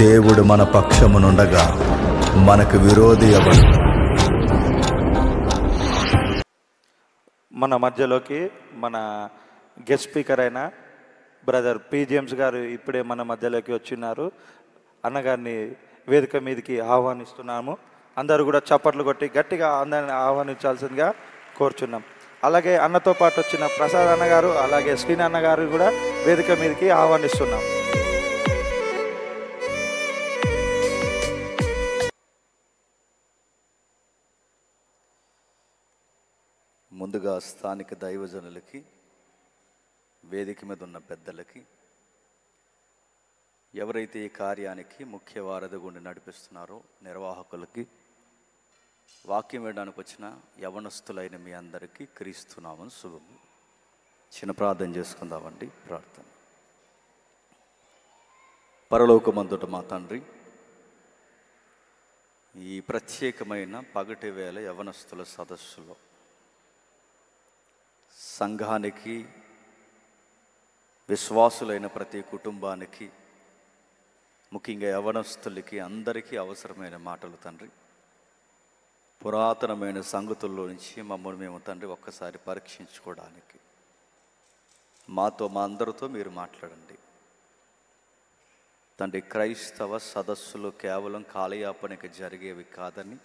దేవుడు మన పక్షమునుండగా మనకు విరోధి ఎవడు? మన మధ్యలోకి మన గెస్ట్ స్పీకర్ అయిన బ్రదర్ పి జేమ్స్ గారు ఇప్పుడే మన మధ్యలోకి వచ్చినారు. అన్నగారిని వేదిక మీదకి ఆహ్వానిస్తున్నాము. అందరూ కూడా చప్పట్లు కొట్టి గట్టిగా అందరిని ఆహ్వానించాల్సిందిగా కోరుచున్నాం. అలాగే అన్నతో పాటు వచ్చిన ప్రసాద్ అన్నగారు, అలాగే శ్రీని అన్నగారు కూడా వేదిక మీదకి ఆహ్వానిస్తున్నాం. ముందుగా స్థానిక దైవజనులకి, వేదిక మీద ఉన్న పెద్దలకి, ఎవరైతే ఈ కార్యానికి ముఖ్య వారధిగా ఉండి నడిపిస్తున్నారో నిర్వాహకులకి, వాక్యం వినడానికి వచ్చిన యవనస్తులైన మీ అందరికీ క్రీస్తునామం శుభము. చిన్న ప్రార్థన చేసుకుందామండి. ప్రార్థన. పరలోకమందుట మా తండ్రి, ఈ ప్రత్యేకమైన పగటి వేళ యవనస్తుల సదస్సులో సంఘానికి, విశ్వాసులైన ప్రతి కుటుంబానికి, ముఖ్యంగా యవనస్తులకి అందరికీ అవసరమైన మాటలు తండ్రి. పురాతనమైన సంగతుల్లో నుంచి మమ్మల్ని మేము తండ్రి ఒక్కసారి పరీక్షించుకోవడానికి మాతో, మా అందరితో మీరు మాట్లాడండి తండ్రి. క్రైస్తవ సదస్సులు కేవలం కాలయాపనకి జరిగేవి కాదని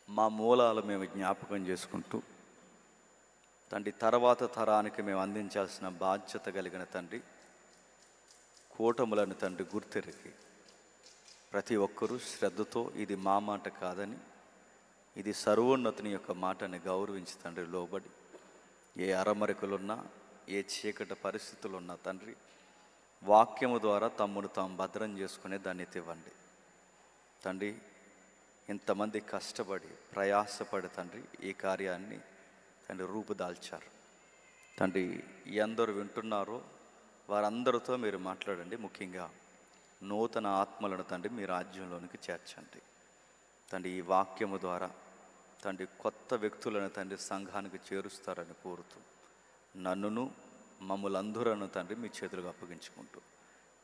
మా మూలాలు మేము జ్ఞాపకం చేసుకుంటూ తండ్రి, తర్వాత తరానికి మేము అందించాల్సిన బాధ్యత కలిగిన తండ్రి కూటములను తండ్రి గుర్తెరిగి ప్రతి ఒక్కరూ శ్రద్ధతో ఇది మా మాట కాదని, ఇది సర్వోన్నతుని యొక్క మాటని గౌరవించి తండ్రి లోబడి, ఏ అరమరికలున్నా, ఏ చీకటి పరిస్థితులున్నా తండ్రి వాక్యము ద్వారా తమ్మును తాము భద్రం చేసుకునే ధన్యత ఇవ్వండి తండ్రి. ఇంతమంది కష్టపడి ప్రయాసపడి తండ్రి ఈ కార్యాన్ని తండ్రి రూపుదాల్చారు తండ్రి. ఎందరు వింటున్నారో వారందరితో మీరు మాట్లాడండి. ముఖ్యంగా నూతన ఆత్మలను తండ్రి మీ రాజ్యంలోనికి చేర్చండి తండ్రి. ఈ వాక్యము ద్వారా తండ్రి కొత్త వ్యక్తులను తండ్రి సంఘానికి చేరుస్తారని కోరుతూ నన్నును మమ్మల్ందరూ తండ్రి మీ చేతులకు అప్పగించుకుంటూ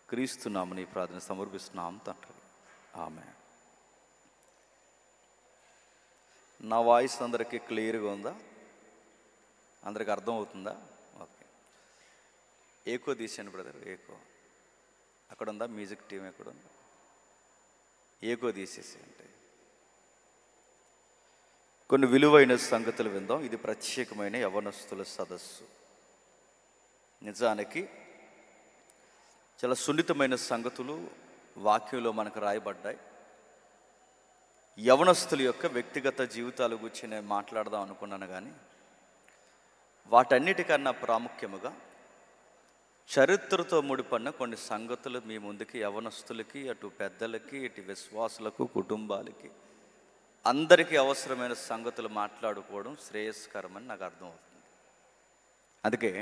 క్రీస్తునామని ప్రార్థన సమర్పిస్తున్నాం తండ్రి. ఆమె. నా వాయిస్ అందరికీ క్లియర్గా ఉందా? అందరికి అర్థం అవుతుందా? ఓకే. ఏకో తీసాను బ్రదర్. ఏకో అక్కడ ఉందా? మ్యూజిక్ టీం ఎక్కడ ఉందా? ఏకో తీసేసి. అంటే కొన్ని విలువైన సంగతులు విందాం. ఇది ప్రత్యేకమైన యవనస్తుల సదస్సు. నిజానికి చాలా సున్నితమైన సంగతులు వాక్యంలో మనకు రాయబడ్డాయి. యవనస్తుల యొక్క వ్యక్తిగత జీవితాల గురించి నేను మాట్లాడదాం అనుకున్నాను, కానీ వాటన్నిటికన్నా ప్రాముఖ్యముగా చరిత్రతో ముడిపడిన కొన్ని సంగతులు మీ ముందుకి యవనస్తులకి, అటు పెద్దలకి, ఇటు విశ్వాసులకు, కుటుంబాలకి అందరికీ అవసరమైన సంగతులు మాట్లాడుకోవడం శ్రేయస్కరమని నాకు అర్థమవుతుంది. అందుకే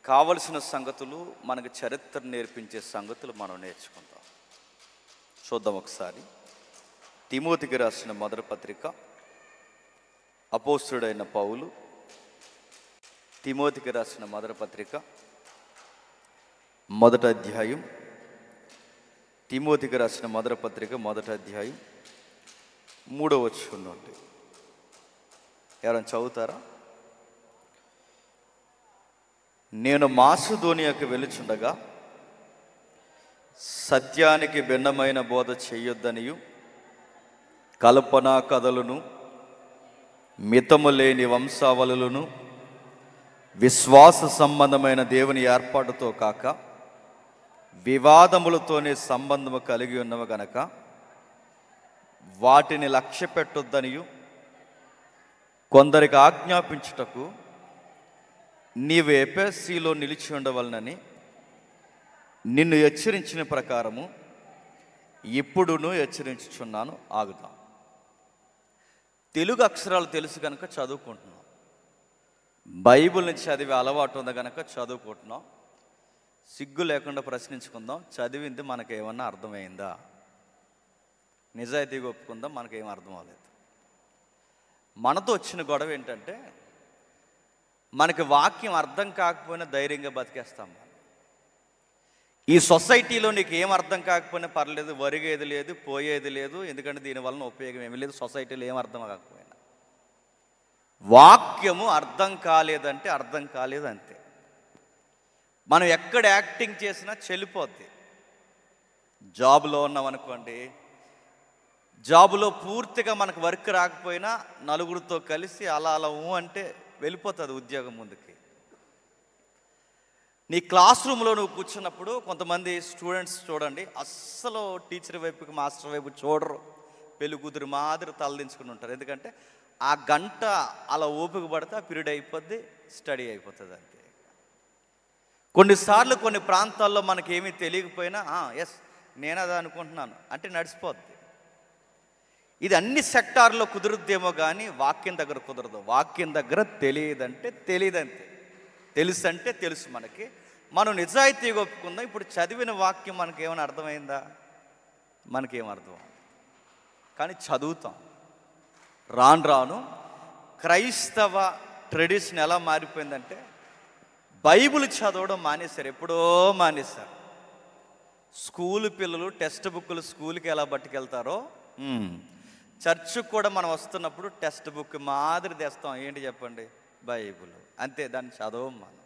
కావలసిన సంగతులు, మనకు చరిత్ర నేర్పించే సంగతులు మనం నేర్చుకుందాం. చూద్దాం ఒకసారి. తిమోతికి రాసిన మొదటి పత్రిక, అపోస్తుడైన పౌలు తిమోతికి రాసిన మొదటి పత్రిక మొదటి అధ్యాయం, తిమోతికి రాసిన మొదటి పత్రిక మొదటి అధ్యాయం 3వ వచనం నుండి ఎవరైనా చదువుతారా? నేను మాసిదోనియాకు వెలుచుండగా సత్యానికి భిన్నమైన బోధ చేయొద్దనియు, కల్పనా కథలను, మితము లేని వంశావళులను, విశ్వాస సంబంధమైన దేవుని ఏర్పాటుతో కాక వివాదములతోనే సంబంధము కలిగి ఉన్నవి గనక వాటిని లక్ష్య పెట్టొద్దనియు, కొందరికి ఆజ్ఞాపించుటకు నీవు ఎఫెసీలో నిలిచి ఉండవలనని నిన్ను హెచ్చరించిన ప్రకారము ఇప్పుడును హెచ్చరించుచున్నాను. ఆగుదాం. తెలుగు అక్షరాలు తెలుసు కనుక చదువుకుంటున్నాం. బైబిల్ని చదివే అలవాటు ఉంది కనుక చదువుకుంటున్నాం. సిగ్గు లేకుండా ప్రశ్నించుకుందాం, చదివింది మనకేమన్నా అర్థమైందా? నిజాయితీగా ఒప్పుకుందాం, మనకేం అర్థం అవ్వలేదు. మనతో వచ్చిన గొడవ ఏంటంటే, మనకి వాక్యం అర్థం కాకపోయినా ధైర్యంగా బతికేస్తాం. ఈ సొసైటీలో నీకు ఏం అర్థం కాకపోయినా పర్లేదు, ఒరిగేది లేదు, పోయేది లేదు. ఎందుకంటే దీనివలన ఉపయోగం ఏమీ లేదు. సొసైటీలో ఏం అర్థం కాకపోయినా వాక్యము అర్థం కాలేదంటే అర్థం కాలేదు అంతే. మనం ఎక్కడ యాక్టింగ్ చేసినా చెల్లిపోద్ది. జాబ్లో ఉన్నాం అనుకోండి, జాబులో పూర్తిగా మనకు వర్క్ రాకపోయినా నలుగురితో కలిసి అలా అలా అంటే వెళ్ళిపోతుంది ఉద్యోగం ముందుకి. నీ క్లాస్ రూమ్లో నువ్వు కూర్చున్నప్పుడు కొంతమంది స్టూడెంట్స్ చూడండి, అస్సలు టీచర్ వైపుకి మాస్టర్ వైపు చూడరు, పెళ్లి కూతురు మాదిరి తలదించుకుని ఉంటారు. ఎందుకంటే ఆ గంట అలా ఓపిక పడితే ఆ పీరియడ్ అయిపోద్ది, స్టడీ అయిపోతుంది అంతే. కొన్నిసార్లు కొన్ని ప్రాంతాల్లో మనకేమీ తెలియకపోయినా ఎస్ నేను అది అనుకుంటున్నాను అంటే నడిచిపోద్ది. ఇది అన్ని సెక్టార్లో కుదురుద్దేమో కానీ వాక్యం దగ్గర కుదరదు. వాక్యం దగ్గర తెలియదంటే తెలియదంతే, తెలుసు అంటే తెలుసు. మనం నిజాయితీగా ఒప్పుకుందాం. ఇప్పుడు చదివిన వాక్యం మనకేమైనా అర్థమైందా? మనకేం అర్థం, కానీ చదువుతాం. రాను రాను క్రైస్తవ ట్రెడిషన్ ఎలా మారిపోయిందంటే బైబిల్ చదవడం మానేశారు, ఎప్పుడో మానేశారు. స్కూల్ పిల్లలు టెక్స్ట్ బుక్లు స్కూల్కి ఎలా పట్టుకెళ్తారో చర్చ్కి కూడా మనం వస్తున్నప్పుడు టెక్స్ట్ బుక్ మాదిరి తెస్తాం. ఏంటి చెప్పండి? బైబిల్ అంతే. దాన్ని చదవం మనం.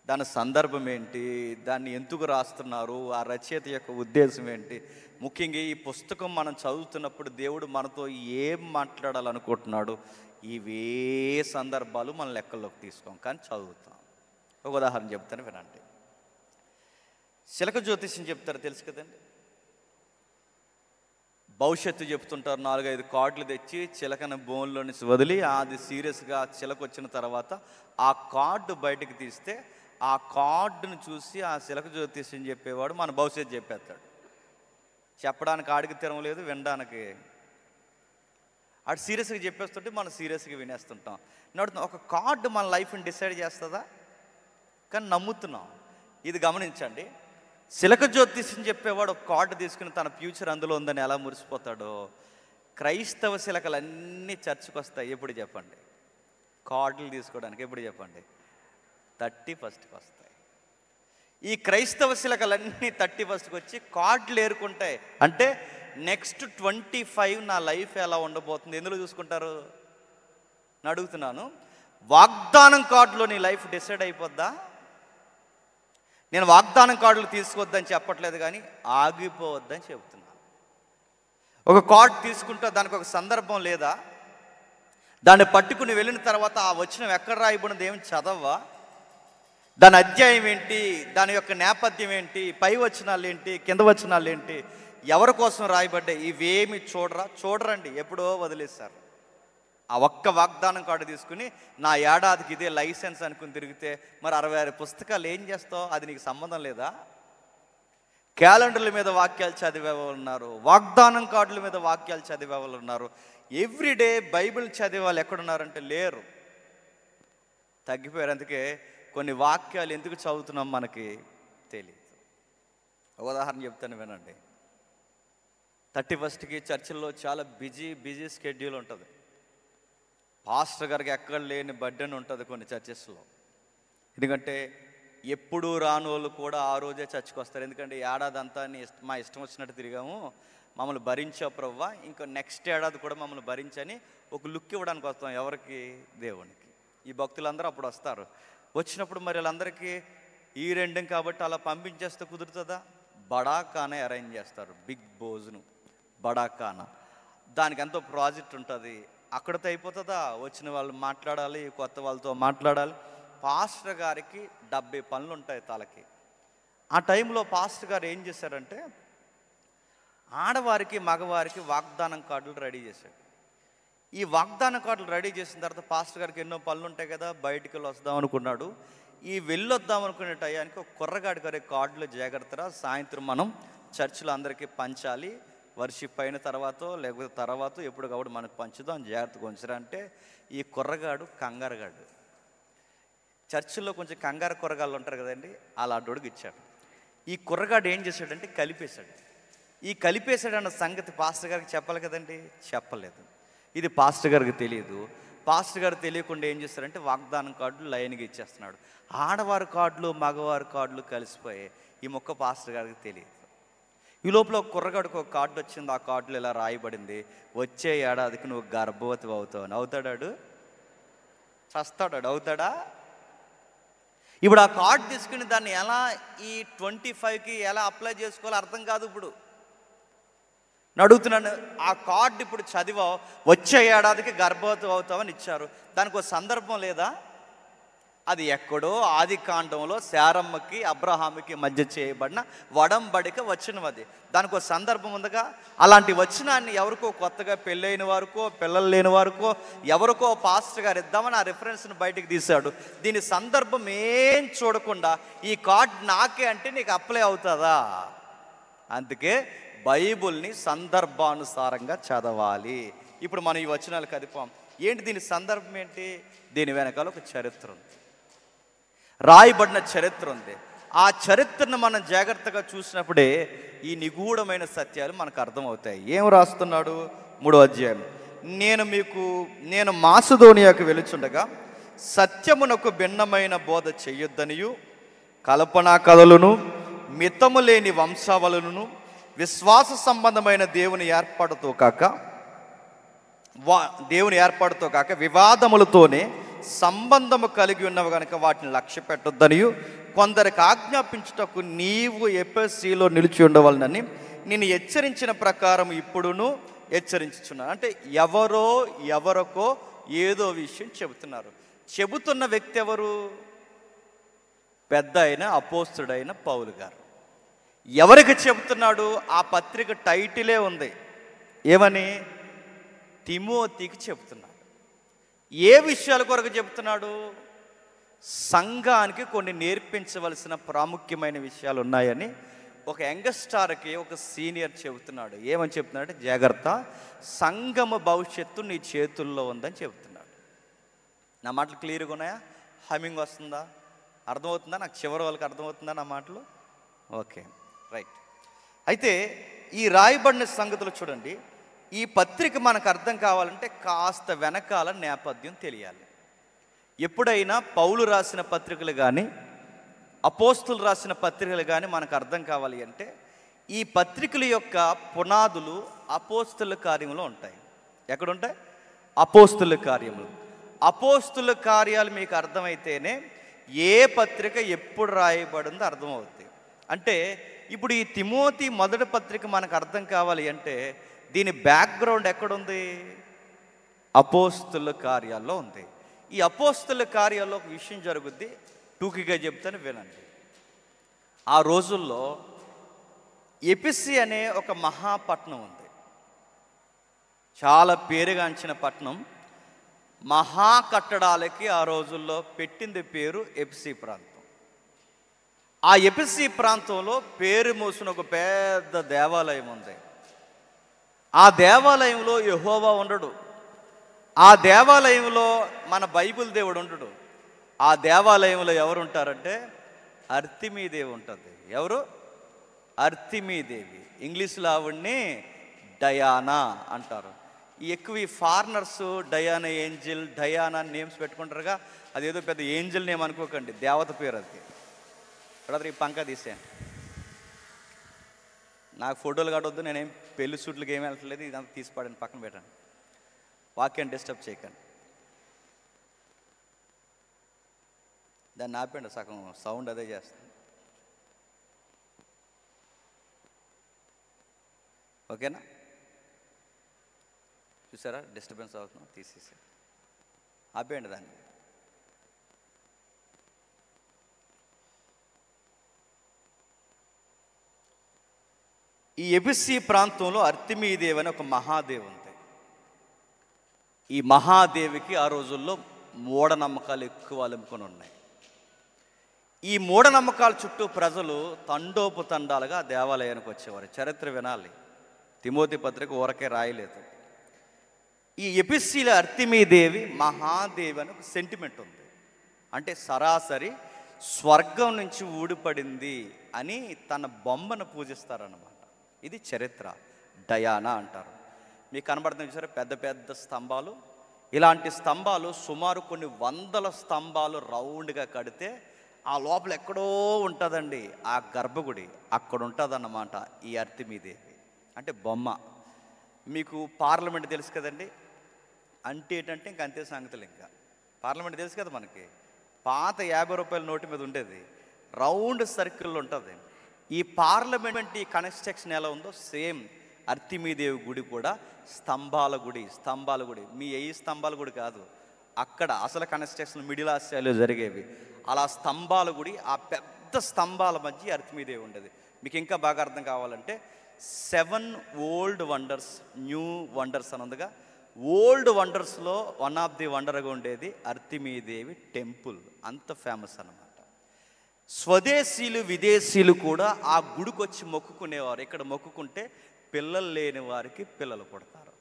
దాని సందర్భం ఏంటి, దాన్ని ఎందుకు రాస్తున్నారు, ఆ రచయిత యొక్క ఉద్దేశం ఏంటి, ముఖ్యంగా ఈ పుస్తకం మనం చదువుతున్నప్పుడు దేవుడు మనతో ఏం మాట్లాడాలనుకుంటున్నాడు, ఇవే సందర్భాలు మనం లెక్కల్లోకి తీసుకోం, కానీ చదువుతాం. ఒక ఉదాహరణ చెప్తాను వినండి. చిలక జ్యోతిష్యం చెప్తారు, తెలుసు కదండి. భవిష్యత్తు చెప్తుంటారు. 4-5 కార్డులు తెచ్చి చిలకన బోన్లో నుంచి వదిలి అది సీరియస్గా చిలక వచ్చిన తర్వాత ఆ కార్డు బయటకు తీస్తే ఆ కార్డును చూసి ఆ చిలక జ్యోతిష్యం చెప్పేవాడు మన భవిష్యత్తు చెప్పేస్తాడు. చెప్పడానికి ఆడికి తిరం లేదు, వినడానికి ఆడు సీరియస్గా చెప్పేస్తుంటే మనం సీరియస్గా వినేస్తుంటాం. నడుతున్నాం. ఒక కార్డు మన లైఫ్ని డిసైడ్ చేస్తుందా? కానీ నమ్ముతున్నాం. ఇది గమనించండి. చిలక జ్యోతిష్యం చెప్పేవాడు ఒక కార్డు తీసుకుని తన ఫ్యూచర్ అందులో ఉందని ఎలా మురిసిపోతాడో, క్రైస్తవ చిలకలన్నీ చర్చకు వస్తాయి. ఎప్పుడు చెప్పండి? కార్డులు తీసుకోవడానికి. ఎప్పుడు చెప్పండి? 31st వస్తాయి. ఈ క్రైస్తవ చిలకలన్నీ 31st వచ్చి కార్డులు ఏరుకుంటాయి. అంటే నెక్స్ట్ 25 నా లైఫ్ ఎలా ఉండబోతుంది ఎందులో చూసుకుంటారు? నేను అడుగుతున్నాను. వాగ్దానం కార్డులో నీ లైఫ్ డిసైడ్ అయిపోద్దా? నేను వాగ్దానం కార్డులు తీసుకోవద్దని చెప్పట్లేదు, కానీ ఆగిపోవద్దని చెబుతున్నా. ఒక కార్డు తీసుకుంటే దానికి ఒక సందర్భం లేదా? దాన్ని పట్టుకుని వెళ్ళిన తర్వాత ఆ వచనం ఎక్కడ రాయబడినది ఏమి చదవా? దాని అధ్యాయం ఏంటి, దాని యొక్క నేపథ్యం ఏంటి, పై వచనాలు ఏంటి, కింద వచనాలు ఏంటి, ఎవరి కోసం రాయబడ్డాయి, ఇవేమి చూడరండి. ఎప్పుడో వదిలేశారు. ఆ ఒక్క వాగ్దానం కార్డు తీసుకుని నా ఏడాదికి ఇదే లైసెన్స్ అనుకుని తిరిగితే మరి 66 పుస్తకాలు ఏం చేస్తావు? అది నీకు సంబంధం లేదా? క్యాలెండర్ల మీద వాక్యాలు చదివే వాళ్ళు ఉన్నారు, వాగ్దానం కార్డుల మీద వాక్యాలు చదివే వాళ్ళు ఉన్నారు. ఎవ్రీడే బైబిల్ చదివే వాళ్ళు ఎక్కడున్నారంటే లేరు, తగ్గిపోయారు. అందుకే కొన్ని వాక్యాలు ఎందుకు చదువుతున్నాం మనకి తెలియదు. ఉదాహరణ చెప్తాను వినండి. 31st చర్చిల్లో చాలా బిజీ షెడ్యూల్ ఉంటుంది. పాస్టర్ గారికి ఎక్కడ లేని బర్డెన్ ఉంటుంది కొన్ని చర్చెస్లో. ఎందుకంటే ఎప్పుడు రాని వాళ్ళు కూడా ఆ రోజే చర్చికి వస్తారు. ఎందుకంటే ఏడాది అంతా మా ఇష్టం వచ్చినట్టు తిరిగాము, మమ్మల్ని భరించావు ప్రవ్వా, ఇంకా నెక్స్ట్ ఏడాది కూడా మమ్మల్ని భరించని ఒక లుక్ ఇవ్వడానికి వస్తాం. ఎవరికి? దేవునికి. ఈ భక్తులందరూ అప్పుడు వస్తారు. వచ్చినప్పుడు మరి వాళ్ళందరికీ ఈ రెండం కాబట్టి అలా పంపించేస్తే కుదురుతుందా? బడాకానా అరేంజ్ చేస్తారు, బిగ్ భోజనం బడాకానా. దానికి ఎంతో ప్రాజెక్ట్ ఉంటుంది. అక్కడితో అయిపోతుందా? వచ్చిన వాళ్ళు మాట్లాడాలి, కొత్త వాళ్ళతో మాట్లాడాలి. పాస్టర్ గారికి 70 పనులు ఉంటాయి తలకి. ఆ టైంలో పాస్టర్ గారు ఏం చేశారంటే ఆడవారికి మగవారికి వాగ్దానం కార్డులు రెడీ చేశాడు. ఈ వాగ్దానం కార్డులు రెడీ చేసిన తర్వాత పాస్టర్ గారికి ఎన్నో పనులు ఉంటాయి కదా, బయటికి వెళ్ళి వద్దాం అనుకున్నాడు. ఈ వెళ్ళొద్దాం అనుకునే టయానికి ఒక కుర్రగాడి గారి కార్డులు జాగ్రత్తగా సాయంత్రం మనం చర్చిలో అందరికీ పంచాలి, వర్షిప్ అయిన తర్వాత లేకపోతే తర్వాత ఎప్పుడు కాబట్టి మనకు పంచుదాం, జాగ్రత్తగా ఉంచరా అంటే ఈ కుర్రగాడు కంగారుగాడు. చర్చిలో కొంచెం కంగారు కుర్రగాళ్ళు ఉంటారు కదండి, అలా అడ్డోడికి ఇచ్చాడు. ఈ కుర్రగాడు ఏం చేశాడంటే కలిపేశాడు. ఈ కలిపేశాడన్న సంగతి పాస్టర్ గారికి చెప్పాలి కదండి, చెప్పలేదు. ఇది పాస్టర్ గారికి తెలియదు. పాస్టర్ గారు తెలియకుండా ఏం చేస్తారంటే వాగ్దానం కార్డులు లైన్గా ఇచ్చేస్తున్నాడు. ఆడవారి కార్డులు మగవారి కార్డులు కలిసిపోయాయి. ఈ మొక్క పాస్టర్ గారికి తెలియదు. ఈ లోపల ఒక కుర్రగాడికి ఒక కార్డు వచ్చింది. ఆ కార్డులో ఇలా రాయబడింది, వచ్చే ఏడాదికి నువ్వు గర్భవతి అవుతావు అని. అవుతాడాడు? చస్తాడాడు? అవుతాడా? ఇప్పుడు ఆ కార్డు తీసుకుని దాన్ని ఎలా ఈ 25కి ఎలా అప్లై చేసుకోవాలో అర్థం కాదు. ఇప్పుడు అడుగుతున్నాను, ఆ కార్డు ఇప్పుడు చదివావు, వచ్చే ఏడాదికి గర్భవతి అవుతావని ఇచ్చారు. దానికి ఒక సందర్భం లేదా? అది ఎక్కడో ఆది కాండంలో శారమ్మకి అబ్రహాముకి మధ్య చేయబడిన వడంబడిక వచనం. అది దానికి ఒక సందర్భం ఉందిగా. అలాంటి వచనాన్ని ఎవరికో కొత్తగా పెళ్ళైన వారికో పిల్లలు లేని వారికో ఎవరికో పాస్టర్ గారు ఇద్దామని ఆ రిఫరెన్స్ని బయటికి తీశాడు. దీని సందర్భం ఏం చూడకుండా ఈ కార్డ్ నాకే అంటే నీకు అప్లై అవుతుందా? అందుకే బైబుల్ని సందర్భానుసారంగా చదవాలి. ఇప్పుడు మనం ఈ వచనాలు కదిపాం. ఏంటి దీని సందర్భం ఏంటి? దీని వెనకాల ఒక చరిత్ర ఉంది, రాయబడిన చరిత్ర ఉంది. ఆ చరిత్రను మనం జాగ్రత్తగా చూసినప్పుడే ఈ నిగూఢమైన సత్యాలు మనకు అర్థమవుతాయి. ఏం రాస్తున్నాడు? 3వ అధ్యాయం. నేను మాసిదోనియాకు వెలుచుండగా సత్యమునకు భిన్నమైన బోధ చెయ్యొద్దనియు, కల్పనా కథలను, మితము లేని వంశావళులను, విశ్వాస సంబంధమైన దేవుని ఏర్పాటుతో కాక వివాదములతోనే సంబంధము కలిగి ఉన్నవి కనుక వాటిని లక్ష్య పెట్టొద్దనియు, కొందరికి ఆజ్ఞాపించుటకు నీవు ఎఫెసీలో నిలిచి ఉండవలనని నేను హెచ్చరించిన ప్రకారం ఇప్పుడును హెచ్చరించుచున్నాను. అంటే ఎవరికో ఏదో విషయం చెబుతున్నారు. చెబుతున్న వ్యక్తి ఎవరు? పెద్ద అయిన అపోస్తుడైన పౌలు గారు. ఎవరికి చెబుతున్నాడు? ఆ పత్రిక టైటిలే ఉంది, ఏమని? తిమోతికి చెబుతున్నాడు. ఏ విషయాల కొరకు చెబుతున్నాడు? సంఘానికి కొన్ని నేర్పించవలసిన ప్రాముఖ్యమైన విషయాలు ఉన్నాయని ఒక యంగ్స్టార్కి ఒక సీనియర్ చెబుతున్నాడు. ఏమని చెప్తున్నాడు? జాగ్రత్త, సంఘము భవిష్యత్తు నీ చేతుల్లో ఉందని చెబుతున్నాడు. నా మాటలు క్లియర్గా ఉన్నాయా? హమ్మింగ్ వస్తుందా? అర్థమవుతుందా? నాకు చివరి వాళ్ళకి అర్థమవుతుందా నా మాటలు? Okay, right. అయితే ఈ రాయబడిన సంగతులు చూడండి. ఈ పత్రిక మనకు అర్థం కావాలంటే కాస్త వెనకాల నేపథ్యం తెలియాలి. ఎప్పుడైనా పౌలు రాసిన పత్రికలు కానీ అపోస్తులు రాసిన పత్రికలు కానీ మనకు అర్థం కావాలి అంటే ఈ పత్రికల యొక్క పునాదులు అపోస్తుల కార్యములో ఉంటాయి. ఎక్కడుంటాయి? అపోస్తుల కార్యములు. అపోస్తుల కార్యాలు మీకు అర్థమైతేనే ఏ పత్రిక ఎప్పుడు రాయబడిందో అర్థమవుతుంది. అంటే ఇప్పుడు ఈ తిమోతి మొదటి పత్రిక మనకు అర్థం కావాలి అంటే దీని బ్యాక్గ్రౌండ్ ఎక్కడుంది? అపోస్తుల కార్యాల్లో ఉంది. ఈ అపోస్తుల కార్యాల్లో ఒక విషయం జరుగుద్ది, టూకీగా చెప్తాను వినండి. ఆ రోజుల్లో ఎఫెసీ అనే ఒక మహాపట్నం ఉంది, చాలా పేరుగాంచిన పట్టణం. మహా కట్టడాలకి ఆ రోజుల్లో పెట్టింది పేరు ఎఫెసీ ప్రాంతం. ఆ ఎఫెసీ ప్రాంతంలో పేరు మోసిన ఒక పెద్ద దేవాలయం ఉంది. ఆ దేవాలయంలో యెహోవా ఉండడు. ఆ దేవాలయంలో మన బైబిల్ దేవుడు ఉండడు. ఆ దేవాలయంలో ఎవరు ఉంటారంటే అర్తిమీదేవి ఉంటుంది. ఎవరు? అర్తిమీదేవి. ఇంగ్లీష్లో ఆవిడ్ని డయానా అంటారు. ఎక్కువ ఈ foreigners Diana angel, Diana names పెట్టుకుంటారుగా. అదేదో పెద్ద ఏంజిల్ నేమ్ అనుకోకండి, దేవత పేరు అది. బ్రదర్ ఈ పంక తీసేయండి. నాకు ఫోటోలు కావద్దు, నేనేం పెళ్లి సూట్లకి ఏమి వెళ్ళట్లేదు. ఇదంతా తీసి పడండి, పక్కన పెట్టండి. వాక్యాన్ని డిస్టర్బ్ చేయకండి. దాన్ని ఆపండి, సగం సౌండ్ అదే చేస్తుంది. ఓకేనా? చూసారా డిస్టర్బెన్స్ అవుతున్నాం, తీసేసి ఆపేయండి దాన్ని. ఈ ఎఫెసీ ప్రాంతంలో అర్తిమీదేవి అని ఒక మహాదేవి ఉంది. ఈ మహాదేవికి ఆ రోజుల్లో మూఢనమ్మకాలు ఎక్కువ అలుముకొని ఉన్నాయి. ఈ మూఢనమ్మకాల చుట్టూ ప్రజలు తండోపతండాలుగా దేవాలయానికి వచ్చేవారు. చరిత్ర వినాలి, తిమోతి పత్రిక ఊరకే రాయలేదు. ఈ ఎఫెసీలో అర్తిమీదేవి మహాదేవి అని ఒక సెంటిమెంట్ ఉంది. అంటే సరాసరి స్వర్గం నుంచి ఊడిపడింది అని తన బొమ్మను పూజిస్తారన్నమాట. ఇది చరిత్ర. డయానా అంటారు. మీకు కనబడుతుంది చూసారా పెద్ద పెద్ద స్తంభాలు. ఇలాంటి స్తంభాలు సుమారు కొన్ని వందల స్తంభాలు రౌండ్గా కడితే ఆ లోపల ఎక్కడో ఉంటుందండి ఆ గర్భగుడి, అక్కడ ఉంటుందన్నమాట ఈ అర్తిమీదేవి. అంటే బొమ్మ. మీకు పార్లమెంట్ తెలుసు కదండి, అంటే ఏంటంటే ఇంక అంతే సంగతులు. ఇంకా పార్లమెంట్ తెలుసు కదా మనకి, పాత 50 రూపాయల నోటు మీద ఉండేది, రౌండ్ సర్కిల్లో ఉంటుంది. ఈ పార్లమెంట్ ఈ కన్స్ట్రక్షన్ ఎలా ఉందో సేమ్ అర్తిమీదేవి గుడి కూడా స్తంభాల గుడి. మీ 10 స్తంభాల గుడి కాదు, అక్కడ అసలు కన్స్ట్రక్షన్ మిడిల్ ఆసియాలో జరిగేవి. అలా స్తంభాల గుడి, ఆ పెద్ద స్తంభాల మధ్య అర్తిమీదేవి ఉండేది. మీకు ఇంకా బాగా అర్థం కావాలంటే 7 ఓల్డ్ వండర్స్, న్యూ వండర్స్ అని ఉందిగా. ఓల్డ్ వండర్స్లో వన్ ఆఫ్ ది వండర్గా ఉండేది అర్తిమీదేవి టెంపుల్. అంత ఫేమస్ అన్నమాట. స్వదేశీయులు విదేశీయులు కూడా ఆ గుడికి వచ్చి మొక్కుకునేవారు. ఇక్కడ మొక్కుకుంటే పిల్లలు లేని వారికి పిల్లలు పుడతారు,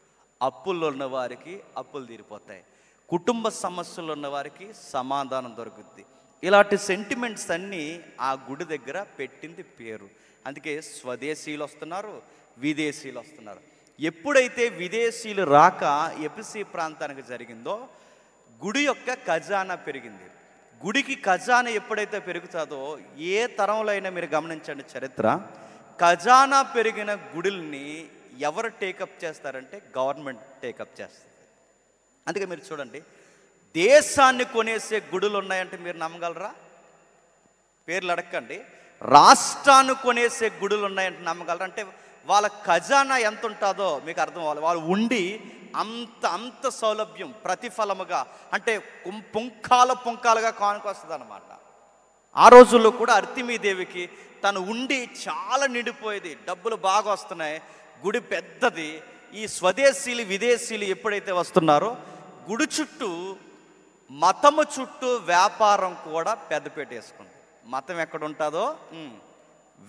అప్పుల్లో ఉన్న వారికి అప్పులు తీరిపోతాయి, కుటుంబ సమస్యలు ఉన్న వారికి సమాధానం దొరుకుద్ది. ఇలాంటి సెంటిమెంట్స్ అన్నీ ఆ గుడి దగ్గర పెట్టింది పేరు. అందుకే స్వదేశీయులు వస్తున్నారు, విదేశీయులు వస్తున్నారు. ఎప్పుడైతే విదేశీయులు రాక ఎపిసి ప్రాంతానికి జరిగిందో గుడి యొక్క ఖజానా పెరిగింది. గుడికి ఖజానా ఎప్పుడైతే పెరుగుతుందో, ఏ తరంలో అయినా మీరు గమనించండి చరిత్ర, ఖజానా పెరిగిన గుడుల్ని ఎవరు టేకప్ చేస్తారంటే గవర్నమెంట్ టేకప్ చేస్తుంది. అందుకే మీరు చూడండి, దేశాన్ని కొనేసే గుడులు ఉన్నాయంటే మీరు నమ్మగలరా? పేర్లు అడగండి. రాష్ట్రాన్ని కొనేసే గుడులు ఉన్నాయంటే నమ్మగలరా? అంటే వాళ్ళ ఖజానా ఎంత ఉంటుందో మీకు అర్థం అవ్వాలి. వాళ్ళు ఉండి అంత సౌలభ్యం ప్రతిఫలముగా, అంటే పుంకాలుగా కానుకొస్తుంది అన్నమాట. ఆ రోజుల్లో కూడా అర్తిమీదేవికి తను ఉండి చాలా నిండిపోయేది, డబ్బులు బాగా వస్తున్నాయి, గుడి పెద్దది. ఈ స్వదేశీయులు విదేశీయులు ఎప్పుడైతే వస్తున్నారో గుడి చుట్టూ, మతము చుట్టూ వ్యాపారం కూడా పెద్దపేట వేసుకుంది. మతం ఎక్కడ ఉంటుందో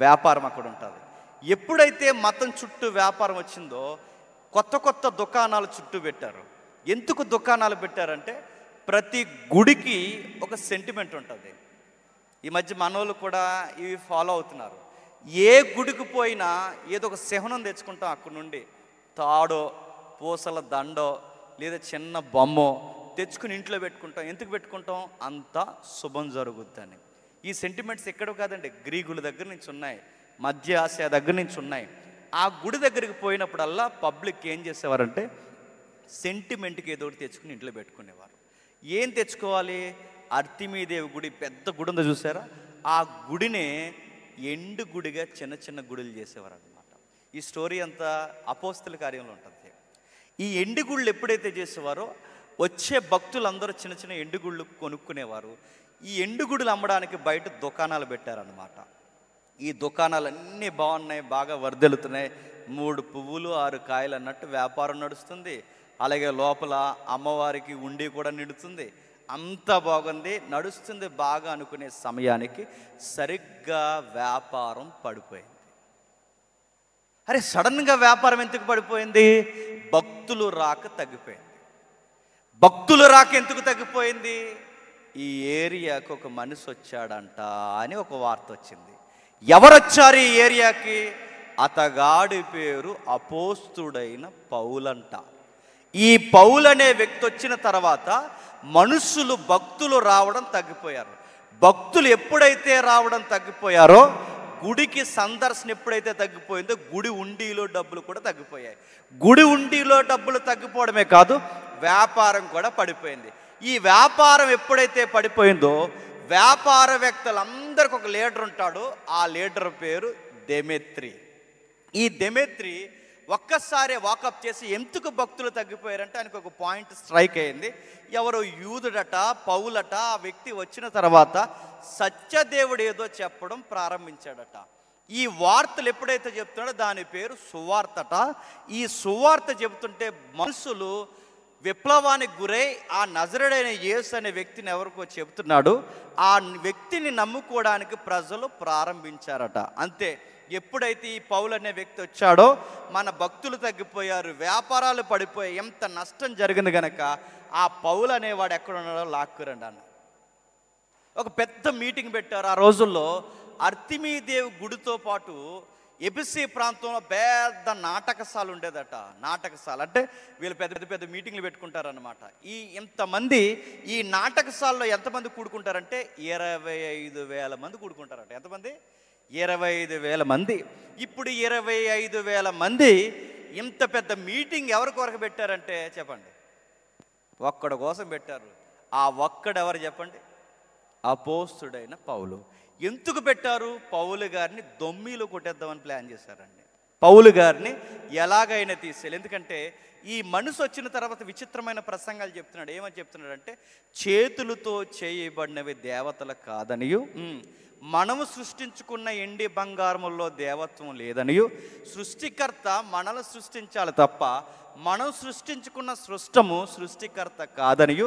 వ్యాపారం అక్కడ ఉంటుంది. ఎప్పుడైతే మతం చుట్టూ వ్యాపారం వచ్చిందో కొత్త దుకాణాలు చుట్టూ పెట్టారు. ఎందుకు దుకాణాలు పెట్టారంటే ప్రతి గుడికి ఒక సెంటిమెంట్ ఉంటుంది. ఈ మధ్య మనోళ్ళు కూడా ఇవి ఫాలో అవుతున్నారు. ఏ గుడికి పోయినా ఏదో ఒక చిహ్నం తెచ్చుకుంటాం, అక్కడి నుండి తాడో పూసల దండో లేదా చిన్న బొమ్మో తెచ్చుకుని ఇంట్లో పెట్టుకుంటాం. ఎందుకు పెట్టుకుంటాం? అంతా శుభం జరుగుద్దని. ఈ సెంటిమెంట్స్ ఎక్కడ కాదండి, గ్రీకుల దగ్గర నుంచి ఉన్నాయి, మధ్య ఆసియా దగ్గర నుంచి ఉన్నాయి. ఆ గుడి దగ్గరికి పోయినప్పుడల్లా పబ్లిక్ ఏం చేసేవారంటే సెంటిమెంట్కి ఏదో ఒకటి తెచ్చుకుని ఇంట్లో పెట్టుకునేవారు. ఏం తెచ్చుకోవాలి? అర్తిమీదేవి గుడి, పెద్ద గుడి ఉందో చూసారా, ఆ గుడినే ఎండు గుడిగా చిన్న గుడులు చేసేవారు అనమాట. ఈ స్టోరీ అంతా అపోస్తల కార్యంలో ఉంటుంది. ఈ ఎండు గుళ్ళు ఎప్పుడైతే చేసేవారో వచ్చే భక్తులందరూ చిన్న ఎండు గుళ్ళు కొనుక్కునేవారు. ఈ ఎండు గుడులు అమ్మడానికి బయట దుకాణాలు పెట్టారనమాట. ఈ దుకాణాలన్నీ బాగున్నాయి, బాగా వర్దెలుతున్నాయి, 3 పువ్వులు 6 కాయలు అన్నట్టు వ్యాపారం నడుస్తుంది. అలాగే లోపల అమ్మవారికి ఉండి కూడా నిండుతుంది, అంతా బాగుంది, నడుస్తుంది బాగా అనుకునే సమయానికి సరిగ్గా వ్యాపారం పడిపోయింది. అరే సడన్గా వ్యాపారం ఎందుకు పడిపోయింది? భక్తులు రాక తగ్గిపోయింది. భక్తులు రాక ఎందుకు తగ్గిపోయింది? ఈ ఏరియాకి ఒక మనిషి వచ్చాడంట అని ఒక వార్త వచ్చింది. ఎవరొచ్చారు ఈ ఏరియాకి? అతగాడి పేరు అపోస్తుడైన పౌలంట. ఈ పౌలు అనే వ్యక్తి వచ్చిన తర్వాత మనుషులు, భక్తులు రావడం తగ్గిపోయారు. భక్తులు ఎప్పుడైతే రావడం తగ్గిపోయారో, గుడికి సందర్శన ఎప్పుడైతే తగ్గిపోయిందో గుడి ఉండిలో డబ్బులు కూడా తగ్గిపోయాయి. గుడి ఉండిలో డబ్బులు తగ్గిపోవడమే కాదు, వ్యాపారం కూడా పడిపోయింది. ఈ వ్యాపారం ఎప్పుడైతే పడిపోయిందో వ్యాపారవేత్తలందరికీ ఒక లీడర్ ఉంటాడు. ఆ లీడర్ పేరు దెమెత్రి. ఈ దెమెత్రి ఒక్కసారి వాకప్ చేసి ఎందుకు భక్తులు తగ్గిపోయారంటే ఆయనకు ఒక పాయింట్ స్ట్రైక్ అయింది. ఎవరో యూదుడట, పౌలట, ఆ వ్యక్తి వచ్చిన తర్వాత సత్యదేవుడు ఏదో చెప్పడం ప్రారంభించాడట. ఈ వార్తలు ఎప్పుడైతే చెప్తున్నాడో దాని పేరు సువార్తట. ఈ సువార్త చెబుతుంటే మనుషులు విప్లవానికి గురై ఆ నజరుడైన యేసు అనే వ్యక్తిని ఎవరికో చెబుతున్నాడు. ఆ వ్యక్తిని నమ్ముకోవడానికి ప్రజలు ప్రారంభించారట. అంతే, ఎప్పుడైతే ఈ పౌలు అనే వ్యక్తి వచ్చాడో మన భక్తులు తగ్గిపోయారు, వ్యాపారాలు పడిపోయాయి, ఎంత నష్టం జరిగింది కనుక ఆ పౌలు అనేవాడు ఎక్కడ ఉన్నాడో లాక్కురండి అన్న ఒక పెద్ద మీటింగ్ పెట్టారు. ఆ రోజుల్లో అర్తిమీదేవి గుడితో పాటు ఎబిసి ప్రాంతంలో పెద్ద నాటకశాల ఉండేదట. నాటకశాల అంటే వీళ్ళు పెద్ద పెద్ద మీటింగ్లు పెట్టుకుంటారనమాట. ఇంతమంది ఈ నాటకశాలలో ఎంతమంది కూడుకుంటారంటే 25,000 మంది కూడుకుంటారట. ఎంతమంది? 25,000 మంది. ఇప్పుడు 25,000 మంది ఇంత పెద్ద మీటింగ్ ఎవరి కొరకు పెట్టారంటే చెప్పండి, ఒక్కడి కోసం పెట్టారు. ఆ ఒక్కడెవరు చెప్పండి? అపోస్తుడైన పౌలు. ఎందుకు పెట్టారు? పౌలు గారిని దొమ్మిలో కొట్టేద్దామని ప్లాన్ చేశారండి. పౌలు గారిని ఎలాగైనా తీసేయాలి. ఎందుకంటే ఈ మనసు వచ్చిన తర్వాత విచిత్రమైన ప్రసంగాలు చెప్తున్నాడు. ఏమని చెప్తున్నాడంటే, చేతులతో చేయబడినవి దేవతలు కాదనియు, మనము సృష్టించుకున్న ఎండి బంగారముల్లో దేవత్వం లేదనియు, సృష్టికర్త మనల్ని సృష్టించాలి తప్ప మనం సృష్టించుకున్న సృష్టికర్త కాదనియు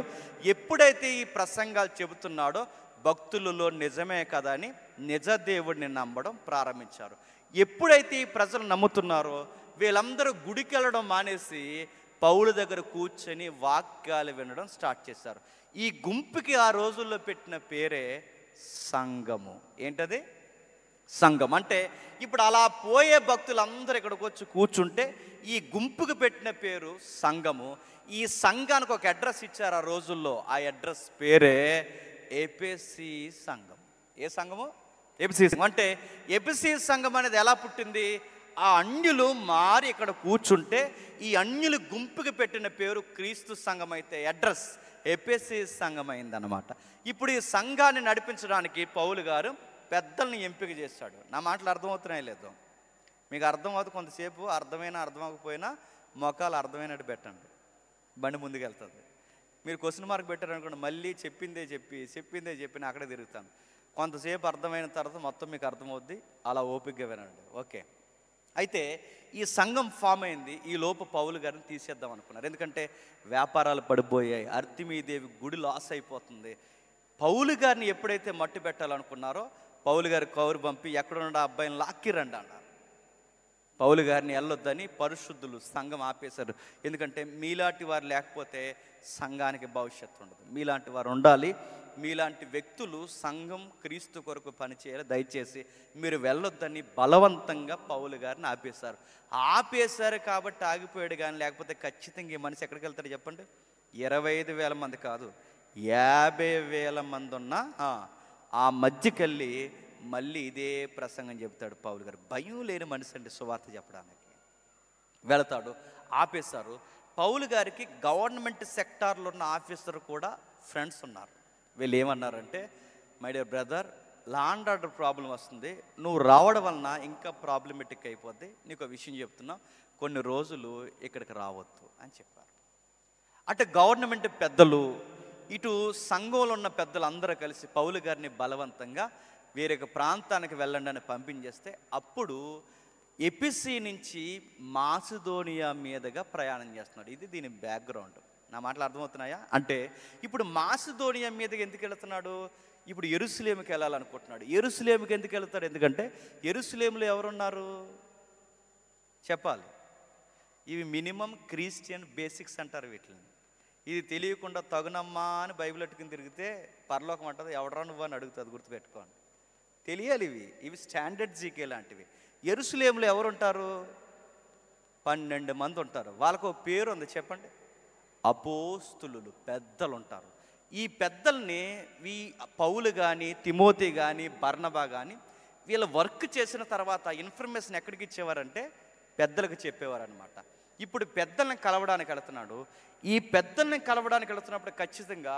ఎప్పుడైతే ఈ ప్రసంగాలు చెబుతున్నాడో భక్తులలో నిజమే కదా అని నిజ దేవుడిని నమ్మడం ప్రారంభించారు. ఎప్పుడైతే ఈ ప్రజలు నమ్ముతున్నారో వీళ్ళందరూ గుడికి వెళ్ళడం మానేసి పౌలు దగ్గర కూర్చొని వాక్యాలు వినడం స్టార్ట్ చేశారు. ఈ గుంపుకి ఆ రోజుల్లో పెట్టిన పేరే సంఘము. ఏంటది? సంఘం. అంటే ఇప్పుడు అలా పోయే భక్తులందరూ ఇక్కడికి వచ్చి కూర్చుంటే ఈ గుంపుకి పెట్టిన పేరు సంఘము. ఈ సంఘానికి ఒక అడ్రస్ ఇచ్చారు ఆ రోజుల్లో. ఆ అడ్రస్ పేరే ఎఫెసీ సంఘం. ఏ సంఘము? ఎఫెసీ సంఘం. అంటే ఎఫెసీ సంఘం అనేది ఎలా పుట్టింది? ఆ అన్యులు మారి ఇక్కడ కూర్చుంటే ఈ అన్యులు గుంపుకి పెట్టిన పేరు క్రీస్తు సంఘం అయితే అడ్రస్ ఎఫెసీ సంఘం అయిందనమాట. ఇప్పుడు ఈ సంఘాన్ని నడిపించడానికి పౌలు గారు పెద్దల్ని ఎంపిక చేశాడు. నా మాటలు అర్థమవుతున్నాయి లేదు? మీకు అర్థమవుతుంది. కొంతసేపు అర్థమైనా అర్థం అవ్వకపోయినా మొఖాలు అర్థమైనట్టు పెట్టండి, బండి ముందుకు వెళ్తుంది. మీరు క్వశ్చన్ మార్క్ పెట్టారనుకోండి, మళ్ళీ చెప్పిందే చెప్పిన అక్కడే తిరుగుతాను. కొంతసేపు అర్థమైన తర్వాత మొత్తం మీకు అర్థమవుద్ది. అలా ఓపికగా వినండి. ఓకే. అయితే ఈ సంఘం ఫామ్ అయింది. ఈ లోపు పౌలు గారిని తీసేద్దాం అనుకున్నారు. ఎందుకంటే వ్యాపారాలు పడిపోయాయి, అర్తిమీదేవి గుడి లాస్ అయిపోతుంది. పౌలు గారిని ఎప్పుడైతే మట్టు పెట్టాలనుకున్నారో పౌలు గారి కౌరు పంపి ఎక్కడున్న అబ్బాయిని లాక్కిరండి అన్నారు. పౌలు గారిని వెళ్ళొద్దని పరిశుద్ధులు సంఘం ఆపేశారు. ఎందుకంటే మీలాంటి వారు లేకపోతే సంఘానికి భవిష్యత్తు ఉండదు. మీలాంటి వారు ఉండాలి. మీలాంటి వ్యక్తులు సంఘం క్రీస్తు కొరకు పనిచేయాలి. దయచేసి మీరు వెళ్ళొద్దని బలవంతంగా పౌలు గారిని ఆపేశారు కాబట్టి ఆగిపోయాడు. కానీ లేకపోతే ఖచ్చితంగా ఈ మనిషి ఎక్కడికి వెళ్తాడు చెప్పండి? 25,000 మంది కాదు, 50,000 మంది ఉన్నా ఆ మధ్యకెళ్ళి మళ్ళీ ఇదే ప్రసంగం చెప్తాడు పౌలు గారు. భయం లేని మనిషి అండి సువార్త చెప్పడానికి. వెళతాడు. ఆపేశారు. పౌలు గారికి గవర్నమెంట్ సెక్టార్లో ఉన్న ఆఫీసర్ కూడా ఫ్రెండ్స్ ఉన్నారు. వీళ్ళు ఏమన్నారంటే, my dear brother, law and order problem వస్తుంది, నువ్వు రావడం వలన ఇంకా ప్రాబ్లమెటిక్ అయిపోద్ది. నీకు విషయం చెప్తున్నా, కొన్ని రోజులు ఇక్కడికి రావద్దు అని చెప్పారు. అటు గవర్నమెంట్ పెద్దలు, ఇటు సంఘంలో ఉన్న పెద్దలు అందరూ కలిసి పౌలు గారిని బలవంతంగా వేరొక ప్రాంతానికి వెళ్ళండి అని పంపించేస్తే అప్పుడు ఎఫెసీ నుంచి మాసిదోనియా మీదుగా ప్రయాణం చేస్తున్నాడు. ఇది దీని బ్యాక్గ్రౌండ్. నా మాటలు అర్థమవుతున్నాయా? అంటే ఇప్పుడు మాసిదోనియా మీదుగా ఎందుకు వెళుతున్నాడు? ఇప్పుడు యెరూషలేముకి వెళ్ళాలనుకుంటున్నాడు. యెరూషలేముకి ఎందుకు వెళ్తాడు? ఎందుకంటే యెరూషలేములో ఎవరున్నారు చెప్పాలి. ఇవి మినిమం క్రిస్టియన్ బేసిక్స్ అంటారు వీటిని. ఇది తెలియకుండా తగునమ్మా అని బైబిల్ అట్టుకుని తిరిగితే పరలోకం అంటది, ఎవడరా నువ్వు అని అడుగుతుంది. గుర్తుపెట్టుకోండి, తెలియాలి. ఇవి స్టాండర్డ్ జీకే లాంటివి. యెరూషలేములో ఎవరుంటారు? 12 మంది ఉంటారు. వాళ్ళకు ఒక పేరు ఉంది చెప్పండి, అపోస్తులు, పెద్దలు ఉంటారు. ఈ పెద్దల్ని పౌలు కానీ, తిమోతి కానీ, బర్నబా కానీ వీళ్ళ వర్క్ చేసిన తర్వాత ఇన్ఫర్మేషన్ ఎక్కడికి ఇచ్చేవారంటే పెద్దలకు చెప్పేవారు అనమాట. ఇప్పుడు పెద్దల్ని కలవడానికి వెళుతున్నాడు. ఈ పెద్దల్ని కలవడానికి వెళుతున్నప్పుడు ఖచ్చితంగా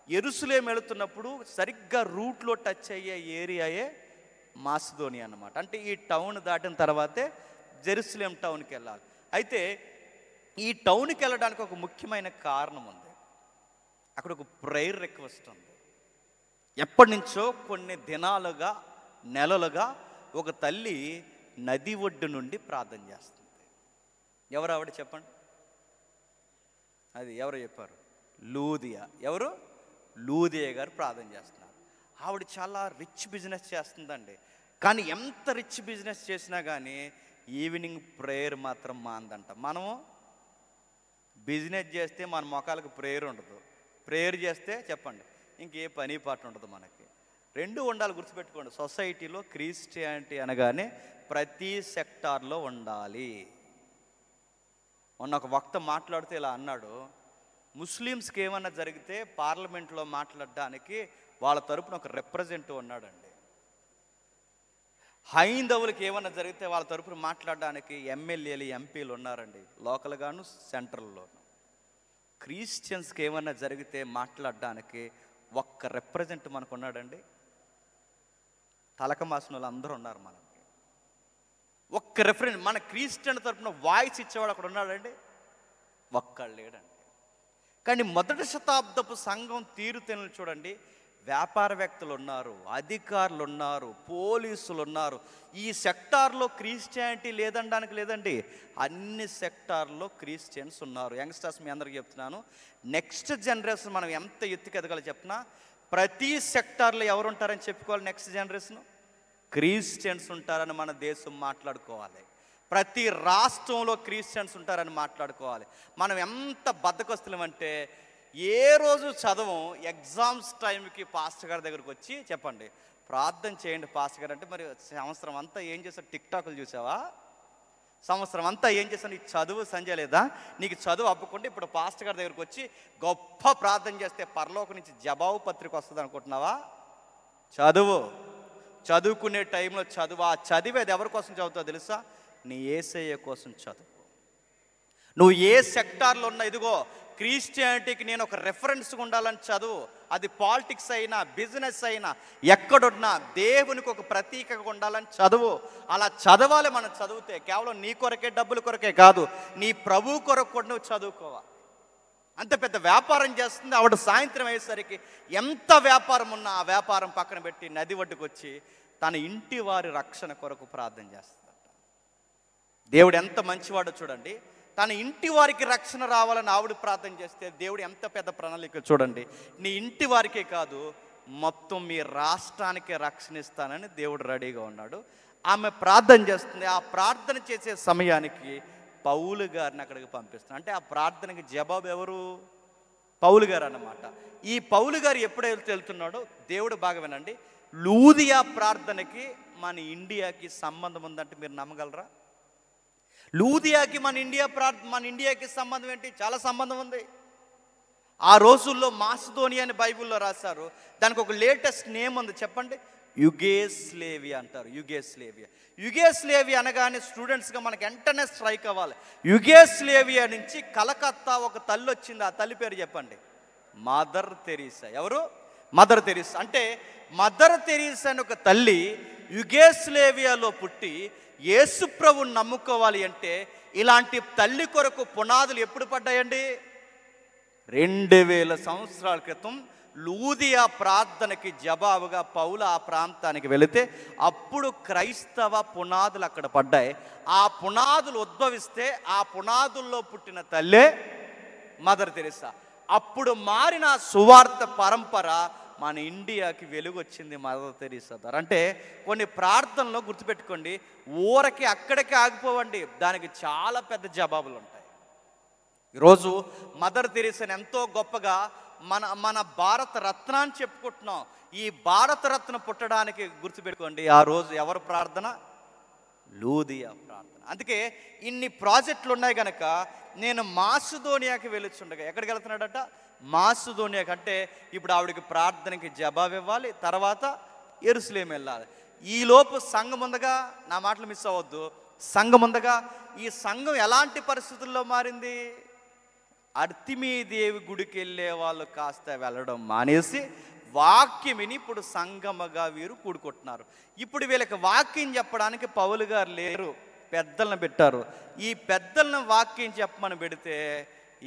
యెరూషలేము వెళుతున్నప్పుడు సరిగ్గా రూట్లో టచ్ అయ్యే ఏరియాయే మాసిదోనియా అన్నమాట. అంటే ఈ టౌన్ దాటిన తర్వాతే జెరూసలేం టౌన్కి వెళ్ళాలి. అయితే ఈ టౌన్కి వెళ్ళడానికి ఒక ముఖ్యమైన కారణం ఉంది. అక్కడ ఒక ప్రేయర్ రిక్వెస్ట్ ఉంది. ఎప్పటి నుంచో కొన్ని దినాలుగా, నెలలుగా ఒక తల్లి నది ఒడ్డు నుండి ప్రార్థన చేస్తుంది. ఎవరు ఆవిడ చెప్పండి? అది ఎవరు చెప్పారు? లూదియా. ఎవరు? లూదియా గారు ప్రార్థన చేస్తున్నారు. ఆవిడ చాలా రిచ్ బిజినెస్ చేస్తుందండి. కానీ ఎంత రిచ్ బిజినెస్ చేసినా కానీ ఈవినింగ్ ప్రేయర్ మాత్రం మాందంట. మనము బిజినెస్ చేస్తే మన మొఖాలకు ప్రేయర్ ఉండదు, ప్రేయర్ చేస్తే చెప్పండి ఇంకే పని పాట ఉండదు మనకి. రెండు ఉండాలి, గుర్తుపెట్టుకోండి. సొసైటీలో క్రిస్టియానిటీ అనగానే ప్రతి సెక్టార్లో ఉండాలి. మొన్న ఒక వక్త మాట్లాడుతూ ఇలా అన్నాడు, ముస్లిమ్స్కి ఏమన్నా జరిగితే పార్లమెంట్లో మాట్లాడడానికి వాళ్ళ తరపున ఒక రిప్రజెంటేటివ్ ఉన్నాడండి. హైందవులకి ఏమన్నా జరిగితే వాళ్ళ తరపున మాట్లాడడానికి ఎమ్మెల్యేలు ఎంపీలు ఉన్నారండి, లోకల్గాను సెంట్రల్లోను. క్రిస్టియన్స్కి ఏమన్నా జరిగితే మాట్లాడడానికి ఒక్క రిప్రజెంటేటివ్ మనకు ఉన్నాడండి. తలక మాసిన వాళ్ళు అందరూ ఉన్నారు మనకి. ఒక్క రిఫరెన్స్ మన క్రిస్టియన్ తరపున వాయిస్ ఇచ్చేవాడు అక్కడ ఉన్నాడండి, ఒక్కళ్ళు లేడండి. కానీ మొదటి శతాబ్దపు సంఘం తీరుతెన్నులు చూడండి, వ్యాపారవేత్తలు ఉన్నారు, అధికారులు ఉన్నారు, పోలీసులు ఉన్నారు. ఈ సెక్టార్లో క్రిస్టియానిటీ లేదనడానికి లేదండి, అన్ని సెక్టార్లో క్రిస్టియన్స్ ఉన్నారు. యంగ్స్టర్స్ మీ అందరికీ చెప్తున్నాను, నెక్స్ట్ జనరేషన్ మనం ఎంత ఎత్తుకెదగాలో చెప్పినా ప్రతి సెక్టార్లో ఎవరు ఉంటారని చెప్పుకోవాలి. నెక్స్ట్ జనరేషన్ క్రిస్టియన్స్ ఉంటారని మన దేశం మాట్లాడుకోవాలి. ప్రతి రాష్ట్రంలో క్రిస్టియన్స్ ఉంటారని మాట్లాడుకోవాలి. మనం ఎంత బద్ధకస్తులమంటే ఏ రోజు చదవం, ఎగ్జామ్స్ టైంకి పాస్టర్ గారి దగ్గరకు వచ్చి చెప్పండి ప్రార్థన చేయండి పాస్టర్ గారు అంటే, మరి సంవత్సరం అంతా ఏం చేశావు, టిక్ టాక్లు చూసావా, సంవత్సరం అంతా ఏం చేశావు, నీకు చదువు సంజయ్ లేదా, నీకు చదువు అవ్వకుండా ఇప్పుడు పాస్టర్ గారి దగ్గరకు వచ్చి గొప్ప ప్రార్థన చేస్తే పరలోకం నుంచి జవాబు పత్రిక వస్తుంది అనుకుంటున్నావా? చదువుకునే టైంలో చదువు, ఆ చదివేది ఎవరి కోసం చదువుతావు తెలుసా? నీ యేసయ్య కోసం చదువు. నువ్వు ఏ సెక్టార్లో ఉన్నా, ఇదిగో క్రిస్టియానిటీకి నేను ఒక రెఫరెన్స్గా ఉండాలని చదువు. అది పాలిటిక్స్ అయినా బిజినెస్ అయినా ఎక్కడున్నా దేవునికి ఒక ప్రతీకగా ఉండాలని చదువు. అలా చదవాలి. మనం చదివితే కేవలం నీ కొరకే, డబ్బుల కొరకే కాదు, నీ ప్రభు కొరకు కూడా నువ్వు చదువుకోవాలి. అంత పెద్ద వ్యాపారం చేస్తుంది ఆవిడ. సాయంత్రం అయ్యేసరికి ఎంత వ్యాపారం ఉన్నా ఆ వ్యాపారం పక్కన పెట్టి నది ఒడ్డుకు వచ్చి తన ఇంటి వారి రక్షణ కొరకు ప్రార్థన చేస్తుందట. దేవుడు ఎంత మంచివాడో చూడండి. తన ఇంటి వారికి రక్షణ రావాలని ఆవిడ ప్రార్థన చేస్తే దేవుడు ఎంత పెద్ద ప్రణాళిక చూడండి. నీ ఇంటి వారికే కాదు, మొత్తం మీ రాష్ట్రానికే రక్షణ ఇస్తానని దేవుడు రెడీగా ఉన్నాడు. ఆమె ప్రార్థన చేస్తుంది. ఆ ప్రార్థన చేసే సమయానికి పౌలు గారిని అక్కడికి పంపిస్తాను. అంటే ఆ ప్రార్థనకి జవాబు ఎవరు? పౌలు గారు అన్నమాట. ఈ పౌలు గారు ఎప్పుడైతే వెళ్తున్నాడో దేవుడు బాగా వినండి, లూదియా ప్రార్థనకి మన ఇండియాకి సంబంధం ఉందంటే మీరు నమ్మగలరా? లూదియాకి మన ఇండియాకి సంబంధం ఏంటి? చాలా సంబంధం ఉంది. ఆ రోజుల్లో మాసిదోనియా అని బైబిల్లో రాశారు. దానికి ఒక లేటెస్ట్ నేమ్ ఉంది, చెప్పండి. యుగేస్లేవియా అంటారు. యుగేస్లేవియా అనగానే స్టూడెంట్స్గా మనకి వెంటనే స్ట్రైక్ అవ్వాలి. యుగేస్లేవియా నుంచి కలకత్తా ఒక తల్లి వచ్చింది. ఆ తల్లి పేరు చెప్పండి. Mother Teresa. ఎవరు? Mother Teresa. అంటే మదర్ తెరీసా అని ఒక తల్లి యుగేస్లేవియాలో పుట్టి యేసుప్రభుని నమ్ముకోవాలి అంటే ఇలాంటి తల్లి కొరకు పునాదులు ఎప్పుడు పడ్డాయండి? 2000 సంవత్సరాల క్రితం లూదియా ప్రార్థనకి జవాబుగా పౌలు ఆ ప్రాంతానికి వెళితే అప్పుడు క్రైస్తవ పునాదులు అక్కడ పడ్డాయి. ఆ పునాదులు ఉద్భవిస్తే ఆ పునాదుల్లో పుట్టిన తల్లే మదర్ తెరీసా. అప్పుడు మారిన సువార్త పరంపర మన ఇండియాకి వెలుగు వచ్చింది మదర్ తెరీసా ద్వారా. అంటే కొన్ని ప్రార్థనలో గుర్తుపెట్టుకోండి, ఊరకి అక్కడికి ఆగిపోవండి, దానికి చాలా పెద్ద జవాబులు ఉంటాయి. ఈరోజు మదర్ తెరీసాని ఎంతో గొప్పగా మన భారత రత్న అని చెప్పుకుంటున్నాం. ఈ భారత రత్న పుట్టడానికి గుర్తుపెట్టుకోండి, ఆ రోజు ఎవరు ప్రార్థన? లూదియా ప్రార్థన. అందుకే ఇన్ని ప్రాజెక్టులు ఉన్నాయి కనుక నేను మాసిదోనియాకి వెళ్ళొచ్చుండగా, ఎక్కడికి వెళ్తున్నాడట? మాసిదోనియాకి. అంటే ఇప్పుడు ఆవిడకి ప్రార్థనకి జవాబు ఇవ్వాలి, తర్వాత యెరూషలేము వెళ్ళాలి. ఈలోపు సంఘం ఉందగా, నా మాటలు మిస్ అవ్వద్దు, సంఘం ఉందగా. ఈ సంఘం ఎలాంటి పరిస్థితుల్లో మారింది? అర్తిమీదేవి గుడికి వెళ్ళే వాళ్ళు కాస్త వెళ్ళడం మానేసి వాక్యం విని ఇప్పుడు సంగమగా వీరు కూడుకుంటున్నారు. ఇప్పుడు వీళ్ళకి వాక్యం చెప్పడానికి పౌలు గారు లేరు, పెద్దలను పెట్టారు. ఈ పెద్దలను వాక్యం చెప్పమని పెడితే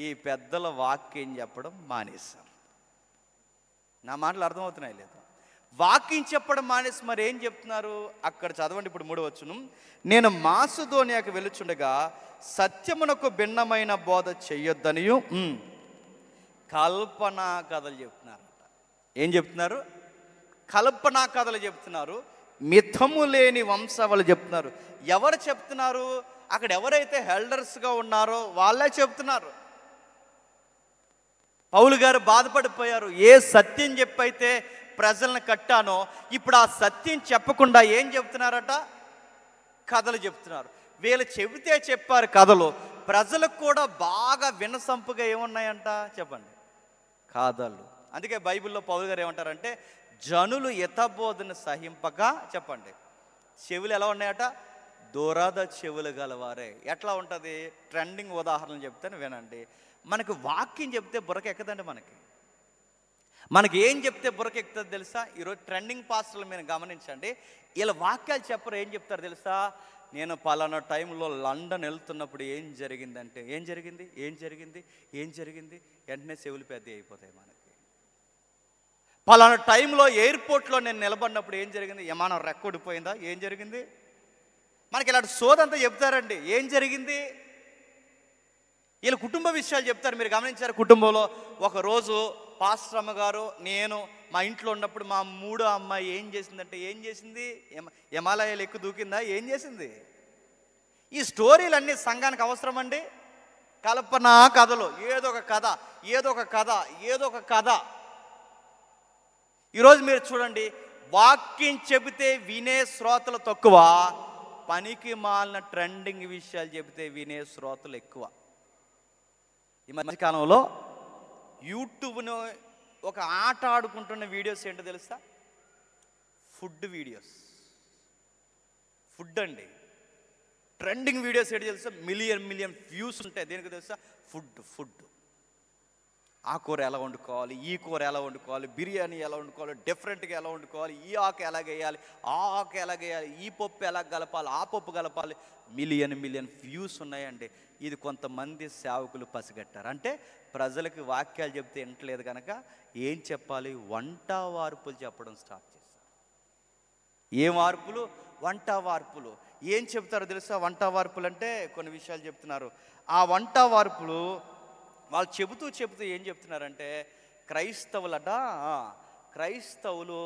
ఈ పెద్దల వాక్యం చెప్పడం మానేశారు. నా మాటలు అర్థమవుతున్నాయి లేదా? వాక్యం చెప్పడం మానేసి మరి ఏం చెప్తున్నారు? అక్కడ చదవండి ఇప్పుడు 3వ వచనం. నేను మాసిదోనియాకి వెళ్ళుచుండగా సత్యమునకు భిన్నమైన బోధ చెయ్యొద్దనియు కల్పనా కథలు చెప్తున్నారట. ఏం చెప్తున్నారు? కల్పనా కథలు చెప్తున్నారు. మిథము లేని వంశావళి చెప్తున్నారు. ఎవరు చెప్తున్నారు? అక్కడ ఎవరైతే హెల్డర్స్గా ఉన్నారో వాళ్ళే చెప్తున్నారు. పౌలు గారు బాధపడిపోయారు. ఏ సత్యం చెప్పైతే ప్రజలను కట్టానో ఇప్పుడు ఆ సత్యం చెప్పకుండా ఏం చెప్తున్నారట? కథలు చెప్తున్నారు. వీళ్ళు చెబితే చెప్పారు కథలు, ప్రజలకు కూడా బాగా వినసంపుగా ఏమున్నాయంట చెప్పండి? కథలు. అందుకే బైబిల్లో పౌలు గారు ఏమంటారంటే, జనులు హితబోధన సహింపక చెప్పండి చెవులు ఎలా ఉన్నాయట? దూరాద చెవులు గలవారే. ఎట్లా ఉంటుంది? ట్రెండింగ్ ఉదాహరణలు చెప్తాను వినండి. మనకు వాక్యం చెప్తే బుర్రక ఎక్కదండి. మనకి ఏం చెప్తే బుర్రక ఎక్కుతుంది తెలుసా? ఈరోజు ట్రెండింగ్ పాస్టర్లు మీరు గమనించండి, వీళ్ళ వాక్యాలు చెప్పరు. ఏం చెప్తారు తెలుసా? నేను పలానా టైంలో లండన్ వెళ్తున్నప్పుడు ఏం జరిగిందంటే ఏం జరిగింది వెంటనే చెవులు పెద్ద అయిపోతాయి మనకి. పలానా టైంలో ఎయిర్పోర్ట్లో నేను నిలబడినప్పుడు ఏం జరిగింది? విమానం రెక్కొడిపోయిందా? ఏం జరిగింది? మనకి ఇలాంటి సోదంతా చెప్తారండి. ఏం జరిగింది? వీళ్ళ కుటుంబ విషయాలు చెప్తారు. మీరు గమనించారు, కుటుంబంలో ఒకరోజు పాస్టర్ అమ్మగారు నేను మా ఇంట్లో ఉన్నప్పుడు మా మూడో అమ్మాయి ఏం చేసిందంటే ఏం చేసింది? హిమాలయాలు ఎక్కువ దూకిందా? ఏం చేసింది? ఈ స్టోరీలన్నీ సంఘానికి అవసరం అండి. కల్పన కథలు, ఏదో ఒక కథ. ఈరోజు మీరు చూడండి, వాక్యం చెబితే వినే శ్రోతలు తక్కువ, పనికి మాలిన ట్రెండింగ్ విషయాలు చెబితే వినే శ్రోతలు ఎక్కువ. ఈ మధ్యకాలంలో యూట్యూబ్ను ఒక ఆట ఆడుకుంటున్న వీడియోస్ ఏంటో తెలుసా? Food videos. ఫుడ్ అండి. ట్రెండింగ్ వీడియోస్ ఏంటో తెలుసా? మిలియన్ వ్యూస్ ఉంటాయి. దేనికి తెలుసా? ఫుడ్. ఆ కూర ఎలా వండుకోవాలి, ఈ కూర ఎలా వండుకోవాలి, బిర్యానీ ఎలా వండుకోవాలి, డిఫరెంట్గా ఎలా వండుకోవాలి, ఈ ఆకు ఎలా వేయాలి, ఆ ఆకు ఎలా వేయాలి, ఈ పప్పు ఎలా కలపాలి, ఆ పప్పు కలపాలి. మిలియన్ వ్యూస్ ఉన్నాయండి. ఇది కొంతమంది సేవకులు పసిగట్టారు. అంటే ప్రజలకు వాక్యాలు చెప్తే వినట్లేదు కనుక ఏం చెప్పాలి? వంట వార్పులు చెప్పడం స్టార్ట్ చేశారు. ఏ వార్పులు? వంట వార్పులు. ఏం చెప్తారో తెలుసా? వంట వార్పులు అంటే కొన్ని విషయాలు చెప్తున్నారు. ఆ వంట వార్పులు వాళ్ళు చెబుతూ ఏం చెప్తున్నారంటే, క్రైస్తవులు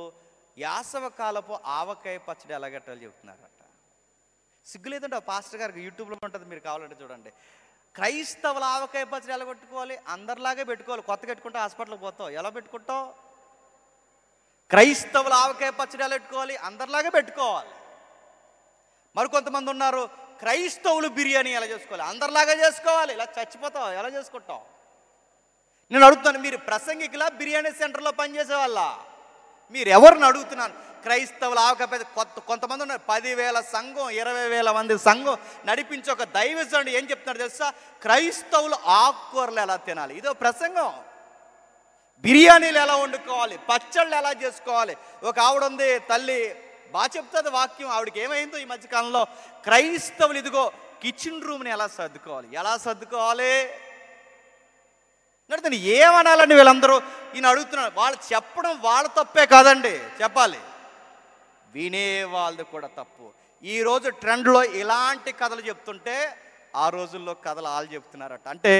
యాసవ కాలపు ఆవకాయ పచ్చడి ఎలాగట్టాలి చెప్తున్నారట. సిగ్గులేదంటే ఆ పాస్టర్ గారికి యూట్యూబ్లో ఉంటుంది, మీరు కావాలంటే చూడండి. క్రైస్తవుల ఆవకాయ పచ్చడి ఎలా పెట్టుకోవాలి? అందరిలాగే పెట్టుకోవాలి. కొత్త పెట్టుకుంటే హాస్పిటల్కి పోతావు, ఎలా పెట్టుకుంటావు? క్రైస్తవుల ఆవకాయ పచ్చడి ఎలా పెట్టుకోవాలి? అందరిలాగే పెట్టుకోవాలి. మరికొంతమంది ఉన్నారు, క్రైస్తవులు బిర్యానీ ఎలా చేసుకోవాలి? అందరిలాగా చేసుకోవాలి. ఇలా చచ్చిపోతావు, ఎలా చేసుకుంటావు? నేను అడుగుతాను, మీరు ప్రసంగికులా బిర్యానీ సెంటర్లో పనిచేసే వాళ్ళ? మీరు ఎవరిని అడుగుతున్నాను? క్రైస్తవుల ఆవకాయ కొంతమంది ఉన్నారు, 10,000 సంఘం, 20,000 మంది సంఘం నడిపించి ఒక దైవజనుడు ఏం చెప్తున్నారు తెలుసా? క్రైస్తవులు ఆకుకూరలు ఎలా తినాలి. ఇదో ప్రసంగం. బిర్యానీలు ఎలా వండుకోవాలి, పచ్చళ్ళు ఎలా చేసుకోవాలి. ఒక ఆవిడ ఉంది, తల్లి బాగా చెప్తుంది వాక్యం. ఆవిడకి ఏమైందో ఈ మధ్యకాలంలో, క్రైస్తవులు ఇదిగో కిచెన్ రూమ్ని ఎలా సర్దుకోవాలి నడుతుంది. ఏమనాలండి వీళ్ళందరూ? ఈయన అడుగుతున్నారు. వాళ్ళు చెప్పడం వాళ్ళ తప్పే కాదండి, చెప్పాలి, వినే వాళ్ళది కూడా తప్పు. ఈరోజు ట్రెండ్లో ఇలాంటి కథలు చెప్తుంటే ఆ రోజుల్లో కథలు వాళ్ళు చెప్తున్నారట. అంటే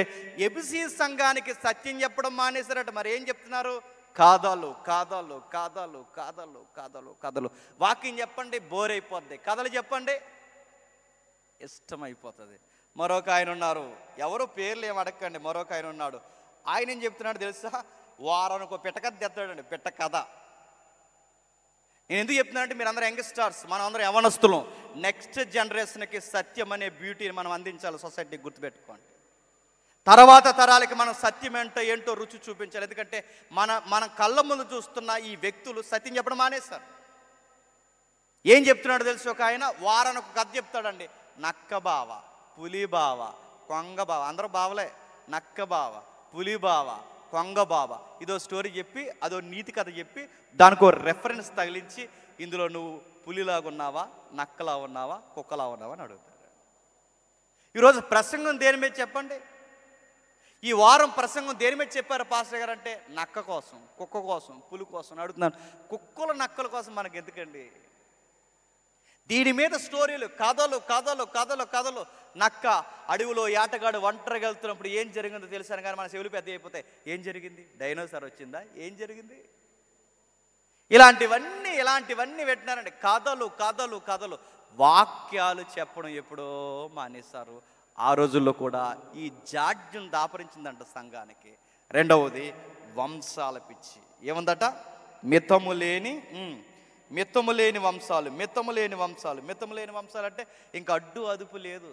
ఎబిసి సంఘానికి సత్యం చెప్పడం మానేశారట. మరి ఏం చెప్తున్నారు? కథలు. వాక్యం చెప్పండి, బోర్ అయిపోద్ది. కథలు చెప్పండి, ఇష్టమైపోతుంది. మరొక ఆయన ఉన్నారు, ఎవరు పేర్లు ఏమి అడగండి. మరొక ఆయన ఉన్నాడు, ఆయన ఏం చెప్తున్నాడు తెలుసా? వారానికి ఒక పిట్టకథ తెస్తాడండి, పిట్ట కథ. నేను ఎందుకు చెప్తున్నానంటే, మీరు అందరూ యంగ్స్టార్స్, మనం అందరం యవనస్తులం. నెక్స్ట్ జనరేషన్కి సత్యం అనే బ్యూటీని మనం అందించాలి. సొసైటీకి గుర్తుపెట్టుకోండి. తర్వాత తరాలకి మనం సత్యం ఏంటో రుచి చూపించాలి. ఎందుకంటే మన కళ్ళ ముందు చూస్తున్న ఈ వ్యక్తులు సత్యం చెప్పడం మానేశారు. ఏం చెప్తున్నాడు తెలుసు? ఒక ఆయన వారానికి ఒక కథ చెప్తాడండి. నక్క బావ, పులి బావ, కొంగ బావ. అందరూ బావలే. నక్క బావ, పులి బావ, కొంగ బావ. ఇదో స్టోరీ చెప్పి, అదో నీతి కథ చెప్పి, దానికో రెఫరెన్స్ తగిలించి, ఇందులో నువ్వు పులిలాగా ఉన్నావా, నక్కలా ఉన్నావా, కుక్కలా ఉన్నావా అని అడుగుతాడు. ఈరోజు ప్రసంగం దేని మీద చెప్పండి? ఈ వారం ప్రసంగం దేని మీద చెప్పారు పాస్టర్ గారు అంటే, నక్క కోసం, కుక్క కోసం, పులి కోసం అడుగుతున్నాను. కుక్కల నక్కల కోసం మనకి ఎందుకండి? దీని మీద స్టోరీలు, కథలు. నక్క అడవిలో ఏటగాడు ఒంటరిగా వెళ్తున్నప్పుడు ఏం జరిగిందో తెలుసాను, కానీ మన చెవులు పెద్ద అయిపోతాయి. ఏం జరిగింది? డైనోసార్ వచ్చిందా? ఏం జరిగింది? ఇలాంటివన్నీ పెట్టినారండి. కథలు. వాక్యాలు చెప్పడం ఎప్పుడో మానేశారు. ఆ రోజుల్లో కూడా ఈ జాడ్యం దాపరించిందంట సంఘానికి. రెండవది వంశాల పిచ్చి. ఏముందట? మితము లేని మితము లేని వంశాలు, మితము లేని వంశాలు. మితము లేని వంశాలు అంటే ఇంకా అడ్డు అదుపు లేదు.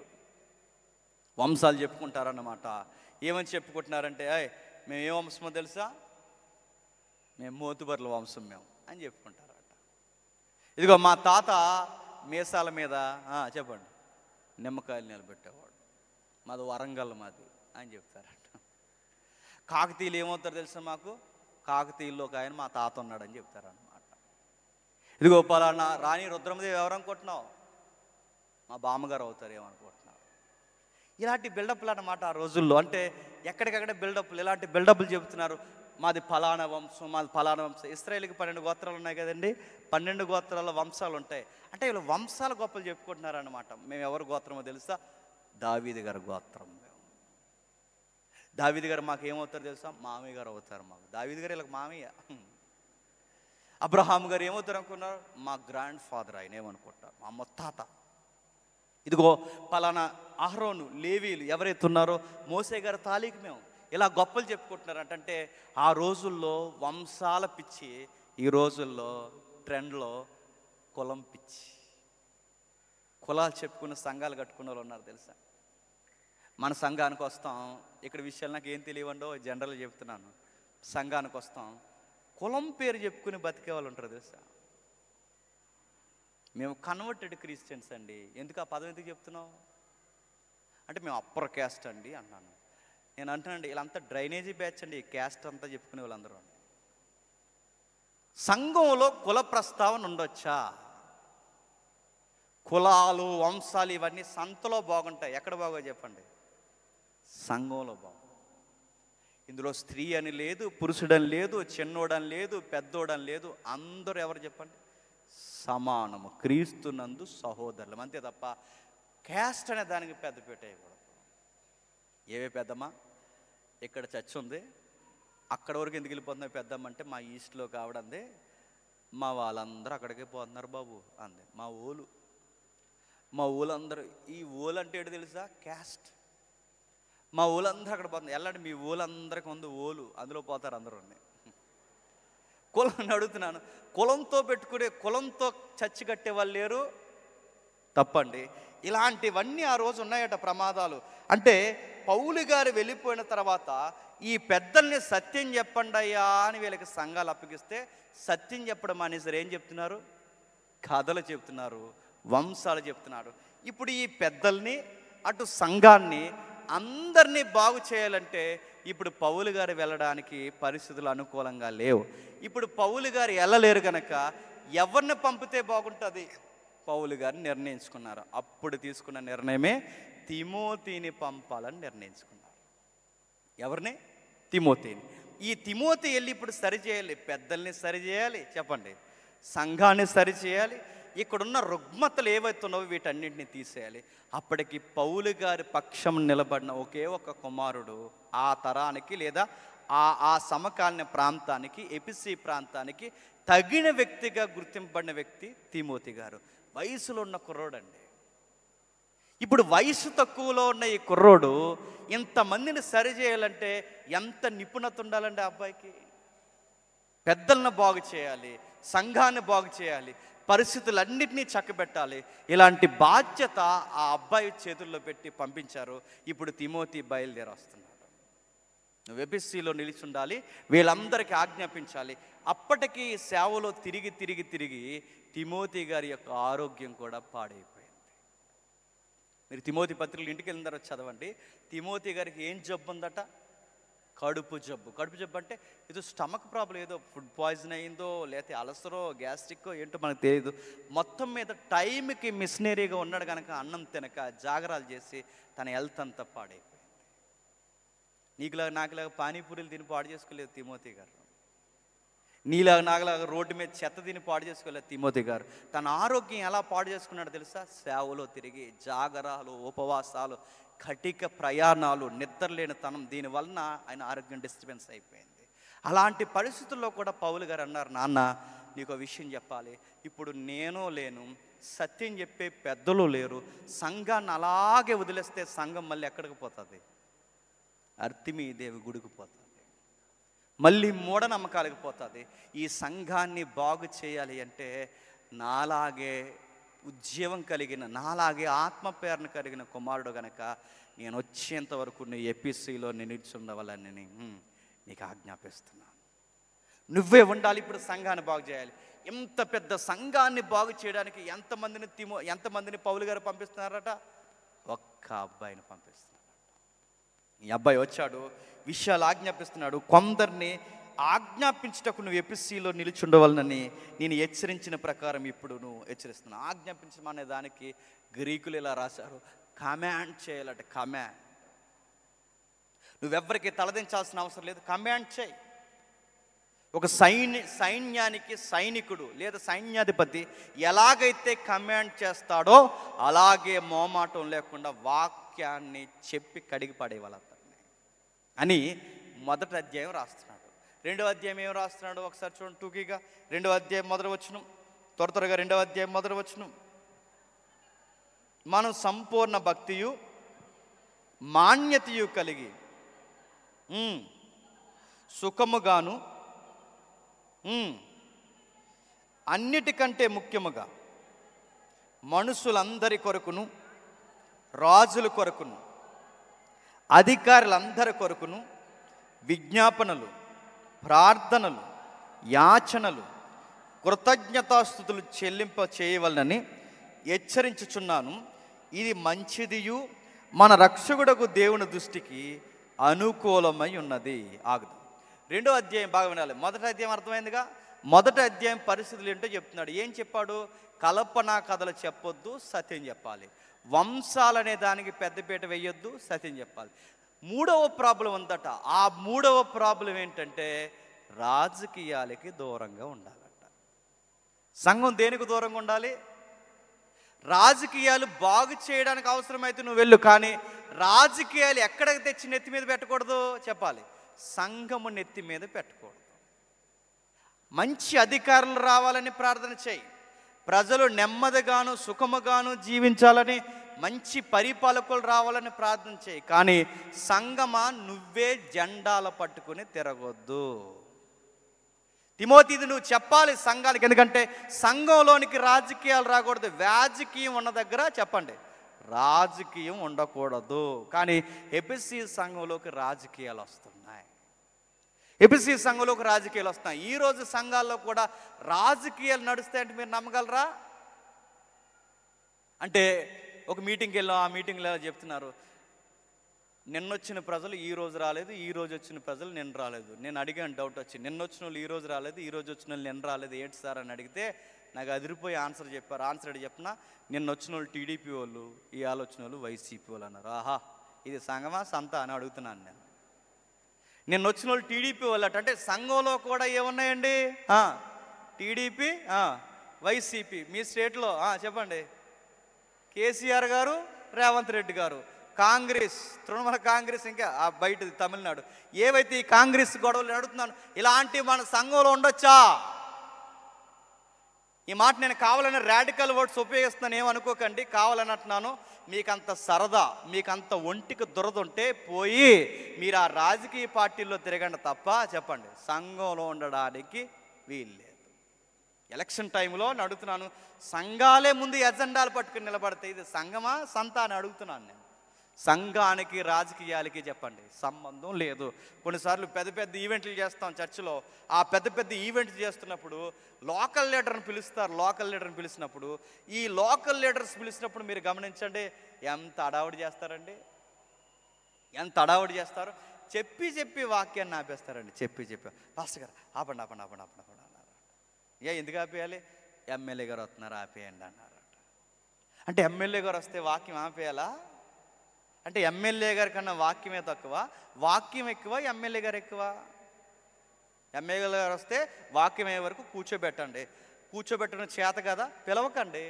వంశాలు చెప్పుకుంటారన్నమాట. ఏమని చెప్పుకుంటున్నారంటే, మేము ఏ వంశమో తెలుసా, మేము మోతుబర్ల వంశం మేము అని చెప్పుకుంటారట. ఇదిగో మా తాత మీసాల మీద చెప్పండి నిమ్మకాయలు నిలబెట్టేవాడు, మాది వరంగల్ మాది అని చెప్తారట. కాకతీయులు ఏమవుతారు తెలుసా, మాకు కాకతీయుల్లో ఒక ఆయన మా తాత ఉన్నాడని చెప్తారన్నమాట. ఇదిగో పలానా రాణి రుద్రమదేవి ఎవరనుకుంటున్నావు, మా బామ్మగారు అవుతారు ఏమనుకుంటున్నావు. ఇలాంటి బిల్డప్లు అన్నమాట ఆ రోజుల్లో. అంటే ఎక్కడికక్కడ బిల్డప్లు, ఇలాంటి బిల్డప్లు చెబుతున్నారు. మాది ఫలానా వంశం, మాది ఫలానా వంశం. ఇశ్రాయేలుకి 12 గోత్రాలు ఉన్నాయి కదండి, 12 గోత్రాల వంశాలు ఉంటాయి. అంటే వీళ్ళు వంశాల గొప్పలు చెప్పుకుంటున్నారు అన్నమాట. మేము ఎవరు గోత్రమో తెలుసా, దావీదు గారి గోత్రం. మేము దావీదు గారు మాకు ఏమవుతారు తెలుసా, మామయ్య గారు అవుతారు మాకు. దావీదు గారు వీళ్ళకి మామయ్య. అబ్రహాం గారు ఏమవుతారు అనుకున్నారు, మా గ్రాండ్ ఫాదర్ ఆయన ఏమనుకుంటారు, మా ముత్తాత. ఇదిగో పలానా అహరోను, లేవీలు ఎవరైతే ఉన్నారో మోసే గారి తాలీకి మేము. ఇలా గొప్పలు చెప్పుకుంటున్నారు. అంటే ఆ రోజుల్లో వంశాల పిచ్చి, ఈ రోజుల్లో ట్రెండ్లో కులం పిచ్చి. కులాలు చెప్పుకున్న సంఘాలు కట్టుకున్న వాళ్ళు ఉన్నారు తెలుసా. మన సంఘానికి వస్తాం, ఇక్కడ విషయాలు నాకు ఏం తెలియవండో జనరల్గా చెప్తున్నాను. సంఘానికి వస్తాం, కులం పేరు చెప్పుకుని బతికే వాళ్ళు ఉంటారు తెలుసా. మేము కన్వర్టెడ్ క్రిస్టియన్స్ అండి. ఎందుకు ఆ పదం ఎందుకు చెప్తున్నావు అంటే, మేము అప్పర్ క్యాస్ట్ అండి అన్నాను. నేను అంటానండి, వీళ్ళంతా డ్రైనేజీ బ్యాచ్ అండి, క్యాస్ట్ అంతా చెప్పుకునే వాళ్ళందరూ. సంఘంలో కుల ప్రస్తావన ఉండొచ్చా? కులాలు, వంశాలు ఇవన్నీ సంతలో బాగుంటాయి, ఎక్కడ బాగో చెప్పండి, సంఘంలో బాగు. ఇందులో స్త్రీ అని లేదు, పురుషుడని లేదు, చిన్నోడని లేదు, పెద్దోడని లేదు. అందరూ ఎవరు చెప్పండి, సమానము, క్రీస్తునందు సహోదరులం, అంతే తప్ప క్యాస్ట్ అనే దానికి పెద్దపీట వేయకూడదు. ఏవే పెద్దమ్మా, ఇక్కడ చర్చ్ ఉంది, అక్కడ వరకు ఎందుకు వెళ్ళిపోతున్నాయి పెద్దమ్మ అంటే, మా ఈస్ట్లో కావడందే, మా వాళ్ళందరూ అక్కడికే పోతున్నారు బాబు అంది. మా ఊళ్ళందరూ, ఈ ఊళ్ళు అంటే ఏంటో తెలుసా, క్యాస్ట్. మా ఊళ్ళందరూ అక్కడ పోతుంది. వెళ్ళండి, మీ ఊళ్ళందరికి ముందు ఓలు, అందులో పోతారు అందరూ. కులాన్ని అడుగుతున్నాను, కులంతో పెట్టుకునే, కులంతో చచ్చి కట్టే వాళ్ళు లేరు, తప్పండి. ఇలాంటివన్నీ ఆ రోజు ఉన్నాయట ప్రమాదాలు. అంటే పౌలు గారు వెళ్ళిపోయిన తర్వాత ఈ పెద్దల్ని సత్యం చెప్పండి అయ్యా అని వీళ్ళకి సంఘాలు అప్పగిస్తే, సత్యం చెప్పడం మానేసరి ఏం చెప్తున్నారు, కథలు చెప్తున్నారు, వంశాలు చెప్తున్నారు. ఇప్పుడు ఈ పెద్దల్ని, అటు సంఘాన్ని, అందరినీ బాగు చేయాలంటే ఇప్పుడు పౌలు గారు వెళ్ళడానికి పరిస్థితులు అనుకూలంగా లేవు. ఇప్పుడు పౌలు గారు వెళ్ళలేరు కనుక ఎవరిని పంపితే బాగుంటుంది, పౌలు గారు నిర్ణయించుకున్నారు. అప్పుడు తీసుకున్న నిర్ణయమే తిమోతిని పంపాలని నిర్ణయించుకున్నారు. ఎవరిని, తిమోతిని. ఈ తిమోతి వెళ్ళి ఇప్పుడు సరిచేయాలి, పెద్దల్ని సరిచేయాలి, చెప్పండి, సంఘాన్ని సరిచేయాలి, ఇక్కడున్న రుగ్మతలు ఏవైతున్నావో వీటన్నింటినీ తీసేయాలి. అప్పటికి పౌలు గారి పక్షం నిలబడిన ఒకే ఒక కుమారుడు ఆ తరానికి, లేదా ఆ సమకాలీన ప్రాంతానికి, ఎపిసి ప్రాంతానికి తగిన వ్యక్తిగా గుర్తింపబడిన వ్యక్తి తిమోతి గారు. వయసులో ఉన్న కుర్రోడండి. ఇప్పుడు వయసు తక్కువలో ఉన్న ఈ కుర్రోడు ఇంతమందిని సరిచేయాలంటే ఎంత నిపుణత ఉండాలండి ఆ అబ్బాయికి. పెద్దలను బాగు చేయాలి, సంఘాన్ని బాగు చేయాలి, పరిస్థితులన్నింటినీ చక్కబెట్టాలి. ఇలాంటి బాధ్యత ఆ అబ్బాయి చేతుల్లో పెట్టి పంపించారు. ఇప్పుడు తిమోతి బయలుదేరి వస్తున్నాడు. నువ్వు ఎపిసిలో నిలిచి ఉండాలి, వీళ్ళందరికీ ఆజ్ఞాపించాలి. అప్పటికి సేవలో తిరిగి తిరిగి తిరిగి తిమోతి గారి యొక్క ఆరోగ్యం కూడా పాడైపోయింది. మీరు తిమోతి పత్రికలు ఇంటికి వెళ్ళిన తర్వాత చదవండి. తిమోతి గారికి ఏం జబ్బు ఉందట, కడుపు జబ్బు. కడుపు జబ్బు అంటే ఏదో స్టమక్ ప్రాబ్లం, ఏదో ఫుడ్ పాయిజన్ అయిందో, లేకపోతే అలసరో, గ్యాస్ట్రిక్కో ఏంటో మనకు తెలియదు. మొత్తం మీద టైంకి మిషనరీగా ఉన్నాడు కనుక అన్నం తినక జాగరాలు చేసి తన హెల్త్ అంతా పాడైపోయింది. నీకులాగా నాకులాగా పానీపూరీలు తిని పాడు చేసుకోలేదు తిమోతి గారు. నీలాగా నాకులాగా రోడ్డు మీద చెత్త తిని పాడు చేసుకోలేదు తిమోతి గారు. తన ఆరోగ్యం ఎలా పాడు చేసుకున్నాడో తెలుసా, సేవలో తిరిగి జాగరాలు, ఉపవాసాలు, కటిక ప్రయాణాలు, నిద్రలేని తనం, దీనివలన ఆయన ఆరోగ్యం డిస్టర్బెన్స్ అయిపోయింది. అలాంటి పరిస్థితుల్లో కూడా పౌలు గారు అన్నారు, నాన్న నీకు విషయం చెప్పాలి, ఇప్పుడు నేను లేను, సత్యం చెప్పే పెద్దలు లేరు, సంఘాన్ని అలాగే వదిలేస్తే సంఘం మళ్ళీ ఎక్కడికి పోతుంది, అర్తిమీ దేవి గుడికి పోతుంది. మళ్ళీ మూఢనమ్మకాలకు పోతుంది. ఈ సంఘాన్ని బాగు చేయాలి అంటే నాలాగే ఉద్యోగం కలిగిన, నాలాగే ఆత్మ ప్రేరణ కలిగిన కుమారుడు గనక నేను వచ్చేంత వరకు నీ ఎపిసిలో నిలిచుండవాలని నీకు ఆజ్ఞాపిస్తున్నాను. నువ్వే ఉండాలి. ఇప్పుడు సంఘాన్ని బాగు చేయాలి. ఎంత పెద్ద సంఘాన్ని బాగు చేయడానికి ఎంతమందిని పౌలు గారు పంపిస్తున్నారట? ఒక్క అబ్బాయిని పంపిస్తున్నారట. ఈ అబ్బాయి వచ్చాడు, విషయాలు ఆజ్ఞాపిస్తున్నాడు. కొందరిని ఆజ్ఞాపించటకు నువ్వు ఎపిసిలో నిలిచుండవాలని నేను హెచ్చరించిన ప్రకారం ఇప్పుడు నువ్వు హెచ్చరిస్తున్నావు. ఆజ్ఞాపించమనే దానికి గ్రీకులు ఇలా రాశారు, కమాండ్ చేయాలట. కమాండ్. నువ్వెవ్వరికి తలదించాల్సిన అవసరం లేదు, కమాండ్ చేయి. ఒక సైన్యానికి సైనికుడు లేదా సైన్యాధిపతి ఎలాగైతే కమాండ్ చేస్తాడో అలాగే మోమాటం లేకుండా వాక్యాన్ని చెప్పి కడిగి పడేవాళ్ళందరినీ అని మొదటి అధ్యాయం రాస్తున్నాడు. రెండవ అధ్యాయం ఏం రాస్తున్నాడు ఒకసారి చూడండి టూకీగా. రెండవ అధ్యాయం మొదటి వచనం, త్వరగా రెండవ అధ్యాయం మొదటి వచనం. మనం సంపూర్ణ భక్తియు మాన్యతయు కలిగి సుఖముగాను అన్నిటికంటే ముఖ్యముగా మనుషులందరి కొరకును, రాజుల కొరకును, అధికారులందరి కొరకును విజ్ఞాపనలు, ప్రార్థనలు, యాచనలు, కృతజ్ఞతాస్తుతులు చెల్లింప చేయవలనని హెచ్చరించుచున్నాను. ఇది మంచిదియు మన రక్షకుడకు దేవుని దృష్టికి అనుకూలమై ఉన్నది. ఆగుదాం. రెండో అధ్యాయం బాగా వినాలి. మొదటి అధ్యాయం అర్థమైందిగా. మొదటి అధ్యాయం పరిస్థితులు ఏంటో చెప్తున్నాడు. ఏం చెప్పాడు? కల్పనా కథలు చెప్పొద్దు, సత్యం చెప్పాలి. వంశాలనే దానికి పెద్దపీట వేయొద్దు, సత్యం చెప్పాలి. మూడవ ప్రాబ్లం ఉందట. ఆ మూడవ ప్రాబ్లం ఏంటంటే రాజకీయాలకి దూరంగా ఉండాలంట. సంఘం దేనికి దూరంగా ఉండాలి? రాజకీయాలు బాగు చేయడానికి అవసరమైతే నువ్వు వెళ్ళు, కానీ రాజకీయాలు ఎక్కడికి తెచ్చి నెత్తి మీద పెట్టకూడదు చెప్పాలి. సంఘము నెత్తి మీద పెట్టకూడదు. మంచి అధికారులు రావాలని ప్రార్థన చేయి. ప్రజలు నెమ్మదిగాను సుఖముగాను జీవించాలని మంచి పరిపాలకులు రావాలని ప్రార్థన చేయి. కానీ సంఘమా నువ్వే జెండాలు పట్టుకుని తిరగొద్దు. తిమోతి, ఇది నువ్వు చెప్పాలి సంఘానికి. ఎందుకంటే సంఘంలోనికి రాజకీయాలు రాకూడదు. రాజకీయం ఉన్న దగ్గర చెప్పండి, రాజకీయం ఉండకూడదు. కానీ ఎపిసి సంఘంలోకి రాజకీయాలు వస్తున్నాయి. ఎపిసి సంఘంలోకి రాజకీయాలు వస్తున్నాయి. ఈరోజు సంఘాల్లో కూడా రాజకీయాలు నడుస్తాయంటే మీరు నమ్మగలరా? అంటే ఒక మీటింగ్కి వెళ్ళాం, ఆ మీటింగ్లో చెప్తున్నారు, నిన్నొచ్చిన ప్రజలు ఈ రోజు రాలేదు, ఈ రోజు వచ్చిన ప్రజలు నిన్న రాలేదు. నేను అడిగాను, డౌట్ వచ్చి, నిన్న వచ్చిన వాళ్ళు ఈ రోజు రాలేదు, ఈ రోజు వచ్చిన వాళ్ళు నిన్న రాలేదు, ఏంటి సార్ అని అడిగితే నాకు అదిరిపోయి ఆన్సర్ చెప్పారు. ఆన్సర్ అడిగి చెప్పిన, నిన్న వచ్చిన వాళ్ళు టీడీపీ వాళ్ళు, ఈ ఆలోచన వాళ్ళు వైసీపీ వాళ్ళు అన్నారు. ఆహా, ఇది సంఘమా సంత అని అడుగుతున్నాను నేను. నిన్న వచ్చిన వాళ్ళు టీడీపీ వాళ్ళు అంటే సంఘంలో కూడా ఏమున్నాయండి? TDP, YCP. మీ స్టేట్లో చెప్పండి, కేసీఆర్ గారు, రేవంత్ రెడ్డి గారు. కాంగ్రెస్, తృణమూల కాంగ్రెస్, ఇంకా బయట తమిళనాడు. ఏవైతే ఈ కాంగ్రెస్ గొడవలు నడుతున్నాను, ఇలాంటి మన సంఘంలో ఉండొచ్చా? ఈ మాట నేను కావాలని రాడికల్ వర్డ్స్ ఉపయోగిస్తున్నాను, ఏమనుకోకండి. కావాలని అంటున్నాను. మీకంత సరదా, మీకంత ఒంటికి దురదుంటే పోయి మీరు ఆ రాజకీయ పార్టీల్లో తిరగండి తప్ప చెప్పండి సంఘంలో ఉండడానికి వీల్లేదు. ఎలక్షన్ టైంలో అడుగుతున్నాను, సంఘాలే ముందు ఎజెండాలు పట్టుకుని నిలబడతాయి. ఇది సంఘమా సంత అని అడుగుతున్నాను నేను. సంఘానికి రాజకీయాలకి చెప్పండి సంబంధం లేదు. కొన్నిసార్లు పెద్ద పెద్ద ఈవెంట్లు చేస్తాం చర్చిలో. ఆ పెద్ద పెద్ద ఈవెంట్లు చేస్తున్నప్పుడు లోకల్ లీడర్ని పిలుస్తారు. లోకల్ లీడర్ని పిలిచినప్పుడు, ఈ లోకల్ లీడర్స్ పిలిచినప్పుడు మీరు గమనించండి, ఎంత అడావుడి చేస్తారండి, ఎంత అడావుడి చేస్తారు. చెప్పి చెప్పి వాక్యాన్ని ఆపేస్తారండి. చెప్పి పాస్టర్ గారు ఆపండి ఆపండి ఆపండి ఆపండి ఆపండి అన్నారు. ఎందుకు ఆపేయాలి? ఎమ్మెల్యే గారు వస్తున్నారు, ఆపేయండి అన్నారట. అంటే ఎమ్మెల్యే గారు వస్తే వాక్యం ఆపేయాలా? అంటే ఎమ్మెల్యే గారి కన్నా వాక్యమే తక్కువ, వాక్యం ఎక్కువ, ఎమ్మెల్యే గారు ఎక్కువ? ఎమ్మెల్యే గారు వస్తే వాక్యం అయ్యే వరకు కూర్చోబెట్టండి. కూర్చోబెట్టడం చేత కదా, పిలవకండి.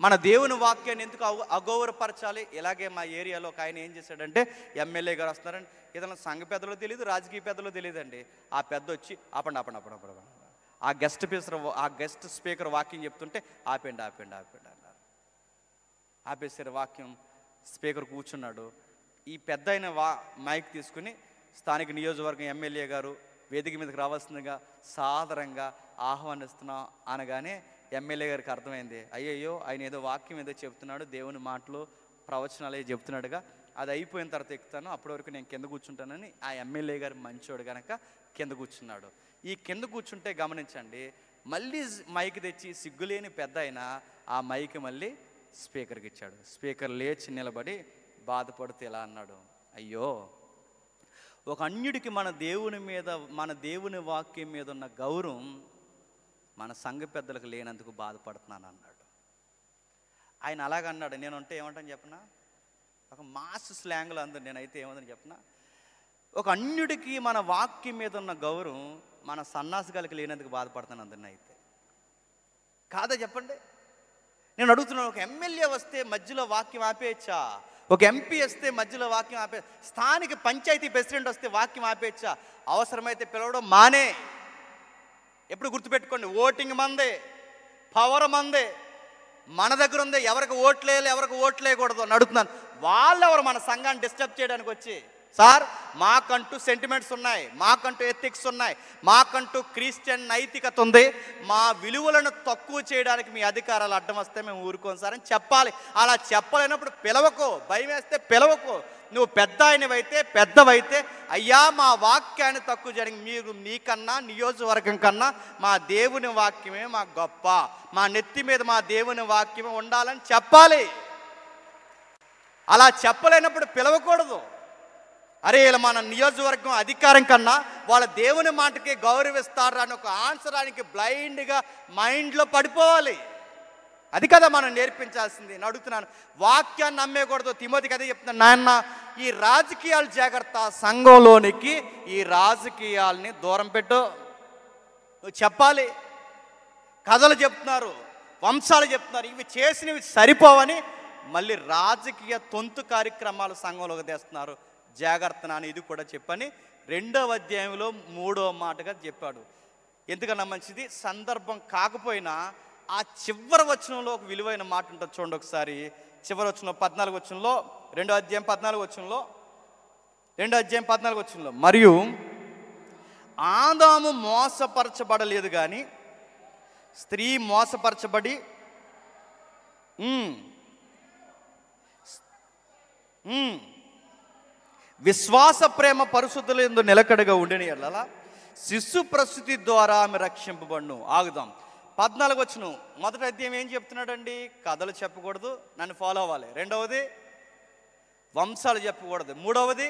మన దేవుని వాక్యాన్ని ఎందుకు అగౌరవపరచాలి? ఇలాగే మా ఏరియాలో ఒక ఆయన ఏం చేశాడంటే, ఎమ్మెల్యే గారు వస్తున్నారండి, ఏదైనా సంఘ పెద్దలో తెలియదు, రాజకీయ పెద్దలో తెలియదండి. ఆ పెద్ద వచ్చి ఆపండి ఆపండి ఆపండి ఆపండి, ఆ గెస్ట్ స్పీకర్ వాక్యం చెప్తుంటే ఆపండి ఆపండి ఆపండి అన్నారు. ఆపేసారు వాక్యం. స్పీకర్ కూర్చున్నాడు. ఈ పెద్ద అయిన మైక్ తీసుకుని స్థానిక నియోజకవర్గం ఎమ్మెల్యే గారు వేదిక మీదకి రావాల్సిందిగా సాదరంగా ఆహ్వానిస్తున్నాం అనగానే ఎమ్మెల్యే గారికి అర్థమైంది, అయ్యయ్యో ఆయన ఏదో వాక్యం ఏదో చెప్తున్నాడు, దేవుని మాటలు ప్రవచనాలు ఏదో చెప్తున్నాడుగా, అది అయిపోయిన తర్వాత ఎక్కుతాను, అప్పటి వరకు నేను కింద కూర్చుంటానని ఆ ఎమ్మెల్యే గారు మంచోడు కనుక కింద కూర్చున్నాడు. ఈ కింద కూర్చుంటే గమనించండి, మళ్ళీ మైక్ తెచ్చి సిగ్గులేని పెద్ద అయినా ఆ మైక్ మళ్ళీ స్పీకర్కి ఇచ్చాడు. స్పీకర్ లేచి నిలబడి బాధపడుతూ ఇలా అన్నాడు, అయ్యో ఒక అన్యుడికి మన దేవుని వాక్యం మీద ఉన్న గౌరవం మన సంఘ పెద్దలకు లేనందుకు బాధపడుతున్నాను అన్నాడు. ఆయన అలాగన్నాడు. నేను అంటే ఏమంటాను చెప్పనా, ఒక మాస్ స్లాంగ్లో అందరు నేనైతే ఏమందని చెప్పనా, ఒక అన్యుడికి మన వాక్యం మీద ఉన్న గౌరవం మన సన్నాసిగాలకి లేనందుకు బాధపడుతున్నాను అందరిని అయితే కాదా చెప్పండి. నేను అడుగుతున్నాను, ఒక ఎమ్మెల్యే వస్తే మధ్యలో వాక్యం ఆపేయచ్చా? ఒక ఎంపీ వస్తే మధ్యలో వాక్యం ఆపే, స్థానిక పంచాయతీ ప్రెసిడెంట్ వస్తే వాక్యం ఆపేయచ్చా? అవసరమైతే పిలవడం మానే. ఎప్పుడు గుర్తుపెట్టుకోండి, ఓటింగ్ మందే, పవర్ మందే, మన దగ్గర ఉంది. ఎవరికి ఓట్లేయాలి ఎవరికి ఓట్లేయకూడదు అని అడుగుతున్నాను. వాళ్ళెవరు మన సంఘాన్ని డిస్టర్బ్ చేయడానికి వచ్చి, సార్ మాకంటూ సెంటిమెంట్స్ ఉన్నాయి, మాకంటూ ఎథిక్స్ ఉన్నాయి, మాకంటూ క్రిస్టియన్ నైతికత ఉంది, మా విలువలను తక్కువ చేయడానికి మీ అధికారాలు అడ్డం వస్తే మేము ఊరుకోం సార్ అని చెప్పాలి. అలా చెప్పలేనప్పుడు పిలవకు, భయం వేస్తే పిలవకు. నువ్వు పెద్దవైతే అయ్యా మా వాక్యాన్ని తక్కువ జరిగి, మీరు మీకన్నా నియోజకవర్గం కన్నా మా దేవుని వాక్యమే మా గొప్ప, మా నెత్తి మీద మా దేవుని వాక్యమే ఉండాలని చెప్పాలి. అలా చెప్పలేనప్పుడు పిలవకూడదు. అరే ఇలా మన నియోజకవర్గం అధికారం కన్నా వాళ్ళ దేవుని మాటకి గౌరవిస్తారు అని ఒక ఆన్సరానికి బ్లైండ్గా మైండ్లో పడిపోవాలి. అది కదా మనం నేర్పించాల్సింది. నేను అడుగుతున్నాను, వాక్యాన్ని నమ్మేయకూడదు. తిమోతికి అదే చెప్తున్నాను, నాయన ఈ రాజకీయాలు జాగ్రత్త, సంఘంలోనికి ఈ రాజకీయాల్ని దూరం పెట్టు. నువ్వు చెప్పాలి. కథలు చెప్తున్నారు, వంశాలు చెప్తున్నారు, ఇవి చేసినవి సరిపోవని మళ్ళీ రాజకీయ తొంతు కార్యక్రమాలు సంఘంలోకి తెస్తున్నారు, జాగ్రత్త అని ఇది కూడా చెప్పని 2వ అధ్యాయంలో 3వ మాటగా చెప్పాడు. ఎందుకన్నా మంచిది, సందర్భం కాకపోయినా ఆ చివరి వచనంలో ఒక విలువైన మాట ఉంటుంది చూడండి ఒకసారి. చివరి వచనంలో 14వ వచనంలో, 2వ అధ్యాయం 14వ వచనంలో, 2వ అధ్యాయం 14వ వచనంలో, మరియు ఆదాము మోసపరచబడలేదు కానీ స్త్రీ మోసపరచబడి విశ్వాస ప్రేమ పరిశుద్ధులందు నిలకడగా ఉండిన ఎడల శిశు ప్రసూతి ద్వారా ఆమె రక్షింపబడును. ఆగుదాం. 14వ వచనం, మొదటి అధ్యాయం ఏం చెప్తున్నాడండి? కథలు చెప్పకూడదు, నన్ను ఫాలో అవ్వాలి. 2వది వంశాలు చెప్పకూడదు. 3వది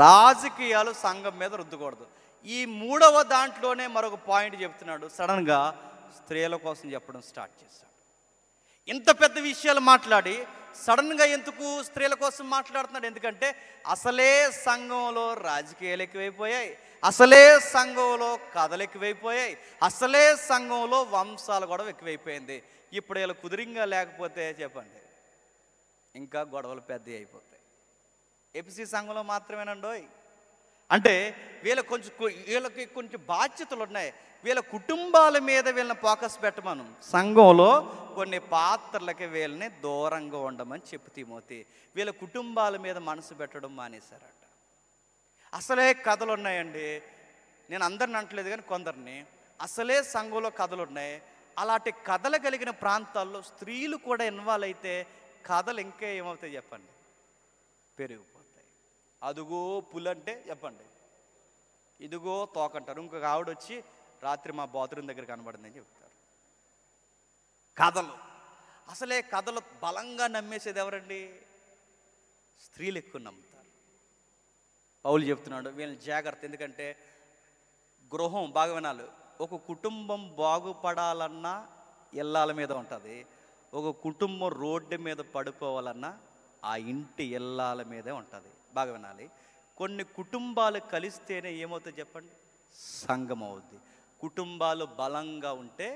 రాజకీయాలు సంఘం మీద రుద్దకూడదు. ఈ 3వ దాంట్లోనే మరొక పాయింట్ చెప్తున్నాడు. సడన్గా స్త్రీల కోసం చెప్పడం స్టార్ట్ చేశాడు. ఇంత పెద్ద విషయాలు మాట్లాడి సడన్గా ఎందుకు స్త్రీల కోసం మాట్లాడుతున్నాడు? ఎందుకంటే అసలే సంఘంలో రాజకీయాలు ఎక్కువైపోయాయి, అసలే సంఘంలో కథలు ఎక్కువైపోయాయి, అసలే సంఘంలో వంశాలు గొడవ ఎక్కువైపోయింది. ఇప్పుడు వీళ్ళు కుదిరింగా లేకపోతే చెప్పండి ఇంకా గొడవలు పెద్దవి అయిపోతాయి. ఎపిసి సంఘంలో మాత్రమేనండోయ్. అంటే వీళ్ళకి కొంచెం బాధ్యతలు ఉన్నాయి. వీళ్ళ కుటుంబాల మీద వీళ్ళని ఫోకస్ పెట్టమను. సంఘంలో కొన్ని పాత్రలకి వీళ్ళని దూరంగా ఉండమని చెప్పు తిమోతి. వీళ్ళ కుటుంబాల మీద మనసు పెట్టడం మానేశారట. అసలే కథలు ఉన్నాయండి. నేను అందరిని అంటలేదు కానీ కొందరిని, అసలే సంఘంలో కథలు ఉన్నాయి. అలాంటి కథలు కలిగిన ప్రాంతాల్లో స్త్రీలు కూడా ఇన్వాల్వ్ అయితే కథలు ఇంకా ఏమవుతాయి చెప్పండి? పెరిగిపోతాయి. అదుగో పులంటే చెప్పండి, ఇదిగో తోకంటారు. ఇంకొక ఆవిడ వచ్చి రాత్రి మా బాత్రూమ్ దగ్గర కనబడిందని చెప్తారు. కథలు. అసలే కథలు బలంగా నమ్మేసేది ఎవరండి? స్త్రీలు ఎక్కువ నమ్ముతారు. పౌలు చెప్తున్నాడు వీళ్ళని జాగ్రత్త. ఎందుకంటే గృహం బాగా వినాలి. ఒక కుటుంబం బాగుపడాలన్నా ఇళ్ళాల మీద ఉంటుంది, ఒక కుటుంబం రోడ్డు మీద పడిపోవాలన్నా ఆ ఇంటి ఇళ్ళాల మీదే ఉంటుంది. బాగా వినాలి. కొన్ని కుటుంబాలు కలిస్తేనే ఏమవుతుంది చెప్పండి? సంఘం అవుద్ది. కుటుంబాలు బలంగా ఉంటే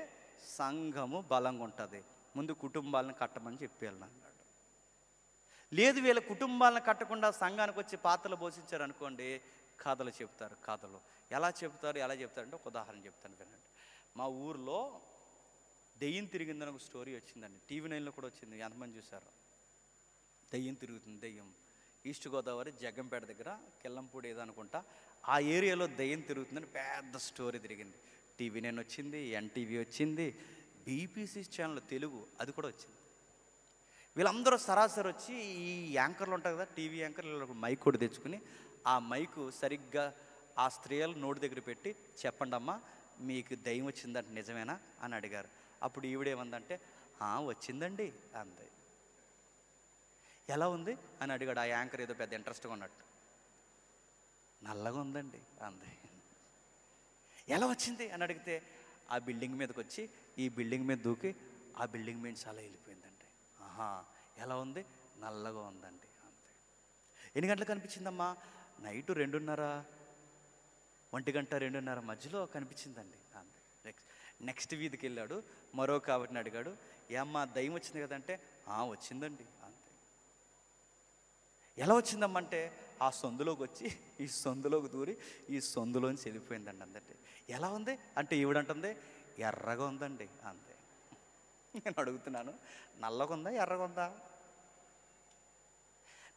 సంఘము బలంగా ఉంటుంది. ముందు కుటుంబాలను కట్టమని చెప్పేయాలి అన్నాడు. లేదు వీళ్ళ కుటుంబాలను కట్టకుండా సంఘానికి వచ్చి పాత్రలు పోషించారు అనుకోండి, కథలు చెప్తారు. కథలు ఎలా చెప్తారు అంటే ఒక ఉదాహరణ చెప్తాను వినండి. మా ఊర్లో దెయ్యం తిరిగిందని ఒక స్టోరీ వచ్చిందండి. టీవీ 9లో కూడా వచ్చింది. ఎంతమంది చూసారు? దెయ్యం తిరుగుతుంది, దెయ్యం. ఈస్ట్ గోదావరి జగ్గంపేట దగ్గర కెల్లంపూడి ఏదో అనుకుంటా, ఆ ఏరియాలో దయ్యం తిరుగుతుందని పెద్ద స్టోరీ తిరిగింది. టీవీ నైన్ వచ్చింది, ఎన్టీవీ వచ్చింది, బీపీసీ ఛానల్ తెలుగు అది కూడా వచ్చింది. వీళ్ళందరూ సరాసరి వచ్చి ఈ యాంకర్లు ఉంటాయి కదా, టీవీ యాంకర్లు మైక్ కూడా తెచ్చుకుని ఆ మైకు సరిగ్గా ఆ స్త్రీల నోటి దగ్గర పెట్టి చెప్పండి అమ్మా మీకు దయ్యం వచ్చిందంటే నిజమేనా అని అడిగారు. అప్పుడు ఈవిడేమందంటే వచ్చిందండి అంది. ఎలా ఉంది అని అడిగాడు ఆ యాంకర్ ఏదో పెద్ద ఇంట్రెస్ట్గా ఉన్నట్టు. నల్లగా ఉందండి అంది. ఎలా వచ్చింది అని అడిగితే ఆ బిల్డింగ్ మీదకి వచ్చి ఈ బిల్డింగ్ మీద దూకి ఆ బిల్డింగ్ మీద చాలా వెళ్ళిపోయిందండి. ఎలా ఉంది? నల్లగా ఉందండి అంతే. ఎన్ని గంటలకు కనిపించిందమ్మా? నైట్ 2:30, 1 గంట 2:30 మధ్యలో కనిపించిందండి అంతే. నెక్స్ట్ వీధికి వెళ్ళాడు, మరో కాబట్టిని అడిగాడు, ఏమ్మా దయ్యం వచ్చింది కదంటే వచ్చిందండి అంతే. ఎలా వచ్చిందమ్మంటే ఆ సందులోకి వచ్చి ఈ సందులోకి దూరి ఈ సందులోంచి వెళ్ళిపోయిందండి అందటే. ఎలా ఉంది అంటే ఈవిడంటుంది ఎర్రగా ఉందండి అంతే. నేను అడుగుతున్నాను, నల్లగా ఉందా ఎర్రగా ఉందా?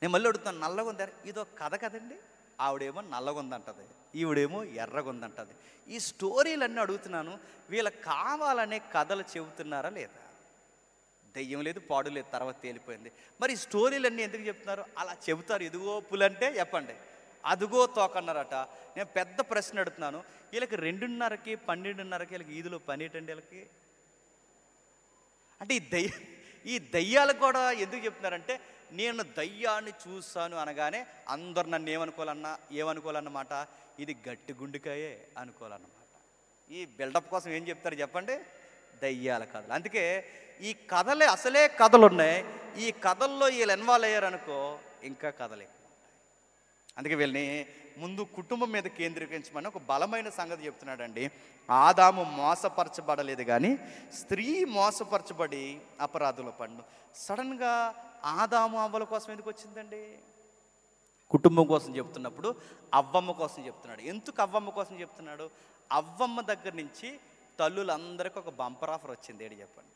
నేను మళ్ళీ అడుగుతున్నాను, నల్లగా ఉందా? ఇదో కథ కదండి. ఆవిడేమో నల్లగా ఉందంటది, ఈవిడేమో ఎర్రగా ఉందంటది. ఈ స్టోరీలన్నీ అడుగుతున్నాను, వీళ్ళకి కావాలనే కథలు చెబుతున్నారా లేదా? దెయ్యం లేదు, పాడు లేదు, తర్వాత తేలిపోయింది. మరి ఈ స్టోరీలన్నీ ఎందుకు చెప్తున్నారు? అలా చెబుతారు. ఇదిగో పులంటే చెప్పండి, అదిగో తోకన్నారట. నేను పెద్ద ప్రశ్న అడుగుతున్నాను, వీళ్ళకి 2:30కి 12:30కి వీళ్ళకి ఈదులో పని ఏంటండి వీళ్ళకి? అంటే ఈ దయ్యాలకు కూడా ఎందుకు చెప్తున్నారంటే, నేను దయ్యాన్ని చూశాను అనగానే అందరు నన్ను ఏమనుకోవాలన్నమాట, ఇది గట్టి గుండెకాయే అనుకోవాలన్నమాట. ఈ బిల్డప్ కోసం ఏం చెప్తారు చెప్పండి? దయ్యాల కథలు. అందుకే ఈ కథలే అసలే కథలు ఉన్నాయి, ఈ కథల్లో వీళ్ళు ఇన్వాల్వ్ అయ్యారనుకో ఇంకా కథలే. అందుకే వీళ్ళని ముందు కుటుంబం మీద కేంద్రీకరించమని ఒక బలమైన సంగతి చెప్తున్నాడండి. ఆదాము మోసపరచబడలేదు కానీ స్త్రీ మోసపరచబడి అపరాధుల పన్ను. సడన్గా ఆదాము అవ్వల కోసం ఎందుకు వచ్చిందండి? కుటుంబం కోసం చెప్తున్నప్పుడు అవ్వమ్మ కోసం చెప్తున్నాడు. ఎందుకు అవ్వమ్మ కోసం చెప్తున్నాడు? అవ్వమ్మ దగ్గర నుంచి తల్లులందరికీ ఒక బంపర్ ఆఫర్ వచ్చింది. ఏడు చెప్పండి?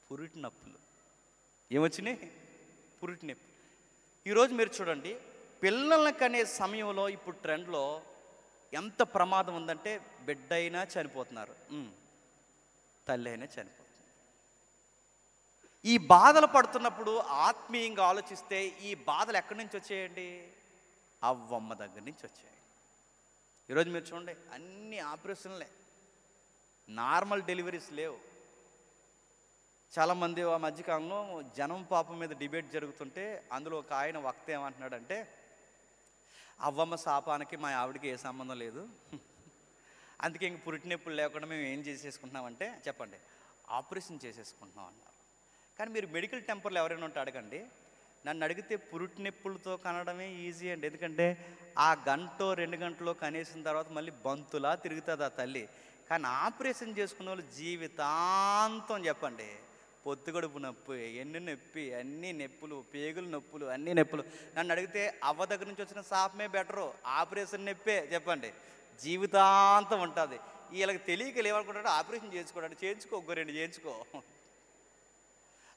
పురిటి నొప్పులు. ఏమొచ్చినాయి? పురిటి నొప్పులు. ఈరోజు మీరు చూడండి, పిల్లల్ని కనే సమయంలో ఇప్పుడు ట్రెండ్లో ఎంత ప్రమాదం ఉందంటే బిడ్డ అయినా చనిపోతున్నారు, తల్లి అయినా చనిపోతున్నారు. ఈ బాధలు పడుతున్నప్పుడు ఆత్మీయంగా ఆలోచిస్తే ఈ బాధలు ఎక్కడి నుంచి వచ్చాయండి? అవ్వమ్మ దగ్గర నుంచి వచ్చాయి. ఈరోజు మీరు చూడండి, అన్ని ఆపరేషన్లే, నార్మల్ డెలివరీస్ లేవు. చాలామంది ఆ మధ్యకాలంలో జనం పాపం మీద డిబేట్ జరుగుతుంటే అందులో ఒక ఆయన వక్త ఏమంటున్నాడంటే, అవ్వమ్మ శాపానికి మా ఆవిడకి ఏ సంబంధం లేదు, అందుకే ఇంక పురిటినొప్పులు లేకుండా మేము ఏం చేసేసుకుంటున్నామంటే చెప్పండి, ఆపరేషన్ చేసేసుకుంటున్నాం అన్నారు. కానీ మీరు మెడికల్ టెంపర్లు ఎవరైనా ఉంటే అడగండి, నన్ను అడిగితే పురిటినొప్పులతో కనడమే ఈజీ అండి. ఎందుకంటే ఆ 1-2 గంటలో కనేసిన తర్వాత మళ్ళీ బంతులా తిరుగుతుంది ఆ తల్లి. కానీ ఆపరేషన్ చేసుకున్న వాళ్ళు జీవితాంతం చెప్పండి, పొత్తుగడుపు నొప్పి, ఎన్ని నొప్పి, అన్ని నొప్పులు, పేగులు నొప్పులు, అన్ని నొప్పులు. నన్ను అడిగితే అవ్వ దగ్గర నుంచి వచ్చిన శాపమే బెటరు, ఆపరేషన్ నొప్పే చెప్పండి, జీవితాంతం ఉంటుంది. వీళ్ళకి తెలియక ఏమనుకుంటాడు, ఆపరేషన్ చేసుకోవడానికి చేయించుకో, 2 చేయించుకో.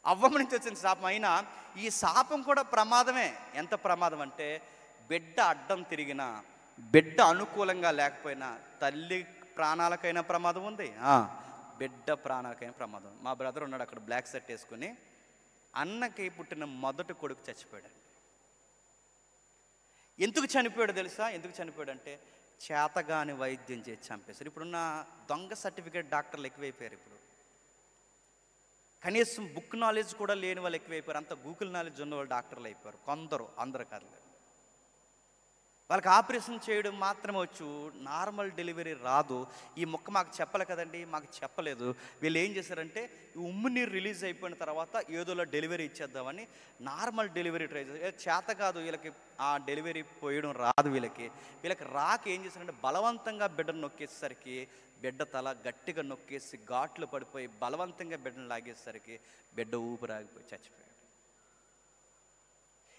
అవ్వమ్మ నుంచి వచ్చిన శాపం అయినా ఈ శాపం కూడా ప్రమాదమే. ఎంత ప్రమాదం అంటే, బిడ్డ అడ్డం తిరిగినా, బిడ్డ అనుకూలంగా లేకపోయినా తల్లి ప్రాణాలకైనా ప్రమాదం ఉంది, బిడ్డ ప్రాణాలకైనా ప్రమాదం. మా బ్రదర్ ఉన్నాడు అక్కడ, బ్లాక్ షర్ట్ వేసుకుని, అన్నకి పుట్టిన మొదటి కొడుకు చచ్చిపోయాడండి. ఎందుకు చనిపోయాడు తెలుసా? ఎందుకు చనిపోయాడు అంటే, చేతగాని వైద్యం చేసి చంపేశారు. ఇప్పుడున్న దొంగ సర్టిఫికేట్ డాక్టర్లు ఎక్కువైపోయారు. ఇప్పుడు కనీసం బుక్ నాలెడ్జ్ కూడా లేని వాళ్ళు ఎక్కువైపోయారు. అంత గూగుల్ నాలెడ్జ్ ఉన్న వాళ్ళు డాక్టర్లు అయిపోయారు. కొందరు, అందరు కాదు. వాళ్ళకి ఆపరేషన్ చేయడం మాత్రమే వచ్చు, నార్మల్ డెలివరీ రాదు. ఈ మొక్క మాకు చెప్పలే కదండి, మాకు చెప్పలేదు. వీళ్ళు ఏం చేశారంటే, ఉమ్ము నీరు రిలీజ్ అయిపోయిన తర్వాత ఏదోలా డెలివరీ ఇచ్చేద్దామని నార్మల్ డెలివరీ ట్రై చేశారు. చేత కాదు వీళ్ళకి, ఆ డెలివరీ పోయడం రాదు వీళ్ళకి. రాక ఏం చేశారంటే, బలవంతంగా బిడ్డను నొక్కేసరికి బిడ్డ తల గట్టిగా నొక్కేసి ఘాట్లు పడిపోయి బలవంతంగా బిడ్డను లాగేసరికి బిడ్డ ఊపిరాగిపోయి చచ్చిపోయాడు.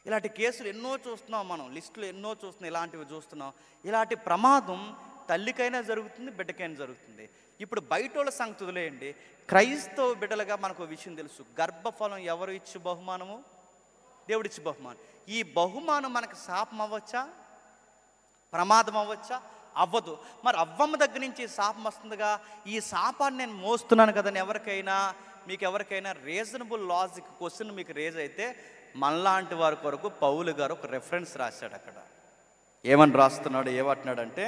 ఇలాంటి కేసులు ఎన్నో చూస్తున్నాం మనం, లిస్టులో ఎన్నో చూస్తున్నాం, ఇలాంటివి చూస్తున్నాం. ఇలాంటి ప్రమాదం తల్లికైనా జరుగుతుంది, బిడ్డకైనా జరుగుతుంది. ఇప్పుడు బయట వాళ్ళ సంగతి వదిలేయండి, క్రైస్తవ బిడ్డలుగా మనకు విషయం తెలుసు, గర్భఫలం ఎవరు ఇచ్చు బహుమానము? దేవుడిచ్చి బహుమానం. ఈ బహుమానం మనకు శాపం అవ్వచ్చా, ప్రమాదం అవ్వచ్చా? అవ్వదు. మరి అవ్వమ్మ దగ్గర నుంచి శాపం వస్తుందిగా, ఈ శాపాన్ని నేను మోస్తున్నాను కదని మీకు ఎవరికైనా రీజనబుల్ లాజిక్ క్వశ్చన్ మీకు రేజ్ అయితే, మనలాంటి వారి కొరకు పౌలు గారు ఒక రెఫరెన్స్ రాశాడు. అక్కడ ఏమని రాస్తున్నాడు, ఏమంటున్నాడంటే,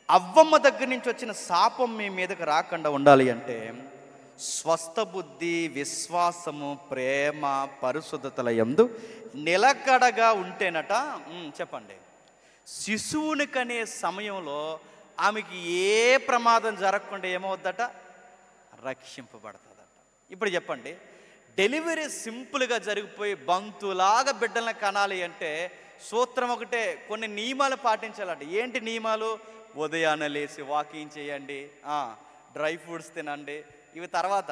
అవ్వమ్మ దగ్గర నుంచి వచ్చిన శాపం మీ మీదకి రాకుండా ఉండాలి అంటే స్వస్థ బుద్ధి, విశ్వాసము, ప్రేమ, పరిశుద్ధతల యందు నిలకడగా ఉంటేనట. చెప్పండి. శిశువుని కనే సమయంలో ఆమెకి ఏ ప్రమాదం జరగకుండా ఏమవుద్దట, రక్షింపబడుతుందట. ఇప్పుడు చెప్పండి, డెలివరీ సింపుల్గా జరిగిపోయి బంతులాగా బిడ్డలను కనాలి అంటే సూత్రం ఒకటే, కొన్ని నియమాలు పాటించాలంట. ఏంటి నియమాలు? ఉదయాన్నే లేచి వాకింగ్ చేయండి, డ్రై ఫ్రూట్స్ తినండి. ఇవి తర్వాత.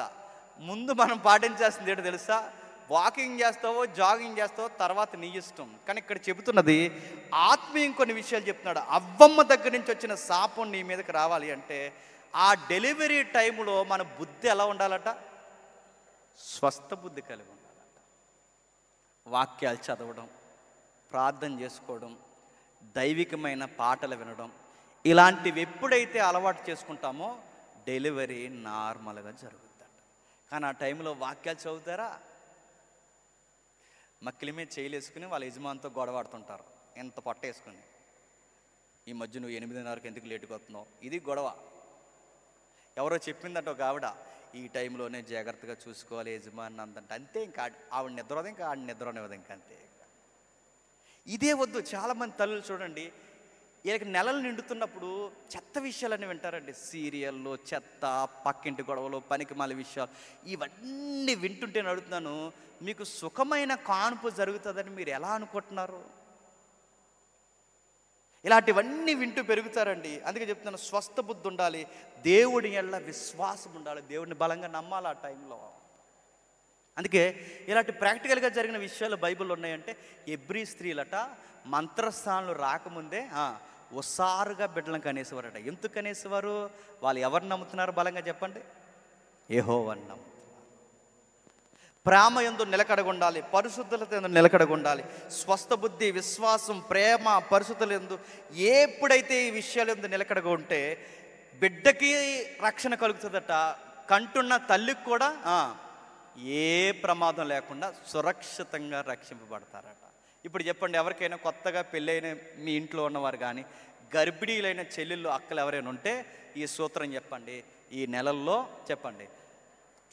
ముందు మనం పాటించాల్సింది ఏంటో తెలుసా? వాకింగ్ చేస్తావో జాగింగ్ చేస్తావో తర్వాత నీ ఇష్టం. కానీ ఇక్కడ చెబుతున్నది ఆత్మీయం కొన్ని విషయాలు చెప్తున్నాడు. అవ్వమ్మ దగ్గర నుంచి వచ్చిన శాపం నీ మీదకి రావాలి అంటే ఆ డెలివరీ టైంలో మన బుద్ధి ఎలా ఉండాలట? స్వస్థ బుద్ధి కలిగి ఉండాలట. వాక్యాలు చదవడం, ప్రార్థన చేసుకోవడం, దైవికమైన పాటలు వినడం, ఇలాంటివి ఎప్పుడైతే అలవాటు చేసుకుంటామో డెలివరీ నార్మల్గా జరుగుతుందట. కానీ ఆ టైంలో వాక్యాలు చదువుతారా? మక్కిలి మీద చేయలేసుకుని వాళ్ళ యజమానితో గొడవాడుతుంటారు, ఎంత పట్టేసుకుని. ఈ మధ్య నువ్వు 8:30కి ఎందుకు లేటుగా వస్తున్నావు, ఇది గొడవ. ఎవరో చెప్పిందట ఒక ఆవిడ, ఈ టైంలోనే జాగ్రత్తగా చూసుకోవాలి యజమాని అందంటే. అంతే, ఇంకా ఆవిడ నిద్రది, ఇంకా ఆవిడ నిద్రనివ్వదు, ఇంకా అంతే. ఇదే వద్దు. చాలామంది తల్లులు చూడండి, వీళ్ళకి నెలలు నిండుతున్నప్పుడు చెత్త విషయాలన్నీ వింటారండి. సీరియల్లో చెత్త, పక్కింటి గొడవలు, పనికిమాల విషయాలు, ఇవన్నీ వింటుంటే అడుగుతున్నాను, మీకు సుఖమైన కాన్పు జరుగుతుందని మీరు ఎలా అనుకుంటున్నారు? ఇలాంటివన్నీ వింటూ పెరుగుతారండి. అందుకే చెప్తున్నాను, స్వస్థ బుద్ధి ఉండాలి, దేవుడి ఎడల విశ్వాసం ఉండాలి, దేవుడిని బలంగా నమ్మాలి ఆ టైంలో. అందుకే ఇలాంటి ప్రాక్టికల్గా జరిగిన విషయాలు బైబిల్లో ఉన్నాయంటే, ఎబ్రీ స్త్రీలట మంత్రస్థానాలు రాకముందే ఉసారుగా బిడ్డలను కనేసేవారట. ఎందుకు కనేసేవారు? వాళ్ళు ఎవరిని నమ్ముతున్నారు బలంగా చెప్పండి? యెహోవాను నమ్ముతున్నారు. ప్రేమ యందు నిలకడగా ఉండాలి, పరిశుద్ధత యందు నిలకడగా ఉండాలి. స్వస్థ బుద్ధి, విశ్వాసం, ప్రేమ, పరిశుద్ధత యందు ఎప్పుడైతే ఈ విషయాల యందు నిలకడగా ఉంటే బిడ్డకి రక్షణ కలుగుతుందట, కంటున్న తల్లికి కూడా ఏ ప్రమాదం లేకుండా సురక్షితంగా రక్షింపబడతారట. ఇప్పుడు చెప్పండి, ఎవరికైనా కొత్తగా పెళ్ళైన మీ ఇంట్లో ఉన్నవారు కానీ గర్భిణీలైన చెల్లెళ్ళు, అక్కలు ఎవరైనా ఉంటే ఈ సూత్రం చెప్పండి. ఈ నెలల్లో చెప్పండి,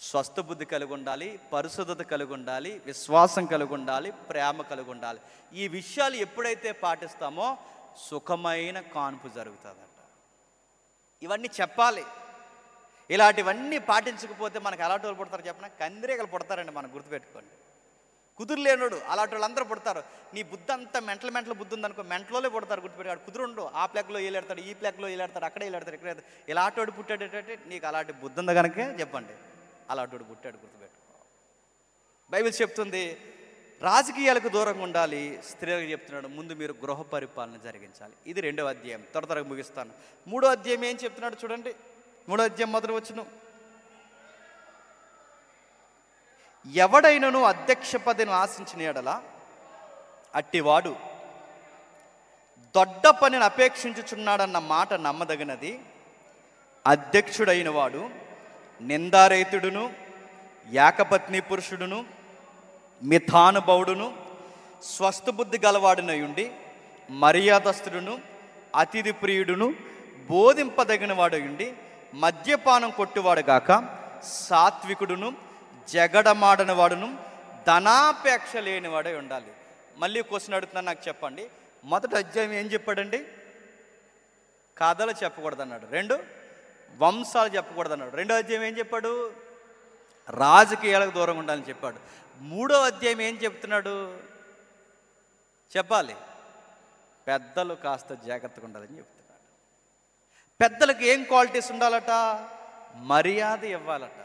స్వస్థ బుద్ధి కలిగి ఉండాలి, పరిశుద్ధత కలిగి ఉండాలి, విశ్వాసం కలిగి ఉండాలి, ప్రేమ కలిగి ఉండాలి. ఈ విషయాలు ఎప్పుడైతే పాటిస్తామో సుఖమైన కాన్పు జరుగుతుందట. ఇవన్నీ చెప్పాలి. ఇలాంటివన్నీ పాటించకపోతే మనకు అలాంటి వాళ్ళు పుడతారు చెప్పిన, కందిరీగలు పుడతారండి. మనం గుర్తుపెట్టుకోండి. కుదురులేనుడు అలాంటి వాళ్ళు అందరూ పుడతారు. నీ బుద్ధి అంతా మెంటల్ బుద్ధి ఉందనుకో, మెంటలోనే పుడతారు. గుర్తుపెట్టాడు, కుదురుండు. ఆ ప్లేక్లో ఏలాడతాడు, ఈ ప్లేక్లో ఏలాడతాడు, అక్కడే ఏలాడతాడు, ఇక్కడ ఇలాంటి పుట్టాడేటట్టే నీకు అలాంటి బుద్ధి ఉంది కనుకే చెప్పండి, అలాంటి పుట్టాడు. గుర్తుపెట్టుకో. బైబిల్ చెప్తుంది రాజకీయాలకు దూరంగా ఉండాలి. స్త్రీలకు చెప్తున్నాడు, ముందు మీరు గృహ పరిపాలన జరిగించాలి. ఇది 2వ అధ్యాయం. త్వరగా ముగిస్తాను. 3వ అధ్యాయం ఏం చెప్తున్నాడు చూడండి. 3వ అధ్యాయం మొదటి వచనం, ఎవడైనను అధ్యక్ష పదవిని ఆశించిన ఎడల అట్టివాడు దొడ్డ పనిని అపేక్షించుచున్నాడన్న మాట నమ్మదగినది. అధ్యక్షుడైన వాడు నిందారహితుడును, ఏకపత్ని పురుషుడును, మిథానుభవుడును, స్వస్థబుద్ధి గలవాడునై ఉండి మర్యాదస్తుడును, అతిథి ప్రియుడును, బోధింపదగిన వాడు ఉండి మద్యపానం కొట్టువాడు గాక సాత్వికుడును, జగడమాడని వాడును, ధనాపేక్ష లేనివాడే ఉండాలి. మళ్ళీ క్వశ్చన్ అడుగుతున్నాను, నాకు చెప్పండి. మొదటి అధ్యాయం ఏం చెప్పాడండి? కథలు చెప్పకూడదు అన్నాడు. 2 వంశాలు చెప్పకూడదు అన్నాడు. 2వ అధ్యాయం ఏం చెప్పాడు? రాజకీయాలకు దూరంగా ఉండాలని చెప్పాడు. 3వ అధ్యాయం ఏం చెప్తున్నాడు? చెప్పాలి, పెద్దలు కాస్త జాగ్రత్తగా ఉండాలని చెప్తున్నాడు. పెద్దలకు ఏం క్వాలిటీస్ ఉండాలట? మర్యాద ఇవ్వాలట.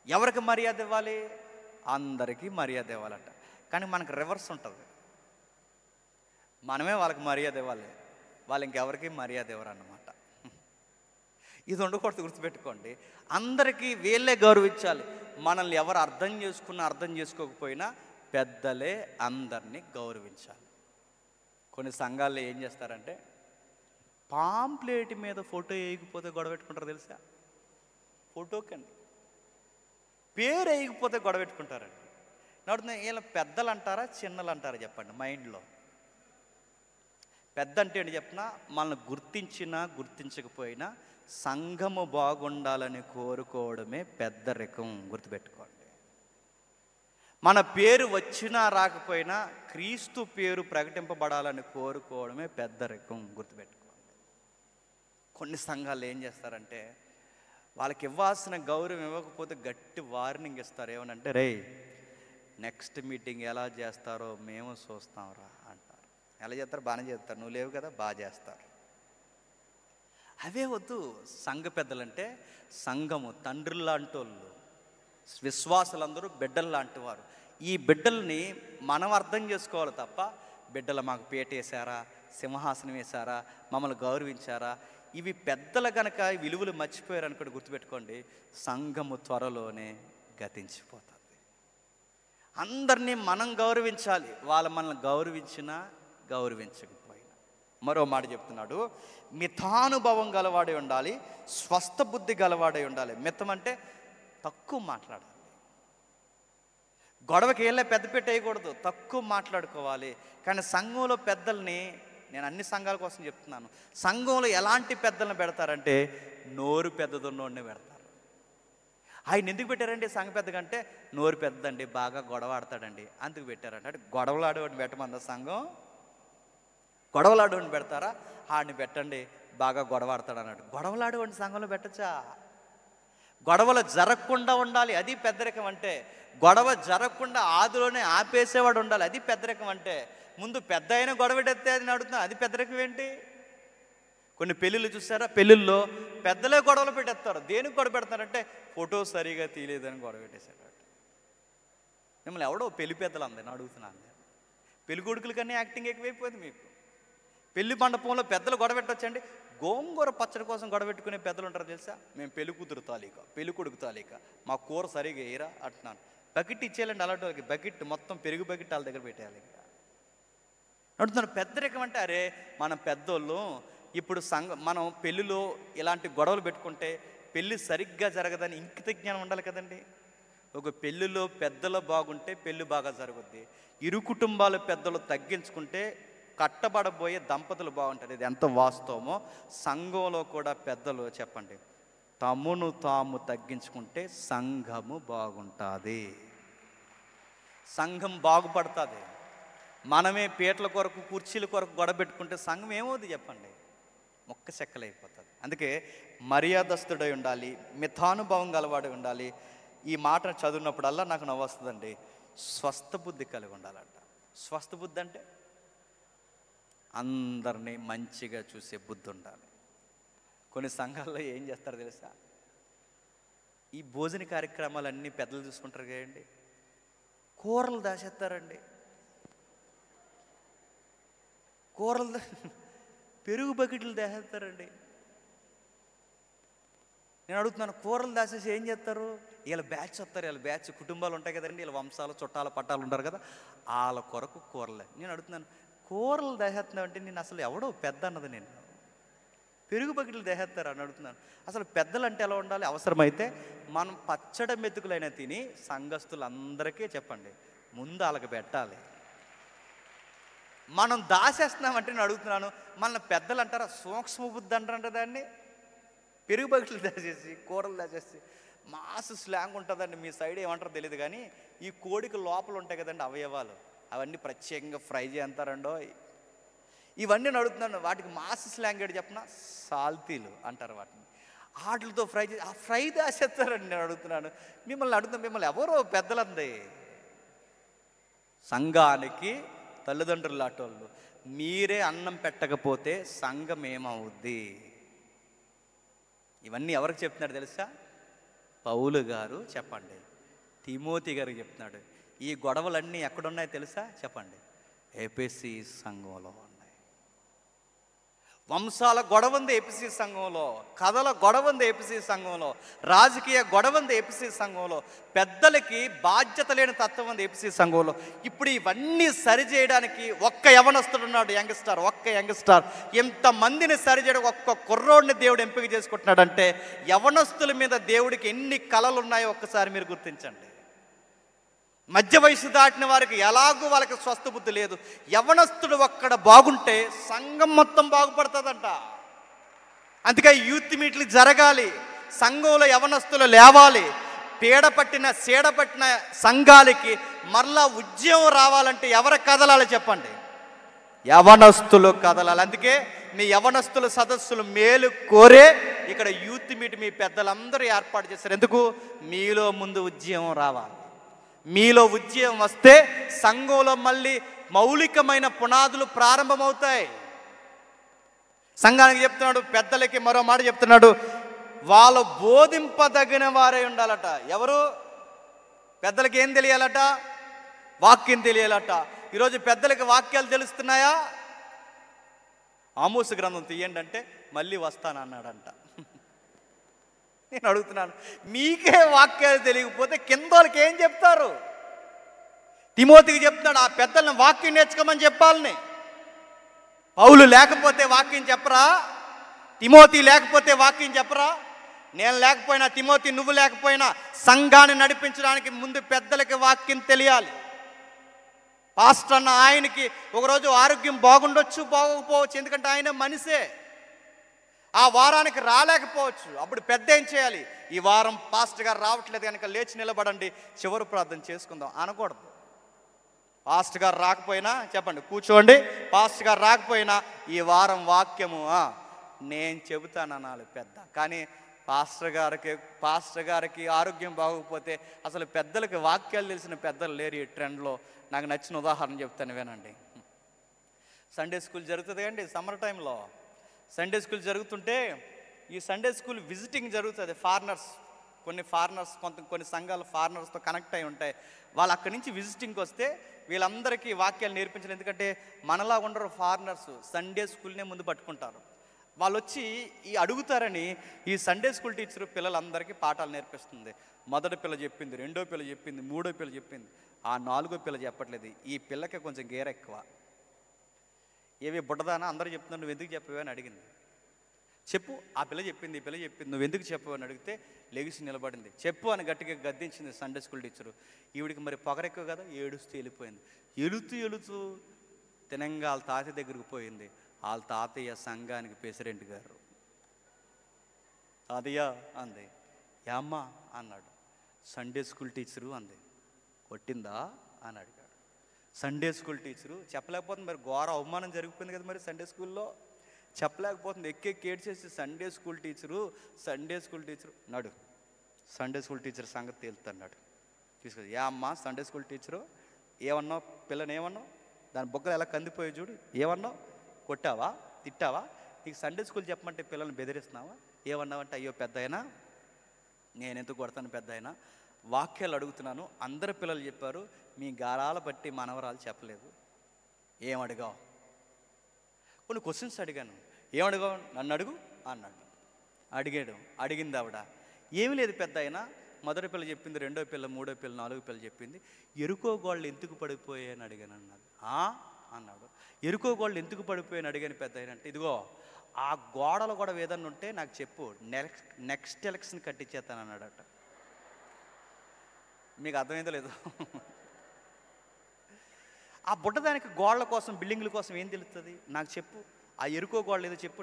ఎవరికి మర్యాద ఇవ్వాలి? అందరికీ మర్యాద ఇవ్వాలట. కానీ మనకు రివర్స్ ఉంటుంది. మనమే వాళ్ళకి మర్యాద ఇవ్వాలి, వాళ్ళు ఇంకెవరికి మర్యాద ఇవ్వరు అన్నమాట. ఇది ఉండకూడదు, గుర్తుపెట్టుకోండి. అందరికీ వీళ్ళే గౌరవించాలి. మనల్ని ఎవరు అర్థం చేసుకున్నా అర్థం చేసుకోకపోయినా పెద్దలే అందరినీ గౌరవించాలి. కొన్ని సంఘాల్లో ఏం చేస్తారంటే పాంప్లెట్ మీద ఫోటో వేయకపోతే గొడవ పెట్టుకుంటారు తెలుసా? ఫోటోకండి పేరు వేయకపోతే గొడవ పెట్టుకుంటారండి. నడుతుంది వీళ్ళ పెద్దలు అంటారా చిన్నలు అంటారా చెప్పండి మైండ్లో? పెద్ద అంటే ఏంటి చెప్పినా మనల్ని గుర్తించినా గుర్తించకపోయినా సంఘము బాగుండాలని కోరుకోవడమే పెద్దరికం. గుర్తుపెట్టుకోండి. మన పేరు వచ్చినా రాకపోయినా క్రీస్తు పేరు ప్రకటింపబడాలని కోరుకోవడమే పెద్దరికం. గుర్తుపెట్టుకోండి. కొన్ని సంఘాలు ఏం చేస్తారంటే వాళ్ళకి ఇవ్వాల్సిన గౌరవం ఇవ్వకపోతే గట్టి వార్నింగ్ ఇస్తారు. ఏమనంటే రే నెక్స్ట్ మీటింగ్ ఎలా చేస్తారో మేము చూస్తాంరా అంటారు. ఎలా చేస్తారు? బాగానే చేస్తారు. నువ్వు లేవు కదా, బాగా చేస్తారు. అవే వద్దు. సంఘ పెద్దలంటే సంఘము తండ్రులు లాంటి వాళ్ళు, విశ్వాసులందరూ బిడ్డలు లాంటి వారు. ఈ బిడ్డల్ని మనం అర్థం చేసుకోవాలి తప్ప బిడ్డలు మాకు పీట వేసారా, సింహాసనం వేశారా, మమ్మల్ని గౌరవించారా, ఇవి పెద్దలు గనక విలువలు మర్చిపోయారు అనుకోండి, గుర్తుపెట్టుకోండి సంఘము త్వరలోనే గతించిపోతుంది. అందరినీ మనం గౌరవించాలి, వాళ్ళు మనల్ని గౌరవించినా గౌరవించకపోయినా. మరో మాట చెప్తున్నాడు, మితానుభవం గలవాడై ఉండాలి, స్వస్థ బుద్ధి గలవాడై ఉండాలి. మితం అంటే తక్కువ మాట్లాడాలి. గొడవకి వెళ్ళే పెద్ద పెట్టేయకూడదు, తక్కువ మాట్లాడుకోవాలి. కానీ సంఘంలో పెద్దల్ని, నేను అన్ని సంఘాల కోసం చెప్తున్నాను, సంఘంలో ఎలాంటి పెద్దలను పెడతారంటే నోరు పెద్దదున్నోడిని పెడతారు. ఆయన ఎందుకు పెట్టారండి సంఘ పెద్దకంటే? నోరు పెద్దదండి, బాగా గొడవ ఆడతాడండి, అందుకు పెట్టారంట. అంటే గొడవలాడేవాడిని పెట్టమందా సంఘం? గొడవలాడేవాడిని పెడతారా? ఆడిని పెట్టండి, బాగా గొడవ ఆడతాడు అన్నాడు. గొడవలాడేవాడిని సంఘంలో పెట్టచ్చా? గొడవలు జరగకుండా ఉండాలి, అది పెద్దరికం అంటే. గొడవ జరగకుండా ఆదిలోనే ఆపేసేవాడు ఉండాలి, అది పెద్దరికం అంటే. ముందు పెద్ద అయినా గొడవ పెట్టేస్తే అది అడుగుతున్నా, అది పెద్దరికం ఏంటి? కొన్ని పెళ్ళిళ్ళు చూసారా, పెళ్ళిళ్ళలో పెద్దలే గొడవలు పెట్టేస్తారు. దేనికి గొడవ పెడతారంటే ఫోటో సరిగా తీయలేదని గొడవ పెట్టేశాడు. మిమ్మల్ని ఎవడో పెళ్లి పెద్దలు నేను అడుగుతున్నాను. పెళ్లి కొడుకుల కన్నా యాక్టింగ్ ఎక్కువైపోయింది మీకు. పెళ్లి మండపంలో పెద్దలు గొడవ పెట్టొచ్చండి. గోంగూర పచ్చడి కోసం గొడవ పెట్టుకునే పెద్దలు ఉంటారు తెలుసా? మేము పెళ్లి కూతురు తాలిక, పెళ్లి కొడుకు తాలిక, మా కూర సరిగా వేయరా అంటున్నాను. బకెట్ ఇచ్చేయాలండి అలాంటి వాళ్ళకి. బకెట్ మొత్తం పెరుగు బకెట్ వాళ్ళ దగ్గర పెట్టేయాలి. అడుగుతున్నాను పెద్దరికం అంటే, అరే మనం పెద్దోళ్ళు, ఇప్పుడు మనం పెళ్ళిలో ఇలాంటి గొడవలు పెట్టుకుంటే పెళ్ళి సరిగ్గా జరగదని ఇంకిత జ్ఞానం ఉండాలి కదండి. ఒక పెళ్ళిలో పెద్దలు బాగుంటే పెళ్ళి బాగా జరుగుద్ది. ఇరు కుటుంబాల పెద్దలు తగ్గించుకుంటే కట్టబడబోయే దంపతులు బాగుంటారు. ఇది ఎంత వాస్తవమో సంఘంలో కూడా పెద్దలు చెప్పండి, తమను తాము తగ్గించుకుంటే సంఘము బాగుంటుంది, సంఘం బాగుపడుతుంది. మనమే పీటల కొరకు కుర్చీల కొరకు గొడవ పెట్టుకుంటే సంఘం ఏమవుతుంది చెప్పండి? మొక్క చెక్కలైపోతుంది. అందుకే మర్యాదస్తుడై ఉండాలి, మితానుభవం గలవాడై ఉండాలి. ఈ మాట చదివినప్పుడల్లా నాకు నవ్వు వస్తుందండి. స్వస్థ బుద్ధి కలిగి ఉండాలంట. స్వస్థ బుద్ధి అంటే అందరినీ మంచిగా చూసే బుద్ధి ఉండాలి. కొన్ని సంఘాల్లో ఏం చేస్తారు తెలుసా? ఈ భోజన కార్యక్రమాలన్నీ పెద్దలు చూసుకుంటారు కదండి, కూరలు దాచేస్తారండి. కూరలు పెరుగు బకెట్లు దాచేస్తారండి. నేను అడుగుతున్నాను, కూరలు దాచేసి ఏం చేస్తారు? వీళ్ళ బ్యాచ్ వస్తారు, వీళ్ళ బ్యాచ్ కుటుంబాలు ఉంటాయి కదండి, వీళ్ళ వంశాలు చుట్టాల పట్టాలు ఉంటారు కదా, వాళ్ళ కొరకు కూరలే. నేను అడుగుతున్నాను, కూరలు దేహేస్తున్నావు అంటే నేను అసలు ఎవడో పెద్ద అన్నది, నేను పెరుగు బకెట్లు దేహేస్తారు అని అడుగుతున్నాను. అసలు పెద్దలు అంటే ఎలా ఉండాలి? అవసరమైతే మనం పచ్చడి మెతుకులైనా తిని సంఘస్థులందరికీ చెప్పండి, ముందు వాళ్ళకి పెట్టాలి. మనం దాచేస్తున్నామంటే నేను అడుగుతున్నాను, మన పెద్దలు అంటారా సూక్ష్మ బుద్ధి అంటారంట దాన్ని. పెరుగు బకెట్లు దాచేసి కూరలు దాచేసి మాస్ స్లాంగ్ ఉంటుందండి. మీ సైడ్ ఏమంటారో తెలియదు కానీ ఈ కోడికి లోపల ఉంటాయి కదండి అవయవాలు, అవన్నీ ప్రత్యేకంగా ఫ్రై చేస్తారండో. ఇవన్నీ అడుగుతున్నాను, వాటికి మాస్ స్లాంగ్ ఏడు చెప్పిన సాల్తీలు అంటారు వాటిని. వాటితో ఫ్రై చేసి ఆ ఫ్రై దాచేస్తారండి. నేను అడుగుతున్నాను, మిమ్మల్ని ఎవరో పెద్దలంది. సంఘానికి తల్లిదండ్రులు లాంటి మీరే అన్నం పెట్టకపోతే సంఘం ఏమవుద్ది? ఇవన్నీ ఎవరికి చెప్తున్నాడు తెలుసా? పౌలు గారు చెప్పండి, తిమోతి గారికి చెప్తున్నాడు. ఈ గొడవలన్నీ ఎక్కడున్నాయో తెలుసా? చెప్పండి, ఎఫెసీ సంఘంలో ఉన్నాయి. వంశాల గొడవ ఉంది ఎపిసి సంఘంలో, కథల గొడవ ఉంది ఎపిసి సంఘంలో, రాజకీయ గొడవ ఉంది ఎపిసి సంఘంలో, పెద్దలకి బాధ్యత లేని తత్వం ఉంది ఎపిసి సంఘంలో. ఇప్పుడు ఇవన్నీ సరిచేయడానికి ఒక్క యవనస్తుడు ఉన్నాడు, యంగ్స్టార్, ఒక్క యంగ్స్టార్. ఇంతమందిని సరిచేయడం ఒక్క కుర్రోడిని దేవుడు ఎంపిక చేసుకుంటున్నాడంటే యవనస్తుల మీద దేవుడికి ఎన్ని కళలు ఉన్నాయో ఒక్కసారి మీరు గుర్తించండి. మధ్య వయసు దాటిన వారికి ఎలాగూ వాళ్ళకి స్వస్థ బుద్ధి లేదు. యవనస్తుడు ఒక్కడ బాగుంటే సంఘం మొత్తం బాగుపడుతుందంట. అందుకే యూత్ మీట్లు జరగాలి, సంఘంలో యవనస్తులు లేవాలి. సీడపట్టిన సంఘాలకి మరలా ఉద్యమం రావాలంటే ఎవరు కదలాలి చెప్పండి? యవనస్తులు కదలాలి. అందుకే మీ యవనస్తుల సదస్సులు మేలు కోరే ఇక్కడ యూత్ మీట్ మీ పెద్దలందరూ ఏర్పాటు చేశారు. ఎందుకు? మీలో ముందు ఉద్యమం రావాలి. మీలో ఉద్యమం వస్తే సంఘంలో మళ్ళీ మౌలికమైన పునాదులు ప్రారంభమవుతాయి. సంఘానికి చెప్తున్నాడు, పెద్దలకి మరో మాట చెప్తున్నాడు, వాళ్ళు బోధింపదగిన వారే ఉండాలట. ఎవరు? పెద్దలకి ఏం తెలియాలట? వాక్యం తెలియాలట. ఈరోజు పెద్దలకి వాక్యాలు తెలుస్తున్నాయా? ఆమోసు గ్రంథం తీయండి అంటే మళ్ళీ వస్తానన్నాడంట. నేను అడుగుతున్నాను, మీకే వాక్యాలు తెలియకపోతే కింద వాళ్ళకి ఏం చెప్తారు? తిమోతికి చెప్తున్నాడు, ఆ పెద్దలను వాక్యం నేర్చుకోమని చెప్పాలని. పౌలు లేకపోతే వాక్యం చెప్పరా? తిమోతి లేకపోతే వాక్యం చెప్పరా? నేను లేకపోయినా, తిమోతి నువ్వు లేకపోయినా సంఘాన్ని నడిపించడానికి ముందు పెద్దలకి వాక్యం తెలియాలి. పాస్టర్ అన్న ఆయనకి ఒకరోజు ఆరోగ్యం బాగుండొచ్చు, బాగోకపోవచ్చు, ఎందుకంటే ఆయన మనిషే. ఆ వారానికి రాలేకపోవచ్చు. అప్పుడు పెద్ద ఏం చేయాలి? ఈ వారం పాస్టర్ గారు రావట్లేదు కనుక లేచి నిలబడండి, చివరి ప్రార్థన చేసుకుందాం అనకూడదు. పాస్టర్ గారు రాకపోయినా చెప్పండి, కూర్చోండి, పాస్టర్ గారు రాకపోయినా ఈ వారం వాక్యము నేను చెబుతాను అనాలి పెద్ద. కానీ పాస్టర్ గారికి ఆరోగ్యం బాగోకపోతే అసలు పెద్దలకి వాక్యాలు తెలిసిన పెద్దలు లేరు ఈ ట్రెండ్లో. నాకు నచ్చిన ఉదాహరణ చెప్తాను వినండి. సండే స్కూల్ జరుగుతుంది కండి సమ్మర్ టైంలో. సండే స్కూల్ జరుగుతుంటే ఈ సండే స్కూల్ విజిటింగ్ జరుగుతుంది. కొన్ని సంఘాలు ఫారినర్స్తో కనెక్ట్ అయి ఉంటాయి. వాళ్ళు అక్కడి నుంచి విజిటింగ్కి వస్తే వీళ్ళందరికీ వాక్యాలు నేర్పించాలి. ఎందుకంటే మనలా ఉండరు ఫారినర్స్, సండే స్కూల్నే ముందు పట్టుకుంటారు. వాళ్ళు వచ్చి అడుగుతారని ఈ సండే స్కూల్ టీచరు పిల్లలందరికీ పాఠాలు నేర్పిస్తుంది. మొదటి పిల్ల చెప్పింది, రెండో పిల్ల చెప్పింది, మూడో పిల్ల చెప్పింది, ఆ నాలుగో పిల్ల చెప్పట్లేదు. ఈ పిల్లకి కొంచెం గేర్ ఎక్కువ. ఏవి బుడ్డదానా అందరూ చెప్తున్నారు, నువ్వు ఎందుకు చెప్పావు అని అడిగింది. చెప్పు, ఆ పిల్ల చెప్పింది, ఈ పిల్ల చెప్పింది, నువ్వు ఎందుకు చెప్పావు అని అడిగితే లెగిసి నిలబడింది. చెప్పు అని గట్టిగా గద్దించింది సండే స్కూల్ టీచరు. ఈవిడికి మరి పొగరెక్కువ కదా, ఏడుస్తూ వెళ్ళిపోయింది. ఎలుతూ తినంగా వాళ్ళ తాతయ్య దగ్గరికి పోయింది. వాళ్ళ తాతయ్య సంఘానికి ప్రెసిడెంట్ గారు. తాతయ్య అంది. ఏమ్మా అన్నాడు. సండే స్కూల్ టీచరు అంది. కొట్టిందా అని అడిగాడు. సండే స్కూల్ టీచరు చెప్పలేకపోతుంది. మరి ఘోర అవమానం జరిగిపోయింది కదా మరి సండే స్కూల్లో. చెప్పలేకపోతుంది. ఎక్కెక్కి ఏడ్చేసి సండే స్కూల్ టీచరు నడు, సండే స్కూల్ టీచర్ సంగతి తేలుతున్నాడు. తీసుకొచ్చి, ఏ అమ్మా సండే స్కూల్ టీచరు ఏమన్నావు? పిల్లని ఏమన్నావు? దాని బొగ్గలు ఎలా కందిపోయి చూడు, ఏమన్నావు? కొట్టావా? తిట్టావా? నీకు సండే స్కూల్ చెప్పమంటే పిల్లల్ని బెదిరిస్తున్నావా? ఏమన్నావంటే, అయ్యో పెద్ద అయినా నేను ఎందుకు కొడతాను పెద్ద అయినా, వాక్యాలు అడుగుతున్నాను, అందరు పిల్లలు చెప్పారు, మీ గారాల బట్టి మనవరాలు చెప్పలేదు. ఏమడిగావు? కొన్ని క్వశ్చన్స్ అడిగాను. ఏమడిగావు? నన్ను అడుగు అన్నాడు. అడిగింది ఆవిడ. ఏమీ లేదు పెద్ద అయినా, మొదటి పిల్ల చెప్పింది, రెండో పిల్ల, మూడో పిల్ల, నాలుగో పిల్ల చెప్పింది. ఎరుకోగోళ్ళు ఎందుకు పడిపోయాయని అడిగాను అన్నది. అన్నాడు. ఎరుకోగోళ్ళు ఎందుకు పడిపోయాయని అడిగాను పెద్ద అయినా అంటే, ఇదిగో ఆ గోడలు కూడా ఏదన్నా ఉంటే నాకు చెప్పు, నెక్స్ట్ ఎలక్షన్ కట్టించేస్తాను అన్నాడట. మీకు అర్థమైందో లేదో? ఆ బుడ్డదానికి గోడల కోసం, బిల్డింగ్ల కోసం ఏం తెలుస్తుంది నాకు చెప్పు, ఆ ఎరుకో గోడలు ఏదో చెప్పు,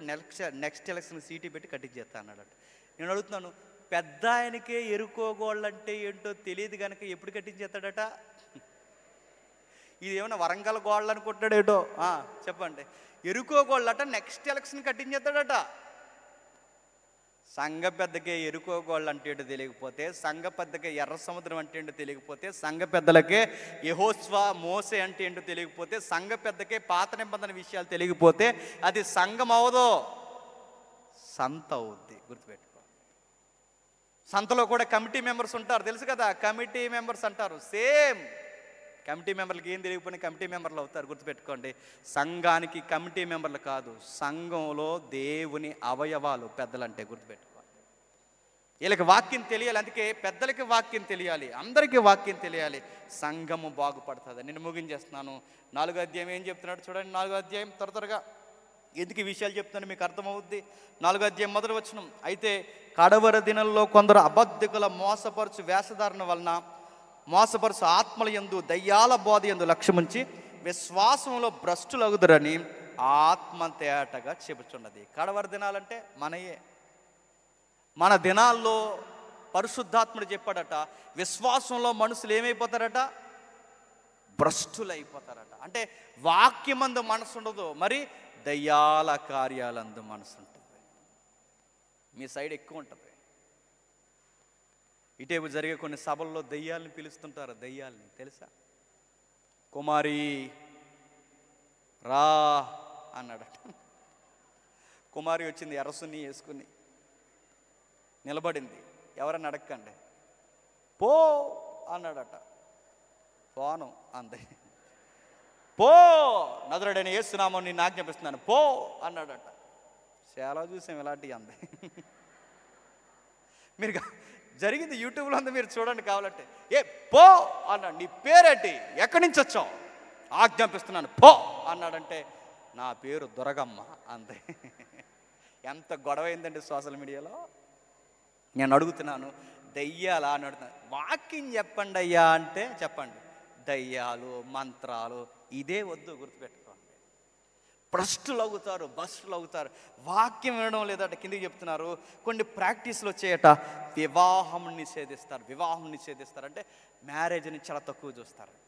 నెక్స్ట్ ఎలక్షన్ సీటీ పెట్టి కట్టించేస్తా అన్నాడట. నేను అడుగుతున్నాను, పెద్ద ఆయనకే ఎరుకో గోడలు అంటే ఏంటో తెలియదు కనుక ఎప్పుడు కట్టించేస్తాడట? ఇది ఏమైనా వరంగల్ గోడలు అనుకుంటున్నాడు ఏటో? చెప్పండి. ఎరుకో గోళ్ళట నెక్స్ట్ ఎలక్షన్ కట్టించేస్తాడట. సంఘ పెద్దకే ఎరుకో గోళ్ళు అంటే ఏంటో తెలియకపోతే, సంఘ పెద్దకే ఎర్ర సముద్రం అంటే ఏంటో తెలియకపోతే, సంఘ పెద్దలకే యెహోషువ మోసే అంటే ఏంటో తెలియకపోతే, సంఘ పెద్దకే పాత నిబంధన విషయాలు తెలియకపోతే అది సంఘం అవదో, సంత అవుద్ది. గుర్తుపెట్టుకో. సంతలో కూడా కమిటీ మెంబర్స్ ఉంటారు, తెలుసు కదా, కమిటీ మెంబర్స్ అంటారు. సేమ్ కమిటీ మెంబర్లకి ఏం తెలియకపోయినా కమిటీ మెంబర్లు అవుతారు, గుర్తుపెట్టుకోండి. సంఘానికి కమిటీ మెంబర్లు కాదు, సంఘంలో దేవుని అవయవాలు పెద్దలంటే, గుర్తుపెట్టుకోండి. వీళ్ళకి వాక్యం తెలియాలి, అందుకే పెద్దలకి వాక్యం తెలియాలి, అందరికీ వాక్యం తెలియాలి, సంఘము బాగుపడుతుంది. నేను ముగించేస్తున్నాను. 4వ అధ్యాయం ఏం చెప్తున్నాడు చూడండి. 4వ అధ్యాయం త్వరగా ఎందుకు ఈ విషయాలు చెప్తున్నాను మీకు అర్థమవుద్ది. 4వ అధ్యాయం మొదటి వచనం. అయితే కడవర దినంలో కొందరు అబద్ధికుల మోసపరుచు వేషధారణ వలన మోసపరుచు ఆత్మల యందు దయ్యాల బోధ యందు లక్ష్యముంచి విశ్వాసంలో భ్రష్టులగుదురని ఆత్మ తేటగా చెబుతున్నది. కడవర దినాలంటే మనయే. మన దినాల్లో పరిశుద్ధాత్ముడు చెప్పాడట, విశ్వాసంలో మనుషులు ఏమైపోతారట? భ్రష్టులైపోతారట. అంటే వాక్యమందు మనసు ఉండదు, మరి దయ్యాల కార్యాలందు మనసు ఉంటుంది. మీ సైడ్ ఎక్కువ ఉంటుంది. ఇటేపు జరిగే కొన్ని సభల్లో దయ్యాలని పిలుస్తుంటారు. దయ్యాలని తెలుసా? కుమారి రా అన్నాడట. కుమారి వచ్చింది, ఎర్రసుని వేసుకుని నిలబడింది. ఎవరని అడగకండి. పో అన్నాడట. పోను అంతే. పో, నజరేయుడైన యేసు నామమున నిన్ను ఆజ్ఞాపిస్తున్నాను పో అన్నాడట. చాలా చూసాం ఇలాంటివి అంది. మీరు జరిగింది యూట్యూబ్లో అంతా మీరు చూడండి కావాలంటే. ఏ పో అన్నాడు. నీ పేరేంటి, ఎక్కడి నుంచి వచ్చావు? ఆజ్ఞాపిస్తున్నాను పో అన్నాడంటే నా పేరు దొరగమ్మ అంతే. ఎంత గొడవ అయిందండి సోషల్ మీడియాలో. నేను అడుగుతున్నాను, దయ్యాలా అని అడుగుతున్నాను. వాక్యం చెప్పండి అయ్యా అంటే చెప్పండి. దయ్యాలు మంత్రాలు ఇదే వద్దు, గుర్తుపెట్టుకోండి. భ్రష్టులు అవుతారు, భ్రష్టులు అవుతారు. వాక్యం వినడం లేదట. కిందికి చెప్తున్నారు, కొన్ని ప్రాక్టీస్లు వచ్చేయట. వివాహం నిషేధిస్తారు. వివాహం నిషేధిస్తారంటే మ్యారేజ్ని చాలా తక్కువ చూస్తారట.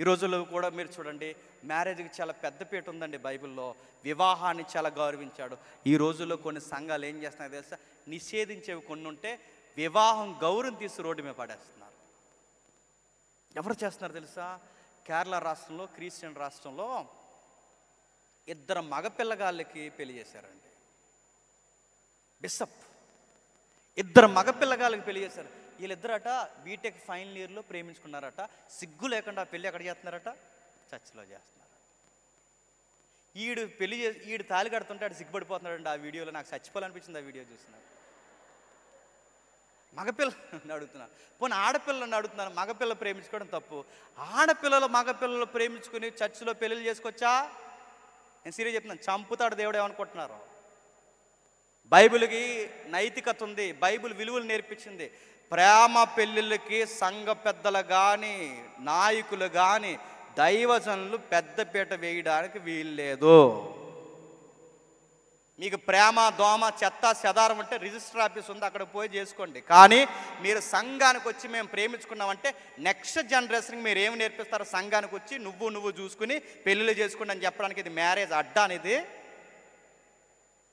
ఈ రోజుల్లో కూడా మీరు చూడండి, మ్యారేజ్కి చాలా పెద్దపీట ఉందండి బైబిల్లో. వివాహాన్ని చాలా గౌరవించాడు. ఈ రోజుల్లో కొన్ని సంఘాలు ఏం చేస్తున్నాయి తెలుసా? నిషేధించేవి కొన్ని ఉంటే వివాహం గౌరవం తీసి రోడ్డు మీద పడేస్తున్నారు. ఎవరు చేస్తున్నారు తెలుసా? కేరళ రాష్ట్రంలో, క్రిస్టియన్ రాష్ట్రంలో 2 మగపిల్లగాళ్ళకి పెళ్లి చేశారండి. బిషప్ 2 మగపిల్లగాళ్ళకి పెళ్లి చేశారు. వీళ్ళిద్దరట బీటెక్ ఫైనల్ ఇయర్లో ప్రేమించుకున్నారట. సిగ్గు లేకుండా పెళ్ళి ఎక్కడ చేస్తున్నారట? చర్చిలో చేస్తున్నారట. ఈడు తాళి కడుతుంటే ఆడు సిగ్గుపడిపోతున్నాడండి. ఆ వీడియోలో నాకు చచ్చిపోవాలనిపించింది ఆ వీడియో చూస్తున్నాడు. మగపిల్లని అడుగుతున్నాను, పోనీ ఆడపిల్లని అడుగుతున్నాను. మగపిల్ల ప్రేమించుకోవడం తప్పు. మగపిల్లలు ప్రేమించుకుని చర్చిలో పెళ్ళిళ్ళు చేసుకోవచ్చా? నేను సీరియస్ చెప్తున్నాను. చంపుతాడు దేవుడు ఏమనుకుంటున్నారు? బైబిల్కి నైతికత ఉంది, బైబిల్ విలువలు నేర్పించింది. ప్రేమ పెళ్ళిళ్ళకి సంఘ పెద్దలు కానీ నాయకులు కానీ దైవజనులు పెద్దపీట వేయడానికి వీల్లేదు. మీకు ప్రేమ దోమ చెత్త చెదారం అంటే రిజిస్టర్ ఆఫీస్ ఉంది, అక్కడ పోయి చేసుకోండి. కానీ మీరు సంఘానికి వచ్చి మేము ప్రేమించుకున్నామంటే నెక్స్ట్ జనరేషన్కి మీరు ఏమి నేర్పిస్తారో? సంఘానికి వచ్చి నువ్వు చూసుకుని పెళ్ళిళ్ళు చేసుకోండి అని చెప్పడానికి ఇది మ్యారేజ్ అడ్డా అనేది?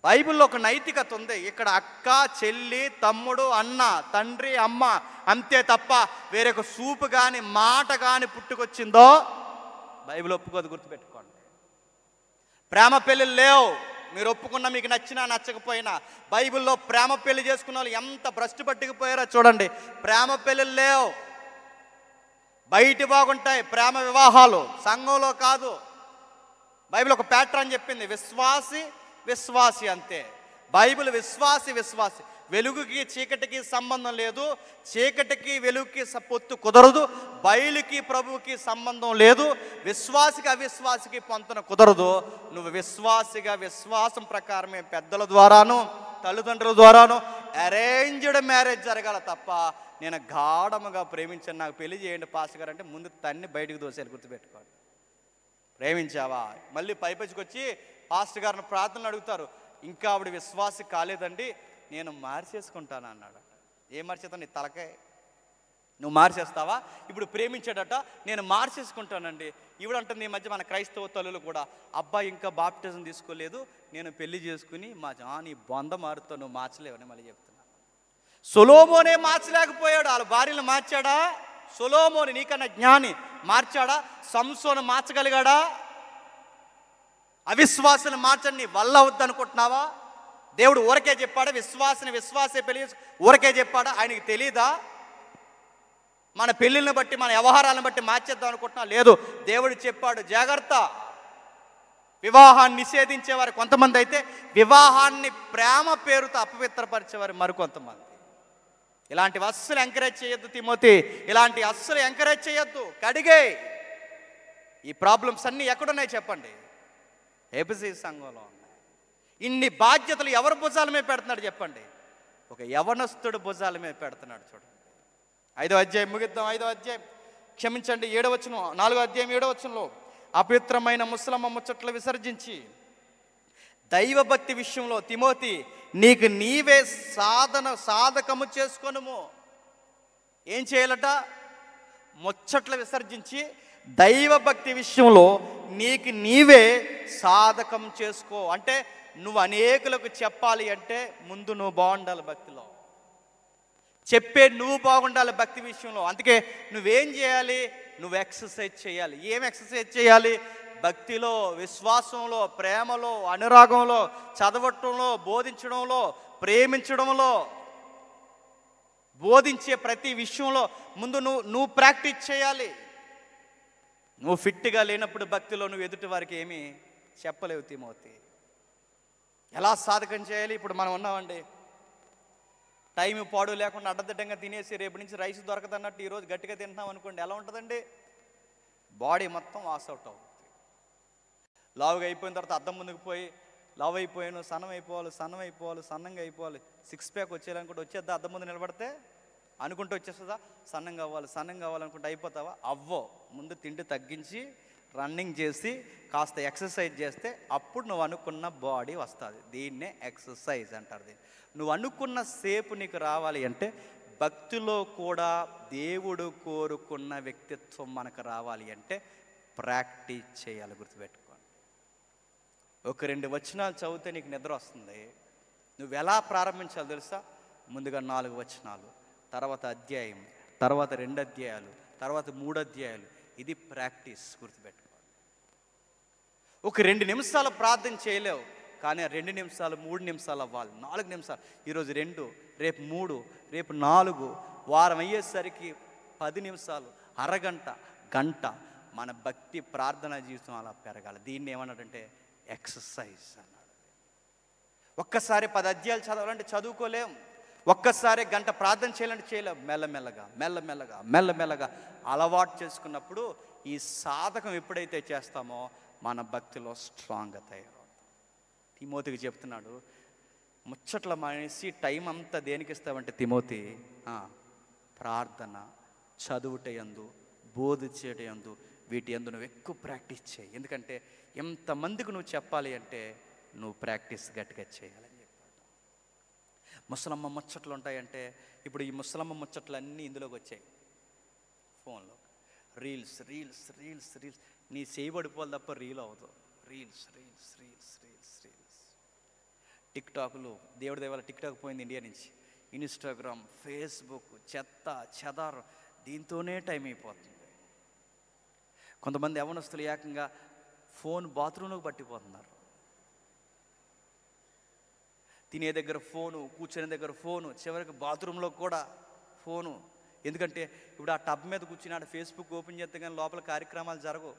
బైబిల్లో ఒక నైతికత ఉంది. ఇక్కడ అక్క, చెల్లి, తమ్ముడు, అన్న, తండ్రి, అమ్మ అంతే తప్ప వేరొక సూపు కానీ మాట కానీ పుట్టుకొచ్చిందో బైబిల్ ఒప్పుకోదు, గుర్తుపెట్టుకోండి. ప్రేమ పెళ్ళిళ్ళు లేవు. మీరు ఒప్పుకున్నా మీకు నచ్చినా నచ్చకపోయినా. బైబిల్లో ప్రేమ పెళ్లి చేసుకున్న వాళ్ళు ఎంత భ్రష్టు పట్టుకుపోయారో చూడండి. ప్రేమ పెళ్ళిళ్ళు లేవు. బయట బాగుంటాయి ప్రేమ వివాహాలు, సంఘంలో కాదు. బైబిల్ ఒక ప్యాటర్న్ చెప్పింది, విశ్వాసి అంతే. బైబిల్ విశ్వాసి. వెలుగుకి చీకటికి సంబంధం లేదు, చీకటికి వెలుగుకి పొత్తు కుదరదు, బయలుకి ప్రభువుకి సంబంధం లేదు, విశ్వాసికి అవిశ్వాసికి పొంతన కుదరదు. నువ్వు విశ్వాసిగా విశ్వాసం ప్రకారమే పెద్దల ద్వారాను తల్లిదండ్రుల ద్వారాను అరేంజ్డ్ మ్యారేజ్ జరగాల తప్ప నేను గాఢముగా ప్రేమించాను నాకు పెళ్లి చేయండి పాస్టర్ గారు అంటే ముందు తన్ని బయటకు దోసేయాలి, గుర్తుపెట్టుకోండి. ప్రేమించావా? మళ్ళీ పైపచ్చుకొచ్చి పాస్టర్ గారిని ప్రార్థనలు అడుగుతారు. ఇంకా ఆవిడ విశ్వాసి కాలేదండి, నేను మార్చేసుకుంటాను అన్నాడు. ఏం మార్చేస్తావు? నీ తలకాయ. నువ్వు మార్చేస్తావా? ఇప్పుడు ప్రేమించాడట, నేను మార్చేసుకుంటానండి. ఈవిడంటుంది ఈ మధ్య మన క్రైస్తవ తల్లులు కూడా, అబ్బాయి ఇంకా బాప్టిజం తీసుకోలేదు, నేను పెళ్లి చేసుకుని నీ బొంద మారుతో నువ్వు మార్చలేవని మళ్ళీ చెప్తున్నా. సొలొమోనే మార్చలేకపోయాడు. వాళ్ళ భార్యలు మార్చాడా? సొలొమోను నీకన్నా జ్ఞాని మార్చాడా? సంసోను మార్చగలిగాడా? అవిశ్వాసను మార్చని నీ వల్ల వద్దనుకుంటున్నావా? దేవుడు ఊరకే చెప్పాడా? విశ్వాసే పెళ్లి ఊరకే చెప్పాడా? ఆయనకి తెలీదా? మన పెళ్ళిళ్ళని బట్టి మన వ్యవహారాలను బట్టి మార్చేద్దాం అనుకుంటున్నా, లేదు. దేవుడు చెప్పాడు, జాగ్రత్త. వివాహాన్ని నిషేధించేవారు కొంతమంది అయితే, వివాహాన్ని ప్రేమ పేరుతో అపవిత్రపరిచేవారు మరికొంతమంది. ఇలాంటివి అస్సలు ఎంకరేజ్ చేయొద్దు తిమోతి, ఇలాంటి అస్సలు ఎంకరేజ్ చేయొద్దు. కడిగే ఈ ప్రాబ్లమ్స్ అన్నీ ఎక్కడున్నాయి చెప్పండి? ఏబిసి సంఘంలో ఉన్నాయి. ఇన్ని బాధ్యతలు ఎవరి భుజాల మీద పెడుతున్నాడు చెప్పండి? ఒక యవనస్తుడు భుజాల మీద పెడుతున్నాడు. చూడండి 5వ అధ్యాయం ముగిద్దాం. 5వ అధ్యాయం క్షమించండి 7వ వచనం, 4వ అధ్యాయం 7వ వచనంలో, అపవిత్రమైన ముసలమ్మ ముచ్చట్లు విసర్జించి దైవభక్తి విషయంలో తిమోతి నీకు నీవే సాధకము చేసుకొనుము. ఏం చేయాలట? ముచ్చట్లు విసర్జించి దైవభక్తి విషయంలో నీకు నీవే సాధకం చేసుకో. అంటే నువ్వు అనేకులకు చెప్పాలి అంటే ముందు నువ్వు బాగుండాలి భక్తిలో, చెప్పే నువ్వు బాగుండాలి భక్తి విషయంలో. అందుకే నువ్వేం చేయాలి? నువ్వు ఎక్సర్సైజ్ చేయాలి. ఏం ఎక్సర్సైజ్ చేయాలి? భక్తిలో, విశ్వాసంలో, ప్రేమలో, అనురాగంలో, చదవటంలో, బోధించడంలో, ప్రేమించడంలో, బోధించే ప్రతి విషయంలో ముందు నువ్వు ప్రాక్టీస్ చేయాలి. నువ్వు ఫిట్గా లేనప్పుడు భక్తిలో నువ్వు ఎదుటి వారికి ఏమీ చెప్పలేవు తిమోతి. ఎలా సాధకం చేయాలి? ఇప్పుడు మనం ఉన్నామండి, టైం పాడు లేకుండా అడ్డదిడ్డంగా తినేసి రేపు నుంచి రైస్ దొరకదన్నట్టు ఈరోజు గట్టిగా తింటున్నాం అనుకోండి, ఎలా ఉంటుందండి? బాడీ మొత్తం వాసౌట్ అవుతుంది. లావుగా అయిపోయిన తర్వాత అద్దం ముందుకు పోయి లావు అయిపోయాను, సన్నం అయిపోవాలి, సన్నంగా అయిపోవాలి, 6 ప్యాక్ వచ్చేయాలనుకుంటే వచ్చేద్దా? అద్దం ముందు నిలబడితే అనుకుంటూ వచ్చేస్తుందా? సన్నంగా కావాలనుకుంటే అయిపోతావా? అవ్వో. ముందు తిండి తగ్గించి రన్నింగ్ చేసి కాస్త ఎక్సర్సైజ్ చేస్తే అప్పుడు నువ్వు అనుకున్న బాడీ వస్తుంది. దీన్నే ఎక్సర్సైజ్ అంటారు. దీన్ని నువ్వు అనుకున్న సేపు నీకు రావాలి అంటే భక్తిలో కూడా దేవుడు కోరుకున్న వ్యక్తిత్వం మనకు రావాలి అంటే ప్రాక్టీస్ చేయాలి. గుర్తుపెట్టుకోండి. 1-2 వచనాలు చదివితే నీకు నిద్ర వస్తుంది. నువ్వు ఎలా ప్రారంభించాలో తెలుసా? ముందుగా 4 వచనాలు, తర్వాత అధ్యాయం, తర్వాత 2 అధ్యాయాలు, తర్వాత 3 అధ్యాయాలు. ఇది ప్రాక్టీస్. గుర్తుపెట్టుకోండి. ఒక 2 నిమిషాలు ప్రార్థన చేయలేవు, కానీ 2 నిమిషాలు 3 నిమిషాలు అవ్వాలి. 4 నిమిషాలు. ఈరోజు 2, రేపు 3, రేపు 4, వారం అయ్యేసరికి 10 నిమిషాలు, అరగంట, గంట మన భక్తి ప్రార్థన జీవితం అలా పెరగాలి. దీన్ని ఏమన్నాడంటే ఎక్సర్సైజ్ అన్నాడు. ఒక్కసారి 10 అధ్యాయాలు చదవాలంటే చదువుకోలేం, ఒక్కసారి గంట ప్రార్థన చేయాలంటే చేయలేం. మెల్లమెల్లగా అలవాటు చేసుకున్నప్పుడు ఈ సాధకం ఎప్పుడైతే చేస్తామో మన భక్తిలో స్ట్రాంగ్గా తయారవుతాం. తిమోతికి చెప్తున్నాడు, ముచ్చట్ల మానేసి టైం అంతా దేనికి ఇస్తావంటే తిమోతి, ప్రార్థన, చదువుటయందు, బోధించేటయందు, వీటి యందు నువ్వు ఎక్కువ ప్రాక్టీస్ చేయి. ఎందుకంటే ఎంతమందికి నువ్వు చెప్పాలి అంటే నువ్వు ప్రాక్టీస్ గట్టిగా చేయాలని చెప్పాడు. ముసలమ్మ ముచ్చట్లు ఉంటాయంటే ఇప్పుడు ఈ ముసలమ్మ ముచ్చట్లు అన్నీ ఇందులోకి వచ్చాయి. ఫోన్లో రీల్స్ రీల్స్ రీల్స్ రీల్స్ నీ చేయబడిపోవాలి తప్ప రీల్ అవ్వదు. Reels reels reels reels reels టిక్టాక్లు, దేవుడి దేవాల టిక్టాక్ పోయింది ఇండియా నుంచి. ఇన్స్టాగ్రామ్, ఫేస్బుక్, చెత్త చెదారం, దీంతోనే టైం అయిపోతుంది. కొంతమంది యవనస్తులు ఏకంగా ఫోన్ బాత్రూంలోకి పట్టిపోతున్నారు. తినే దగ్గర ఫోను, కూర్చునే దగ్గర ఫోను, చివరికి బాత్రూంలో కూడా ఫోను. ఎందుకంటే ఇప్పుడు ఆ టబ్ మీద కూర్చుని ఆడ ఫేస్బుక్ ఓపెన్ చేస్తే కానీ లోపల కార్యక్రమాలు జరగవు.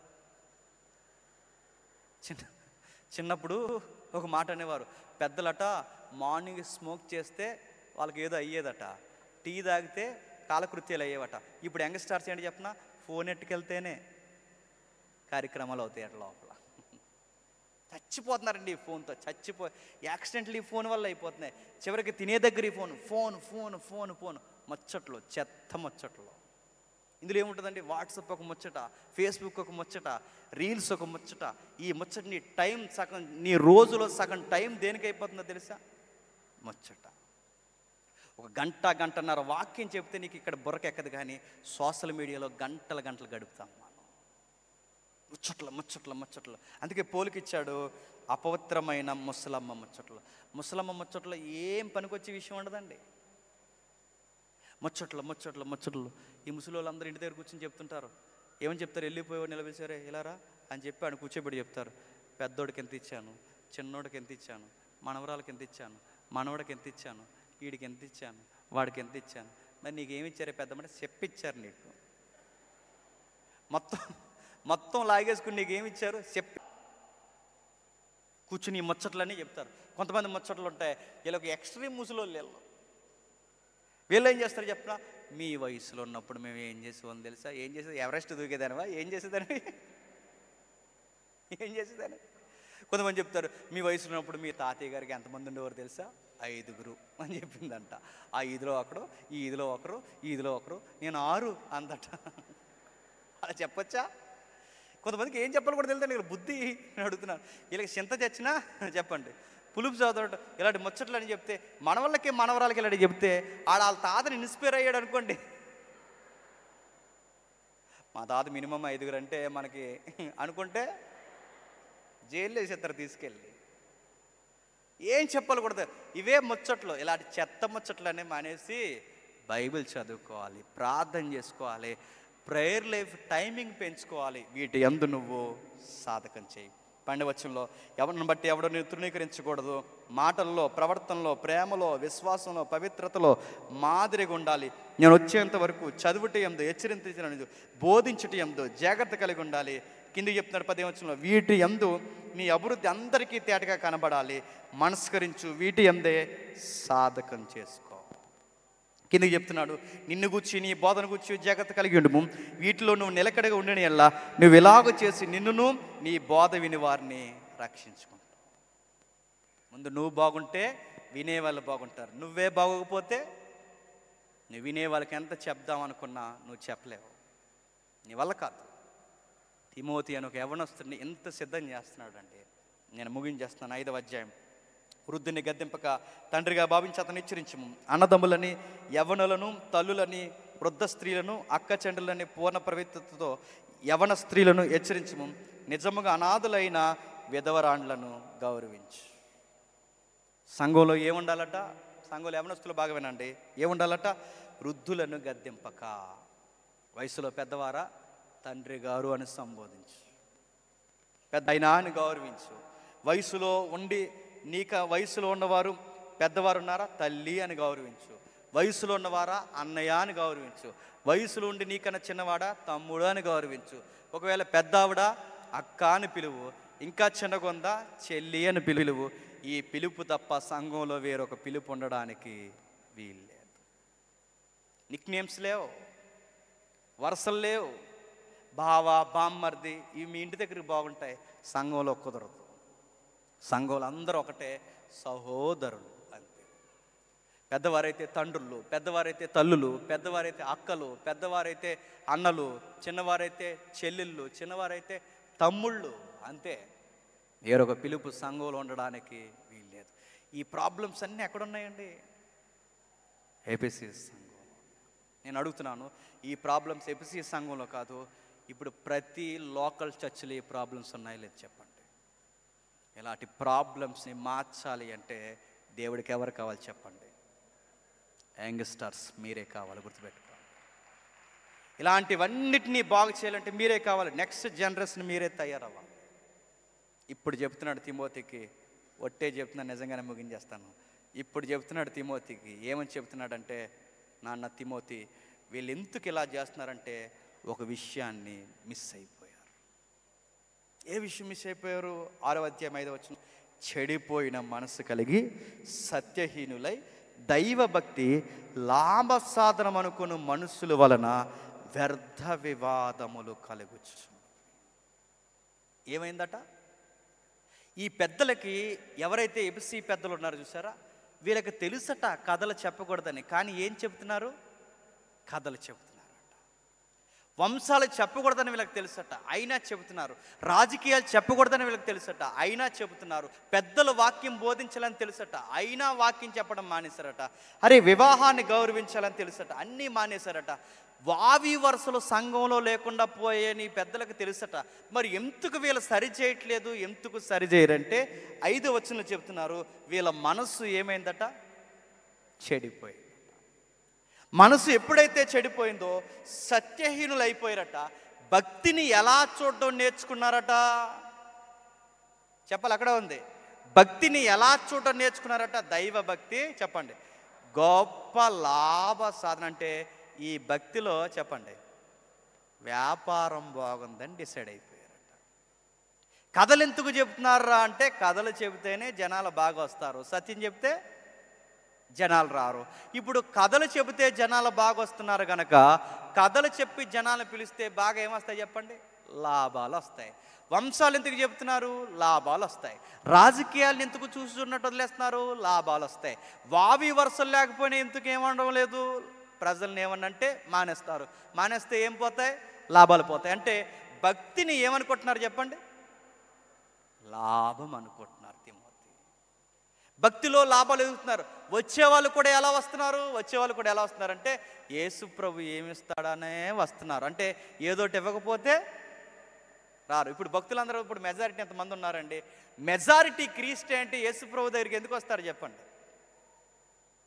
చిన్నప్పుడు ఒక మాట అనేవారు, పెద్దలట మార్నింగ్ స్మోక్ చేస్తే వాళ్ళకి ఏదో అయ్యేదట, టీ తాగితే కాలకృత్యాలు అయ్యేవట. ఇప్పుడు యంగ్స్టార్స్ ఏంటి చెప్పినా, ఫోన్ ఎట్టుకెళ్తేనే కార్యక్రమాలు అవుతాయి అట్లా లోపల. చచ్చిపోతున్నారండి ఈ ఫోన్తో, యాక్సిడెంట్లు ఈ ఫోన్ వల్ల అయిపోతున్నాయి. చివరికి తినే దగ్గర ఈ phone phone phone phone phone ముచ్చట్లు, చెత్త ముచ్చట్లు. ఇందులో ఏముంటుందండి? వాట్సాప్ ఒక ముచ్చట, ఫేస్బుక్ ఒక ముచ్చట, రీల్స్ ఒక ముచ్చట. ఈ ముచ్చట నీ టైం సగం, నీ రోజులో సగం టైం దేనికి అయిపోతుందో తెలుసా? ముచ్చట. ఒక గంటన్నర వాక్యం చెప్తే నీకు ఇక్కడ బుర్రకెక్కదు, కానీ సోషల్ మీడియాలో గంటలు గడుపుతాం మనం. ముచ్చట్లు. అందుకే పోలికిచ్చాడు, అపవిత్రమైన ముసలమ్మ ముచ్చట్లు ఏం పనికొచ్చే విషయం ఉండదండి. ముచ్చట్లు. ఈ ముసలి వాళ్ళందరూ ఇంటి దగ్గర కూర్చొని చెప్తుంటారు. ఏమని చెప్తారు? వెళ్ళిపోయేవాడు నిలబెట్టారే ఇలారా అని చెప్పి ఆయన కూర్చోబెట్టి చెప్తారు. పెద్దోడికి ఎంత ఇచ్చాను, చిన్నోడికి ఎంత ఇచ్చాను, మనవరాలకి ఎంత ఇచ్చాను, మనవడికి ఎంత ఇచ్చాను, వీడికి ఎంత ఇచ్చాను, వాడికి ఎంత ఇచ్చాను, మరి నీకేమి ఇచ్చారు పెద్దమ్మంటే చెప్పిచ్చారు నీకు. మొత్తం లాగేసుకుని నీకేమి ఇచ్చారు చెప్పి కూర్చుని ఈ ముచ్చట్లన్నీ చెప్తారు. కొంతమంది ముచ్చట్లు ఉంటాయి, వీళ్ళకి ఎక్స్ట్రీమ్ ముసులో వీళ్ళు ఏం చేస్తారు చెప్పిన, మీ వయసులో ఉన్నప్పుడు మేము ఏం చేసేవాళ్ళం తెలుసా, ఏం చేసేది ఎవరెస్ట్ దూకేదానివా, ఏం చేసేదానివి, ఏం చేసేదాన్ని. కొంతమంది చెప్తారు మీ వయసులో ఉన్నప్పుడు మీ తాతయ్య గారికి ఎంతమంది ఉండేవారు తెలుసా, 5 అని చెప్పిందంట. ఆ 5లో ఒకరు, ఈ 5లో ఒకరు, ఈ 5లో ఒకరు, నేను 6 అందట. అలా చెప్పొచ్చా? కొంతమందికి ఏం చెప్పాలి కూడా తెలుసు. వీళ్ళకి బుద్ధి నేను అడుగుతున్నాను. వీళ్ళకి చింత చచ్చినా చెప్పండి, పులుపు చదవడం ఇలాంటి ముచ్చట్లు అని చెప్తే, మనవళ్ళకి మనవరాలకి ఇలాంటి చెప్తే వాళ్ళ తాతని ఇన్స్పైర్ అయ్యాడు అనుకోండి. మా తాత మినిమం 5 అంటే మనకి అనుకుంటే జైల్లో వేసేస్తారు తీసుకెళ్ళి. ఏం చెప్పాలి కూడా ఇవే ముచ్చట్లు, ఇలాంటి చెత్త ముచ్చట్లనే మానేసి బైబిల్ చదువుకోవాలి, ప్రార్థన చేసుకోవాలి, ప్రేయర్ లైఫ్ టైమింగ్ పెంచుకోవాలి. వీటి యందు నువ్వు సాధకం చేయి. 12వ వచనంలో ఎవరిని బట్టి ఎవడో నేను తృణీకరించకూడదు, మాటల్లో, ప్రవర్తనలో, ప్రేమలో, విశ్వాసంలో, పవిత్రతలో మాదిరిగా ఉండాలి. నేను వచ్చేంత వరకు చదువుట యందు, హెచ్చరించడం, బోధించుట యందు జాగ్రత్త కలిగి ఉండాలి. కిందికి చెప్తున్నాడు 10వ వచనంలో, వీటి యందు నీ అభివృద్ధి అందరికీ తేటగా కనబడాలి, మనస్కరించు, వీటి యందే సాధకం చేసుకో. కిందకి చెప్తున్నాడు, నిన్ను గుచ్చి నీ బోధన గుచ్చి జాగ్రత్త కలిగి ఉండుము, వీటిలో నువ్వు నిలకడగా ఉండని ఎల్లా నువ్వు ఇలాగ చేసి నిన్నును నీ బోధ విని వారిని రక్షించుకుంటావు. ముందు నువ్వు బాగుంటే వినేవాళ్ళు బాగుంటారు. నువ్వే బాగోకపోతే నువ్వు వినే వాళ్ళకి ఎంత చెప్దాం అనుకున్నా నువ్వు చెప్పలేవు, నీ వల్ల కాదు. తిమోతి అని ఒక యవ్వనస్తుడిని ఎంత సిద్ధం చేస్తున్నాడు అంటే, నేను ముగించేస్తున్నాను. 5వ అధ్యాయం. వృద్ధుని గద్దెంపక తండ్రిగా భావించి అతను హెచ్చరించము, అన్నదమ్ములని, యవ్వనులను, తల్లులని, వృద్ధ స్త్రీలను, అక్క చెండులని, పూర్ణ ప్రవృత్తితో యవన స్త్రీలను హెచ్చరించము, నిజముగా అనాథులైన విధవరాండ్లను గౌరవించు. సంఘంలో ఏముండాలట? సంఘంలో యవనస్తులు బాగా వినండి, ఏముండాలట? వృద్ధులను గద్దెంపక, వయసులో పెద్దవారా తండ్రి గారు అని సంబోధించు, పెద్ద అయినా అని గౌరవించు. వయసులో ఉండి వయసులో ఉన్నవారు పెద్దవారు ఉన్నారా తల్లి అని గౌరవించు. వయసులో ఉన్నవారా అన్నయ్య అని గౌరవించు. వయసులో ఉండి నీకన్నా చిన్నవాడా తమ్ముడు అని గౌరవించు. ఒకవేళ పెద్ద ఆవిడ అక్క అని పిలువు, ఇంకా చిన్నగొందా చెల్లి అని పిలువు. ఈ పిలుపు తప్ప సంఘంలో వేరొక పిలుపు ఉండడానికి వీల్లేదు. నిక్ నేమ్స్ లేవు, వరుసలు లేవు, బావ బామ్మర్ది ఇవి మీ ఇంటి దగ్గరికి బాగుంటాయి, సంఘంలో కుదరదు. సంఘంలో అందరూ ఒకటే, సహోదరులు అంతే. పెద్దవారైతే తండ్రులు, పెద్దవారైతే తల్లులు, పెద్దవారైతే అక్కలు, పెద్దవారైతే అన్నలు, చిన్నవారైతే చెల్లెళ్ళు, చిన్నవారైతే తమ్ముళ్ళు అంతే. వేరొక పిలుపు సంఘంలో ఉండడానికి వీల్లేదు. ఈ ప్రాబ్లమ్స్ అన్నీ ఎక్కడున్నాయండి? ఏపీసీఎస్ సంఘం. నేను అడుగుతున్నాను, ఈ ప్రాబ్లమ్స్ ఏపీసీఎస్ సంఘంలో కాదు, ఇప్పుడు ప్రతి లోకల్ చర్చిలో ఈ ప్రాబ్లమ్స్ ఉన్నాయి లేదు చెప్పండి. ఇలాంటి ప్రాబ్లమ్స్ని మార్చాలి అంటే దేవుడికి ఎవరు కావాలి చెప్పండి? యంగ్స్టర్స్ మీరే కావాలి, గుర్తుపెట్టుకోవాలి. ఇలాంటివన్నిటినీ బాగు చేయాలంటే మీరే కావాలి. నెక్స్ట్ జనరేషన్ మీరే తయారవ్వాలి. ఇప్పుడు చెప్తున్నాడు తిమోతికి, ఒట్టే చెప్తున్నాను, నిజంగానే ముగించేస్తాను. ఇప్పుడు చెప్తున్నాడు తిమోతికి, ఏమని చెప్తున్నాడంటే, నాన్న తిమోతి, వీళ్ళు ఎందుకు ఇలా చేస్తున్నారంటే ఒక విషయాన్ని మిస్ అయిపోయారు. ఏ విషయం మిస్ అయిపోయారు? 6వ అధ్యాయం 5వ వచనం, చెడిపోయిన మనసు కలిగి సత్యహీనులై దైవభక్తి లాభ సాధనం అనుకుని మనుషుల వలన వ్యర్థ వివాదములు కలుగుచు. ఏమైందట? ఈ పెద్దలకి, ఎవరైతే ఎపిసి పెద్దలు ఉన్నారో చూసారా, వీళ్ళకి తెలుసట కథలు చెప్పకూడదని, కానీ ఏం చెబుతున్నారు? కథలు చెబుతున్నారట. వంశాలు చెప్పకూడదని వీళ్ళకి తెలుసట, అయినా చెబుతున్నారు. రాజకీయాలు చెప్పకూడదని వీళ్ళకి తెలుసట, అయినా చెబుతున్నారు. పెద్దలు వాక్యం బోధించాలని తెలుసట, అయినా వాక్యం చెప్పడం మానేశారట. అరే వివాహాన్ని గౌరవించాలని తెలుసట, అన్నీ మానేశారట. వావి వరుసలు సంఘంలో లేకుండా పోయేని పెద్దలకు తెలుసట. మరి ఎందుకు వీళ్ళు సరి చేయట్లేదు, ఎందుకు సరి చేయరంటే 5వ వచనంలో చెప్తున్నారు, వీళ్ళ మనసు ఏమైందట? చెడిపోయింది. మనసు ఎప్పుడైతే చెడిపోయిందో సత్యహీనులు అయిపోయారట. భక్తిని ఎలా చూడడం నేర్చుకున్నారట? చెప్పాలి, అక్కడ ఉంది. భక్తిని ఎలా చూడడం నేర్చుకున్నారట? దైవ భక్తి చెప్పండి, గొప్ప లాభ సాధన అంటే ఈ భక్తిలో చెప్పండి వ్యాపారం బాగుందని డిసైడ్ అయిపోయారట. కథలు ఎందుకు చెప్తున్నారా అంటే కథలు చెబితేనే జనాలు బాగా వస్తారు, సత్యం చెప్తే జనాలు రారు. ఇప్పుడు కథలు చెబితే జనాలు బాగా వస్తున్నారు కనుక కథలు చెప్పి జనాలు పిలిస్తే బాగా ఏమొస్తాయి చెప్పండి? లాభాలు వస్తాయి. వంశాలు ఎందుకు చెప్తున్నారు? లాభాలు వస్తాయి. రాజకీయాలను ఎందుకు చూస్తున్నట్టు వదిలేస్తున్నారు? లాభాలు వస్తాయి. వావి వరుసలు లేకపోయినా ఎందుకు ఏమనడం లేదు? ప్రజల్ని ఏమన్నంటే మానేస్తారు. మానేస్తే ఏం పోతాయి? లాభాలు పోతాయి. అంటే భక్తిని ఏమనుకుంటున్నారు చెప్పండి? లాభం అనుకుంటున్నారు. తిమోతి భక్తిలో లాభాలు ఎదుగుతున్నారు. వచ్చేవాళ్ళు కూడా ఎలా వస్తున్నారు? వచ్చేవాళ్ళు కూడా ఎలా వస్తున్నారంటే యేసు ప్రభు ఏమిస్తాడనే వస్తున్నారు. అంటే ఏదోటి ఇవ్వకపోతే రారు. ఇప్పుడు భక్తులందరూ ఇప్పుడు మెజారిటీ ఎంతమంది ఉన్నారండి? మెజారిటీ క్రిస్టియానిటీ యేసు ప్రభు దగ్గరికి ఎందుకు వస్తారు చెప్పండి?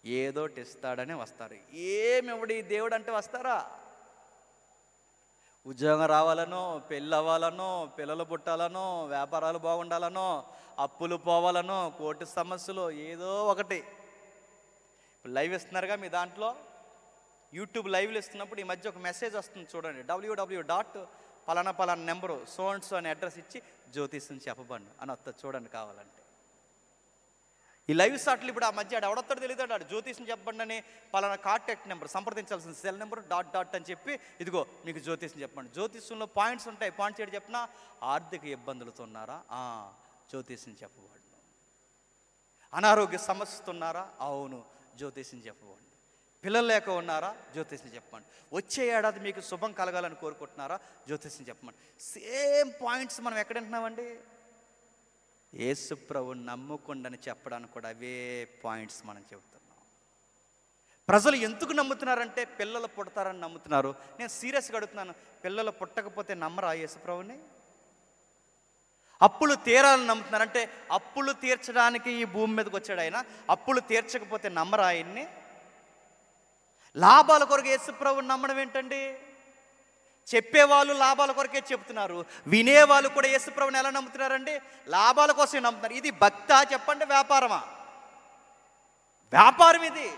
ఏదోటి ఇస్తాడనే వస్తారు. ఏమివ్వడు ఈ దేవుడు అంటే వస్తారా? ఉద్యోగం రావాలనో, పెళ్ళి అవ్వాలనో, పిల్లలు పుట్టాలనో, వ్యాపారాలు బాగుండాలనో, అప్పులు పోవాలనో, కోర్టు సమస్యలు ఏదో ఒకటి. ఇప్పుడు లైవ్ ఇస్తున్నారుగా మీ దాంట్లో, యూట్యూబ్ లైవ్లు ఇస్తున్నప్పుడు ఈ మధ్య ఒక మెసేజ్ వస్తుంది చూడండి. www. పలానా నెంబరు సో అనే అడ్రస్ ఇచ్చి జ్యోతిష్యం చెప్పబండి అని వస్తుంది చూడండి కావాలంటే. ఈ లైవ్ షాట్లు ఇప్పుడు ఆ మధ్య ఎవడొస్తాడు తెలియదు, జ్యోతిష్యం చెప్పండి అని పలానా కాంటాక్ట్ నెంబర్ సంప్రదించాల్సిన సెల్ నెంబర్ ... అని చెప్పి ఇదిగో మీకు జ్యోతిష్యం చెప్పండి. జ్యోతిష్యంలో పాయింట్స్ ఉంటాయి. పాయింట్స్ ఏంటి చెప్పినా? ఆర్థిక ఇబ్బందులతో ఉన్నారా? జ్యోతిష్యం చెప్పబడి. అనారోగ్య సమస్యతో ఉన్నారా? అవును, జ్యోతిష్యం చెప్పబడి. పిల్లలు లేక ఉన్నారా? జ్యోతిష్యం చెప్పండి. వచ్చే ఏడాది మీకు శుభం కలగాలని కోరుకుంటున్నారా? జ్యోతిష్యం చెప్పండి. సేమ్ పాయింట్స్ మనం ఎక్కడ వింటున్నామండి? యేసు ప్రభువుని నమ్ముకుండని చెప్పడానికి కూడా అవే పాయింట్స్ మనం చెబుతున్నాం. ప్రజలు ఎందుకు నమ్ముతున్నారంటే పిల్లలు పుడతారని నమ్ముతున్నారు. నేను సీరియస్గా అడుగుతున్నాను, పిల్లలు పుట్టకపోతే నమ్మరా యేసు ప్రభువుని? అప్పులు తీరాలని నమ్ముతున్నారంటే అప్పులు తీర్చడానికి ఈ భూమి మీదకి వచ్చాడు ఆయన, అప్పులు తీర్చకపోతే నమ్మరా ఆయన్ని? లాభాల కొరకు యేసు ప్రభువుని నమ్మడం ఏంటండి? చెప్పేవాళ్ళు లాభాల కొరకే చెప్తున్నారు, వినేవాళ్ళు కూడా యేసు ప్రభువుని ఎలా నమ్ముతున్నారండి? లాభాల కోసమే నమ్ముతున్నారు. ఇది భక్తా చెప్పండి, వ్యాపారమా? వ్యాపారం ఇది.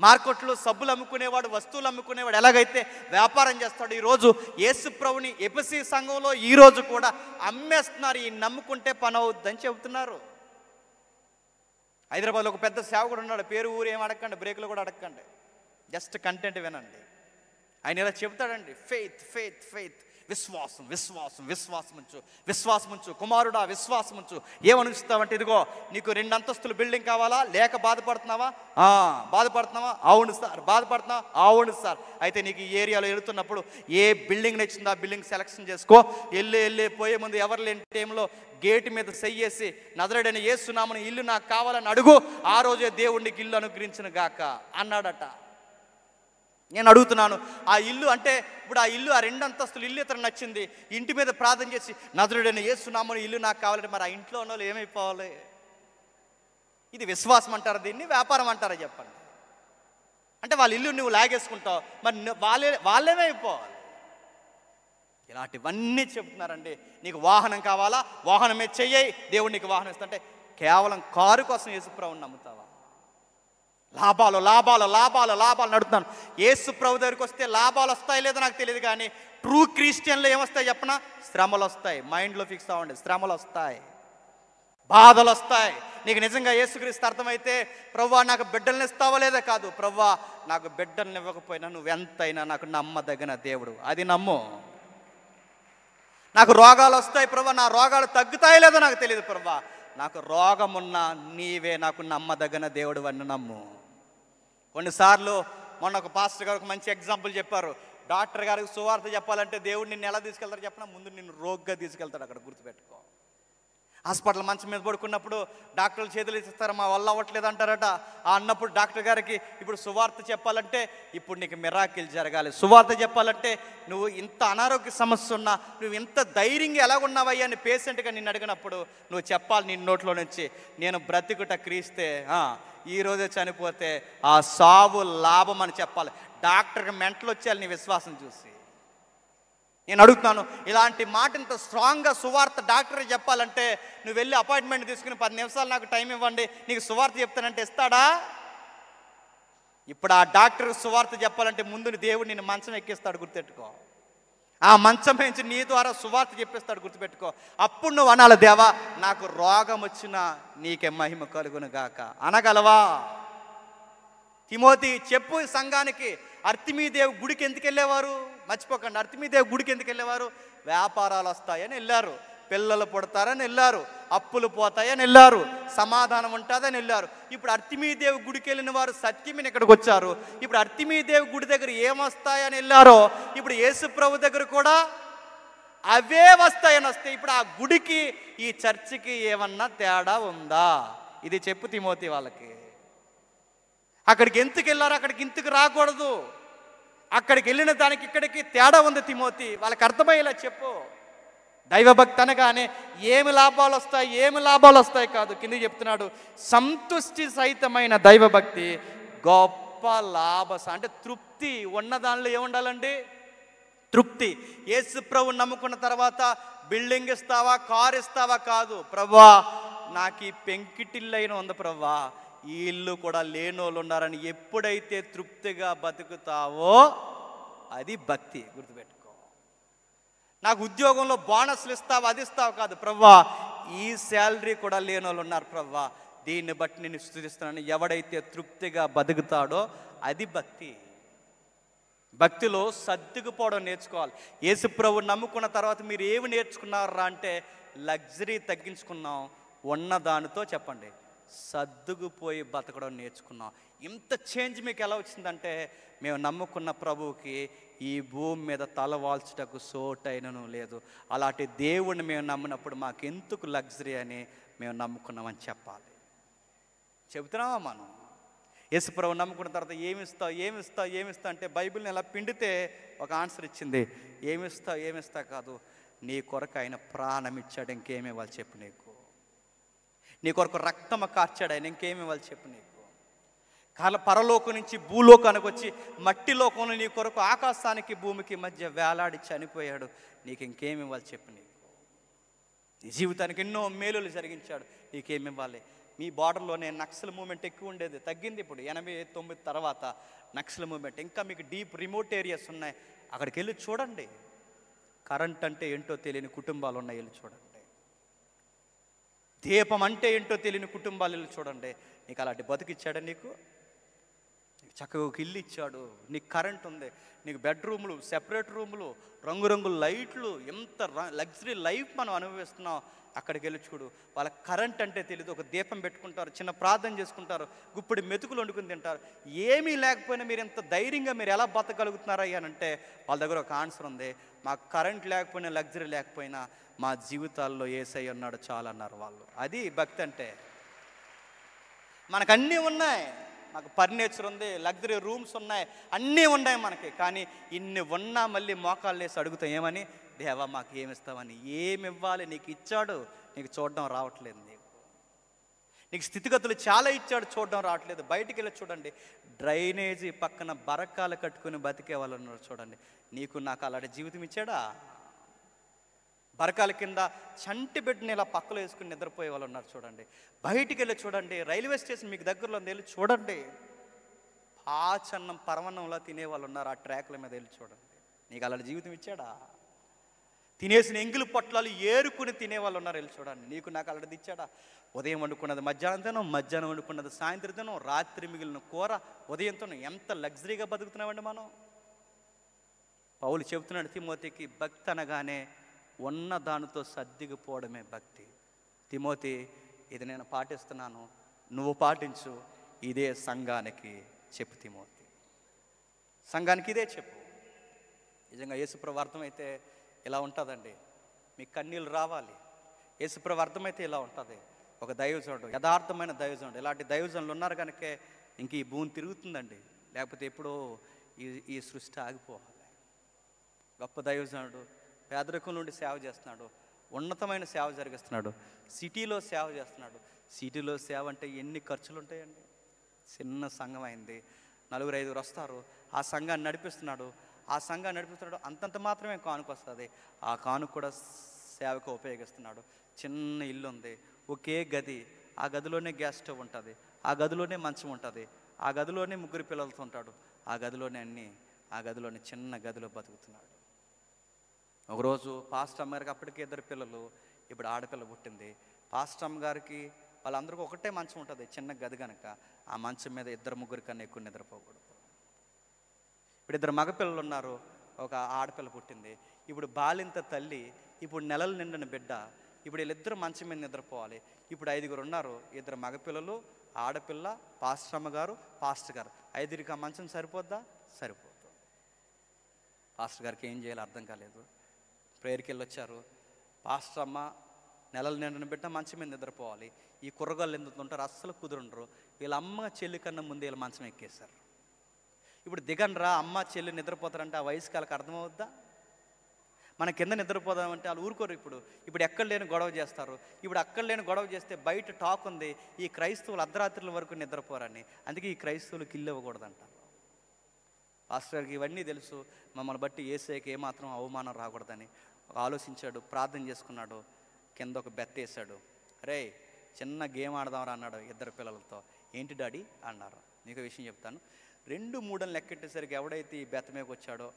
మార్కెట్లో సబ్బులు అమ్ముకునేవాడు, వస్తువులు అమ్ముకునేవాడు ఎలాగైతే వ్యాపారం చేస్తాడు, ఈరోజు యేసు ప్రభువుని ఎపిసి సంఘంలో ఈరోజు కూడా అమ్మేస్తున్నారు. ఈ నమ్ముకుంటే పని అవుద్దని చెబుతున్నారు. హైదరాబాద్లో ఒక పెద్ద సేవకుడు ఉన్నాడు, పేరు ఊరు ఏం అడగండి, బ్రేకులు కూడా అడగండి, జస్ట్ కంటెంట్ వినండి. ఆయన ఇలా చెబుతాడండి, ఫెయిత్ ఫెయిత్ ఫెయిత్, విశ్వాసం విశ్వాసం విశ్వాసం ఉంచు, విశ్వాసం ఉంచు కుమారుడా, విశ్వాసం ఉంచు. ఏమనుస్తావంటే ఇదిగో నీకు 2 అంతస్తుల బిల్డింగ్ కావాలా? లేక బాధపడుతున్నావా? బాధపడుతున్నావా? అవును సార్. బాధపడుతున్నావా? అవును సార్. అయితే నీకు ఈ ఏరియాలో వెళుతున్నప్పుడు ఏ బిల్డింగ్ నచ్చిందో ఆ బిల్డింగ్ సెలెక్షన్ చేసుకో. వెళ్ళి పోయే ముందు ఎవరు లేని టైంలో గేటు మీద సెయ్యేసి నజరేయుడైన యేసు నామమున ఇల్లు నాకు కావాలని అడుగు, ఆ రోజే దేవుడికి ఇల్లు అనుగ్రహించును గాక అన్నాడట. నేను అడుగుతున్నాను, ఆ ఇల్లు అంటే ఇప్పుడు ఆ ఇల్లు, ఆ 2 అంతస్తులు ఇల్లు ఇతను నచ్చింది, ఇంటి మీద ప్రార్థన చేసి నజరేయుడైన యేసు నామమున ఇల్లు నాకు కావాలంటే మరి ఆ ఇంట్లో ఉన్న వాళ్ళు ఏమైపోవాలి? ఇది విశ్వాసం అంటారా? దీన్ని వ్యాపారం అంటారా చెప్పండి? అంటే వాళ్ళ ఇల్లు నువ్వు లాగేసుకుంటావు, మరి వాళ్ళేమైపోవాలి? ఇలాంటివన్నీ చెబుతున్నారండి. నీకు వాహనం కావాలా? వాహనమే చెయ్యి, దేవుడు నీకు వాహనం ఇస్తుంటే కేవలం కారు కోసం యేసు ప్రభువుని నమ్ముతావా? లాభాలు లాభాలు లాభాలు లాభాలు నడుతున్నాను. యేసు ప్రభు దగ్గరికి వస్తే లాభాలు వస్తాయి లేదో నాకు తెలియదు, కానీ ట్రూ క్రిస్టియన్లో ఏమొస్తాయి చెప్పనా? శ్రమలు వస్తాయి. మైండ్లో ఫిక్స్ అవ్వండి, శ్రమలు వస్తాయి, బాధలు వస్తాయి. నీకు నిజంగా యేసుక్రీస్తు అర్థమైతే, ప్రభువా నాకు బిడ్డల్ని ఇస్తావా లేదా కాదు, ప్రభువా నాకు బిడ్డల్ని ఇవ్వకపోయినా నువ్వెంతైనా నాకు నమ్మదగిన దేవుడు, అది నమ్ము. నాకు రోగాలు వస్తాయి ప్రభువా, నా రోగాలు తగ్గుతాయి లేదో నాకు తెలియదు ప్రభువా, నాకు రోగమున్నా నీవే నాకు నమ్మదగిన దేవుడు అని నమ్ము. కొన్నిసార్లు మొన్న ఒక పాస్టర్ గారు ఒక మంచి ఎగ్జాంపుల్ చెప్పారు. డాక్టర్ గారికి సువార్త చెప్పాలంటే దేవుడు నిన్ను ఎలా తీసుకెళ్తారు చెప్పినా, ముందు నిన్ను రోగ్గా తీసుకెళ్తాడు. అక్కడ గుర్తుపెట్టుకో. హాస్పిటల్ మంచం మీద పడుకున్నప్పుడు డాక్టర్లు చేతులు ఇస్తారు, మా వల్ల అవ్వట్లేదు అంటారట. అన్నప్పుడు డాక్టర్ గారికి ఇప్పుడు సువార్త చెప్పాలంటే ఇప్పుడు నీకు మిరాకిల్ జరగాలి, సువార్త చెప్పాలంటే నువ్వు ఇంత అనారోగ్య సమస్య ఉన్నా నువ్వు ఇంత ధైర్యంగా ఎలాగున్నావయ్యా అని పేషెంట్గా నిన్ను అడిగినప్పుడు నువ్వు చెప్పాలి నీ నోట్లో నుంచి, నేను బ్రతికుట క్రీస్తే, ఈరోజే చనిపోతే ఆ సావు లాభం అని చెప్పాలి. డాక్టర్కి మెంటలు వచ్చేయాలి నీ విశ్వాసం చూసి. నేను అడుగుతున్నాను, ఇలాంటి మాట ఇంత స్ట్రాంగ్గా సువార్త డాక్టర్ చెప్పాలంటే నువ్వు వెళ్ళి అపాయింట్మెంట్ తీసుకుని 10 నిమిషాలు నాకు టైం ఇవ్వండి నీకు సువార్త చెప్తానంటే ఇస్తాడా? ఇప్పుడు ఆ డాక్టర్ సువార్త చెప్పాలంటే ముందు దేవుడు నిన్ను మంచం ఎక్కిస్తాడు, గుర్తెట్టుకో. ఆ మంచం నుంచి నీ ద్వారా సువార్త చెప్పిస్తాడు, గుర్తుపెట్టుకో. అప్పుడు నువ్వు అనాలి, దేవా నాకు రోగం వచ్చినా నీకే మహిమ కలుగును గాక అనగలవా? తిమోతి చెప్పు సంఘానికి. అర్తిమీదేవి గుడికి ఎందుకు వెళ్ళేవారు? మర్చిపోకండి, అర్తిమీదేవి గుడికి ఎందుకు వెళ్ళేవారు? వ్యాపారాలు వస్తాయని వెళ్ళారు, పిల్లలు పుడతారని వెళ్ళారు, అప్పులు పోతాయని వెళ్ళారు, సమాధానం ఉంటుందని వెళ్ళారు. ఇప్పుడు అర్తిమీదేవి గుడికి వెళ్ళిన వారు సత్యమని ఇక్కడికి వచ్చారు. ఇప్పుడు అర్తిమీదేవి గుడి దగ్గర ఏమొస్తాయని వెళ్ళారో ఇప్పుడు యేసు ప్రభు దగ్గర కూడా అవే వస్తాయని వస్తాయి. ఇప్పుడు ఆ గుడికి ఈ చర్చికి ఏమన్నా తేడా ఉందా? ఇది చెప్పు తిమోతి వాళ్ళకి. అక్కడికి ఎందుకు వెళ్ళారు? అక్కడికి ఇందుకు రాకూడదు. అక్కడికి వెళ్ళిన దానికి ఇక్కడికి తేడా ఉంది తిమోతి, వాళ్ళకి అర్థమయ్యేలా చెప్పు. దైవభక్తి అనగానే ఏమి లాభాలు వస్తాయి, ఏమి లాభాలు వస్తాయి కాదు. కింద చెప్తున్నాడు, సంతుష్టి సహితమైన దైవభక్తి గొప్ప అంటే తృప్తి ఉన్న దానిలో ఏముండాలండి? తృప్తి. యేసు ప్రభు నమ్ముకున్న తర్వాత బిల్డింగ్ ఇస్తావా, కారు ఇస్తావా కాదు. ప్రభువా నాకు ఈ పెంకిటిల్లైన ఉంది ప్రభువా, ఈ ఇల్లు కూడా లేనోళ్ళు ఉన్నారని ఎప్పుడైతే తృప్తిగా బతుకుతావో అది భక్తి, గుర్తుపెట్టుకో. నాకు ఉద్యోగంలో బోనస్లు ఇస్తావా, అది ఇస్తావు కాదు. ప్రభువా ఈ శాలరీ కూడా లేనోళ్ళు ఉన్నారు ప్రభువా, దీన్ని బట్టి నేను స్తుతిస్తున్నాను. ఎవడైతే తృప్తిగా బతుకుతాడో అది భక్తి. భక్తిలో సర్దుకుపోవడం నేర్చుకోవాలి. యేసు ప్రభు నమ్ముకున్న తర్వాత మీరు ఏమి నేర్చుకున్నారా అంటే లగ్జరీ తగ్గించుకున్నాం, ఉన్న దానితో చెప్పండి సర్దుకుపోయి బతకడం నేర్చుకున్నాం. ఇంత చేంజ్ మీకు ఎలా వచ్చిందంటే మేము నమ్ముకున్న ప్రభువుకి ఈ భూమి మీద తలవాల్చుటకు సోటైనను లేదు. అలాంటి దేవుణ్ణి మేము నమ్మినప్పుడు మాకెందుకు లగ్జరీ అని మేము నమ్ముకున్నామని చెప్పాలి. చెబుతున్నామా మనం? యేసు ప్రభు నమ్ముకున్న తర్వాత ఏమిస్తావు అంటే బైబిల్ని ఎలా పిండితే ఒక ఆన్సర్ ఇచ్చింది. ఏమిస్తా కాదు, నీ కొరకు ఆయన ప్రాణం ఇచ్చాడు, ఇంకేమి ఇవ్వాలి చెప్పు నీకు? నీ కొరకు రక్తం కార్చాడు ఆయన, ఇంకేమి ఇవ్వాలి చెప్పు నీకు? పరలోకం నుంచి భూలోకానికి వచ్చి మట్టి లోకంలో నీ కొరకు ఆకాశానికి భూమికి మధ్య వేలాడి చనిపోయాడు, నీకు ఇంకేమి ఇవ్వాలి చెప్పు నీకు? నీ జీవితానికి ఎన్నో మేలులు జరిగించాడు, నీకేమి ఇవ్వాలి? మీ బార్డర్లోనే నక్సల్ మూమెంట్ ఎక్కువ ఉండేది, తగ్గింది. ఇప్పుడు 89 తర్వాత నక్సల్ మూమెంట్. ఇంకా మీకు డీప్ రిమోట్ ఏరియాస్ ఉన్నాయి, అక్కడికి వెళ్ళి చూడండి. కరెంట్ అంటే ఏంటో తెలియని కుటుంబాలు ఉన్నాయి, వెళ్ళి చూడండి. దీపం అంటే ఏంటో తెలియని కుటుంబాలు వెళ్ళి చూడండి. నీకు అలాంటి బతుకిచ్చాడా? నీకు చక్కగా ఒక ఇల్లు ఇచ్చాడు, నీకు కరెంట్ ఉంది, నీకు బెడ్రూమ్లు, సెపరేట్ రూములు, రంగురంగుల లైట్లు, ఎంత లగ్జరీ లైఫ్ మనం అనుభవిస్తున్నాం. అక్కడికి వెళ్ళి చూడు. వాళ్ళకి కరెంట్ అంటే తెలియదు, ఒక దీపం పెట్టుకుంటారు, చిన్న ప్రార్థన చేసుకుంటారు, గుప్పిడి మెతుకులు వండుకుని తింటారు. ఏమీ లేకపోయినా మీరు ఎంత ధైర్యంగా మీరు ఎలా బతకగలుగుతున్నారా అని అంటే వాళ్ళ దగ్గర ఒక ఆన్సర్ ఉంది. మాకు కరెంట్ లేకపోయినా, లగ్జరీ లేకపోయినా మా జీవితాల్లో యేసయ్య ఉన్నాడు చాలు అన్నారు వాళ్ళు. అది భక్తి అంటే. మనకు అన్నీ ఉన్నాయి, మాకు ఫర్నిచర్ ఉంది, లగ్జరీ రూమ్స్ ఉన్నాయి, అన్నీ ఉన్నాయి మనకి. కానీ ఇన్ని ఉన్నా మళ్ళీ మోకాళ్ళు వేసి అడుగుతాం ఏమని? దేవా మాకు ఏమిస్తామని. ఏమి ఇవ్వాలి? నీకు ఇచ్చాడు, నీకు చూడడం రావట్లేదు. నీకు స్థితిగతులు చాలా ఇచ్చాడు, చూడడం రావట్లేదు. బయటికి వెళ్ళి చూడండి, డ్రైనేజీ పక్కన బరకాలు కట్టుకుని బతికే వాళ్ళు ఉన్నారు చూడండి. నీకు నాకు అలాంటి జీవితం ఇచ్చాడా? బరకాల కింద చంటి బిడ్డని ఇలా పక్కలో వేసుకుని నిద్రపోయే వాళ్ళు ఉన్నారు చూడండి. బయటికి వెళ్ళి చూడండి, రైల్వే స్టేషన్ మీకు దగ్గరలో వెళ్ళి చూడండి, పాచన్నం పరమన్నంలా తినేవాళ్ళు ఉన్నారు ఆ ట్రాక్ల మీద వెళ్ళి చూడండి. నీకు అలాంటి జీవితం ఇచ్చాడా? తినేసిన ఎంగిలి పొట్లాలు ఏరుకుని తినేవాళ్ళు ఉన్నారు, వెళ్ళి చూడండి. నీకు నాకు అలాంటిది ఇచ్చాడా? ఉదయం వండుకున్నది మధ్యాహ్నం తినం, మధ్యాహ్నం వండుకున్నది సాయంత్రం తినం, రాత్రి మిగిలిన కూర ఉదయం తినం. ఎంత లగ్జరీగా బతుకుతున్నామండి మనం. పౌలు చెబుతున్నాడు తిమోతికి, భక్తి అనగానే ఉన్న దానితో సర్దిగిపోవడమే భక్తి. తిమోతి ఇది నేను పాటిస్తున్నాను, నువ్వు పాటించు, ఇదే సంఘానికి చెప్పు. తిమోతి సంఘానికి ఇదే చెప్పు. నిజంగా యేసుప్రభు అర్థమైతే ఇలా ఉంటుందండి, మీకు కన్నీళ్ళు రావాలి. యేసుప్రభు అర్థమైతే ఇలా ఉంటుంది. ఒక దైవజనుడు, యథార్థమైన దైవజనుడు, ఇలాంటి దైవజనులు ఉన్నారు కనుకే ఇంక ఈ భూమి తిరుగుతుందండి, లేకపోతే ఎప్పుడో ఈ సృష్టి ఆగిపోవాలి. గొప్ప దైవజనుడు పేదరికం నుండి సేవ చేస్తున్నాడు, ఉన్నతమైన సేవ జరిగిస్తున్నాడు, సిటీలో సేవ చేస్తున్నాడు. సిటీలో సేవ అంటే ఎన్ని ఖర్చులు ఉంటాయండి. చిన్న సంఘం అయింది, 4-5 వస్తారు, ఆ సంఘాన్ని నడిపిస్తున్నాడు. అంతంత మాత్రమే కానుక వస్తుంది, ఆ కానుక కూడా సేవకు ఉపయోగిస్తున్నాడు. చిన్న ఇల్లు ఉంది, ఒకే గది, ఆ గదిలోనే గ్యాస్ స్టవ్ ఉంటుంది, ఆ గదిలోనే మంచం ఉంటుంది, ఆ గదిలోనే ముగ్గురు పిల్లలతో ఉంటాడు, ఆ గదిలోనే చిన్న గదిలో బతుకుతున్నాడు. ఒకరోజు పాస్టర్ అమ్మగారికి అప్పటికే 2 పిల్లలు, ఇప్పుడు ఆడపిల్ల పుట్టింది. పాస్టర్ అమ్మగారికి వాళ్ళందరికీ ఒకటే మంచం ఉంటుంది, చిన్న గది కనుక ఆ మంచం మీద 2-3 కన్నా ఎక్కువ నిద్రపోకూడదు. ఇప్పుడు 2 మగపిల్లలు ఉన్నారు, ఒక ఆడపిల్ల పుట్టింది. ఇప్పుడు బాలింత తల్లి, ఇప్పుడు నెలలు నిండిన బిడ్డ, ఇప్పుడు వీళ్ళిద్దరు మంచం మీద నిద్రపోవాలి. ఇప్పుడు 5 ఉన్నారు, 2 మగపిల్లలు, ఆడపిల్ల, పాస్టర్ అమ్మగారు, పాస్టర్ గారు. 5కి ఆ మంచం సరిపోద్దా? సరిపోద్దు. పాస్టర్ గారికి ఏం చేయాలో అర్థం కాలేదు. ప్రేయర్కి వెళ్ళి వచ్చారు. పాస్టర్ అమ్మ నెలలు నిండిన బిడ్డ మంచం మీద నిద్రపోవాలి, ఈ కుర్రగాళ్ళు ఎందుకు ఉంటారు, అస్సలు కుదురుండరు. వీళ్ళ అమ్మ చెల్లి కన్నా ముందే వీళ్ళ మంచం ఎక్కేశారు. ఇప్పుడు దిగండ్రా అమ్మ చెల్లి నిద్రపోతారంటే ఆ వయసుకి వాళ్ళకి అర్థమవుద్దా? మన కింద నిద్రపోదామంటే వాళ్ళు ఊరుకోరు. ఇప్పుడు ఎక్కడ లేని గొడవ చేస్తారు. ఇప్పుడు అక్కడ లేని గొడవ చేస్తే బయట టాక్ ఉంది, ఈ క్రైస్తవులు అర్ధరాత్రుల వరకు నిద్రపోరని. అందుకే ఈ క్రైస్తవులకు ఇల్లు ఇవ్వకూడదంటారు. పాస్టర్ గారికి ఇవన్నీ తెలుసు. మమ్మల్ని బట్టి యేసయ్యకి ఏమాత్రం అవమానం రాకూడదని ఆలోచించాడు, ప్రార్థన చేసుకున్నాడు. కింద ఒక బెత్త వేసాడు. రే చిన్న గేమ్ ఆడదామరా అన్నాడు 2 పిల్లలతో. ఏంటి డాడీ అన్నారు. మీకు విషయం చెప్తాను. 2-3 లెక్కెట్టేసరికి ఎవడైతే ఈ బెత్త మీదకి వచ్చాడో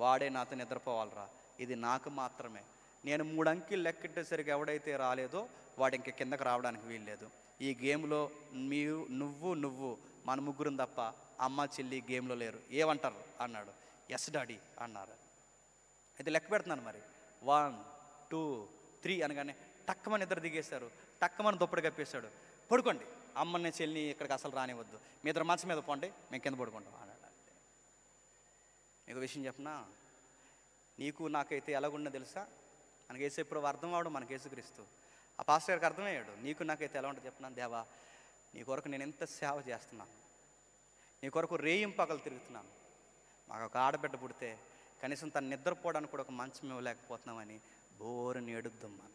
వాడే నాతో నిద్రపోవాలరా, ఇది నాకు మాత్రమే. నేను 3 అంకెలు లెక్కెట్టేసరికి ఎవడైతే రాలేదో వాడు ఇంక కిందకి రావడానికి వీల్లేదు. ఈ గేమ్లో నువ్వు మన ముగ్గురం తప్ప అమ్మ చెల్లి గేమ్లో లేరు, ఏమంటారు అన్నాడు. ఎస్ డాడీ అన్నారు. అయితే లెక్క పెడుతున్నాను మరి. 1 2 3 అనగానే టక్కమని ఇద్దరు దిగేశారు. టక్కమని దుప్పటి కప్పేశాడు. పడుకోండి, అమ్మని చెల్లిని ఇక్కడికి అసలు రానివద్దు, మీ ఇద్దరు మంచం మీద పోండి, మేము కింద పడుకుంటాం అన్నాడు. మీకు విషయం చెప్పనా, నీకు నాకైతే ఎలాగున్నా తెలుసా? మనకి యేసుప్రభు అర్థం అవడం, మనకి యేసుక్రీస్తు. ఆ పాస్టర్ గారికి అర్థమయ్యాడు. నీకు నాకైతే ఎలా ఉంటుంది చెప్పినాను, దేవా నీ కొరకు నేను ఎంత సేవ చేస్తున్నాను, నీ కొరకు రేయింపగలు తిరుగుతున్నాను. మాకు ఒక ఆడబిడ్డ పుడితే కనీసం తను నిద్రపోవడానికి కూడా ఒక మంచం ఇవ్వలేకపోతున్నామని బోరుని ఏడుద్దాం. మనం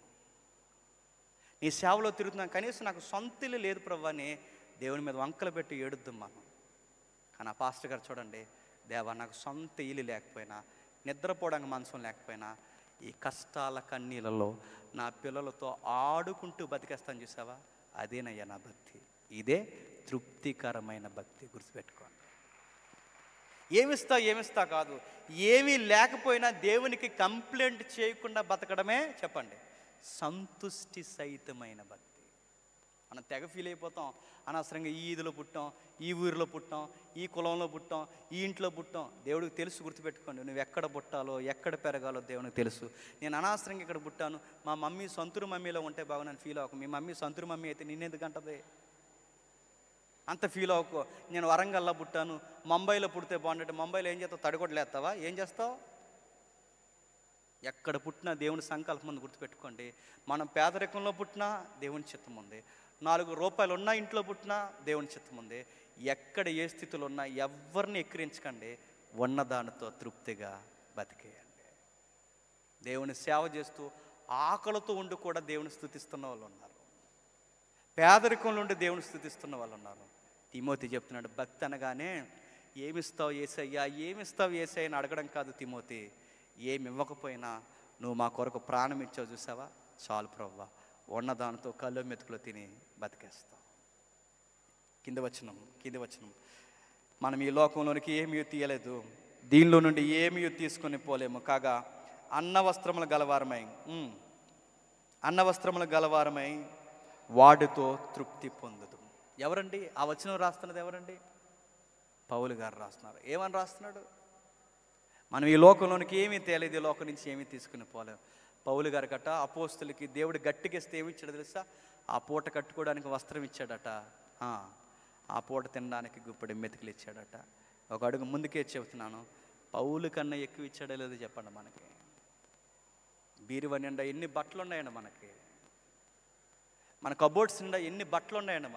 నీ సేవలో తిరుగుతున్నాను, కనీసం నాకు సొంత ఇల్లు లేదు ప్రభు అని దేవుని మీద వంకలు పెట్టి ఏడుద్దాం మనం. కానీ ఆ పాస్టర్ గారు చూడండి, దేవా నాకు సొంత ఇల్లు లేకపోయినా, నిద్రపోవడానికి మంచం లేకపోయినా, ఈ కష్టాల కన్నీళ్ళలో నా పిల్లలతో ఆడుకుంటూ బతికేస్తాను చూసావా, అదేనయ్యా నా భక్తి. ఇదే తృప్తికరమైన భక్తి. గుర్తుపెట్టుకోండి. ఏమిస్తా కాదు, ఏమీ లేకపోయినా దేవునికి కంప్లైంట్ చేయకుండా బతకడమే చెప్పండి సంతుష్టి సహితమైన భక్తి. మనం తెగ ఫీల్ అయిపోతాం. అనవసరంగా ఈ ఈదులో పుట్టాం, ఈ ఊరిలో పుట్టాం, ఈ కులంలో పుట్టాం, ఈ ఇంట్లో పుట్టాం. దేవుడికి తెలుసు. గుర్తుపెట్టుకోండి, నువ్వు ఎక్కడ పుట్టాలో ఎక్కడ పెరగాలో దేవునికి తెలుసు. నేను అనవసరంగా ఇక్కడ పుట్టాను, మా మమ్మీ సొంతూరు మమ్మీలో ఉంటే బాగున్నాను ఫీల్ అవ్వకు. మీ మమ్మీ సొంతూరు మమ్మీ అయితే నిన్నెందుకు అంటది అంత ఫీల్ అవ్వకు. నేను వరంగల్లో పుట్టాను, ముంబైలో పుడితే బాగుంటే ముంబైలో ఏం చేస్తావు, తడిగొడ్లేస్తావా, ఏం చేస్తావు? ఎక్కడ పుట్టినా దేవుని సంకల్పం ఉంది. గుర్తుపెట్టుకోండి, మనం పేదరికంలో పుట్టినా దేవుని చిత్తం ఉంది, 4 రూపాయలు ఉన్న ఇంట్లో పుట్టినా దేవుని చిత్తం ఉంది. ఎక్కడ ఏ స్థితిలో ఉన్నా ఎవరిని ఎక్కిరించకండి, ఉన్నదానితో తృప్తిగా బతికేయండి. దేవుని సేవ చేస్తూ ఆకలితో ఉండి కూడా దేవుని స్తుతిస్తున్న వాళ్ళు ఉన్నారు, పేదరికంలో ఉండి దేవుని స్తుతిస్తున్న వాళ్ళు ఉన్నారు. తిమోతి చెప్తున్నాడు, భక్తి అనగానే ఏమిస్తావు యేసయ్యా, ఏమిస్తావు యేసయ్య అని అడగడం కాదు తిమోతి. ఏమి ఇవ్వకపోయినా నువ్వు మా కొరకు ప్రాణం ఇచ్చావు చూసావా, చాలు ప్రభువా, ఉన్నదానితో కళ్ళు మెతుకులు తిని బతికేస్తావు. కింద వచనం, మనం ఈ లోకంలోనికి ఏమీ తీయలేదు, దీనిలో నుండి ఏమీ తీసుకొని పోలేము. కాగా అన్న వస్త్రములు గలవారమై వాటితో తృప్తి పొందుదు. ఎవరండి ఆ వచనం రాస్తున్నది? ఎవరండి? పౌలు గారు రాస్తున్నారు. ఏమని రాస్తున్నాడు? మనం ఈ లోకంలోనికి ఏమీ తేలేదు, ఈ లోకం నుంచి ఏమీ తీసుకుని పోలేము. పౌలు గారి గట్ట అపోస్తులకి దేవుడు గట్టికేస్తే ఏమి ఇచ్చాడు తెలుసా? ఆ పూట కట్టుకోవడానికి వస్త్రం ఇచ్చాడట, ఆ పూట తినడానికి గుప్పెడు మెతుకులు ఇచ్చాడట. ఒక అడుగు ముందుకే చెబుతున్నాను, పౌలు కన్నా ఎక్కువ ఇచ్చాడో లేదో చెప్పండి. మనకి బీరువా నిండా ఎన్ని బట్టలు ఉన్నాయండి, మన కబోర్డ్స్ నిండా ఎన్ని బట్టలు ఉన్నాయండి,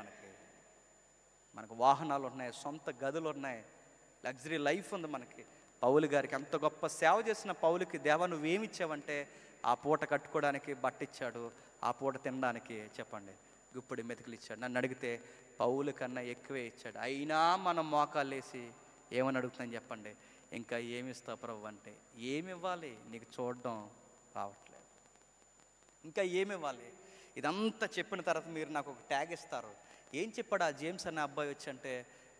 మనకు వాహనాలు ఉన్నాయి, సొంత గదులు ఉన్నాయి, లగ్జరీ లైఫ్ ఉంది మనకి. పౌలు గారికి అంత గొప్ప సేవ చేసిన పౌలుకి దేవా నువ్వేమి ఇచ్చావంటే ఆ పూట కట్టుకోవడానికి బట్ట ఇచ్చాడు, ఆ పూట తినడానికి చెప్పండి గుప్పెడి మెతుకులు ఇచ్చాడు. నన్ను అడిగితే పౌలు కన్నా ఎక్కువే ఇచ్చాడు. అయినా మనం మోకాళ్ళు వేసి ఏమని అడుగుతాను చెప్పండి, ఇంకా ఏమి ఇస్తావు ప్రభు అంటే, ఏమి ఇవ్వాలి? నీకు చూడడం రావట్లేదు, ఇంకా ఏమి ఇవ్వాలి? ఇదంతా చెప్పిన తర్వాత మీరు నాకు ఒక ట్యాగ్ ఇస్తారు. ఏం చెప్పాడు ఆ జేమ్స్ అనే అబ్బాయి వచ్చి అంటే,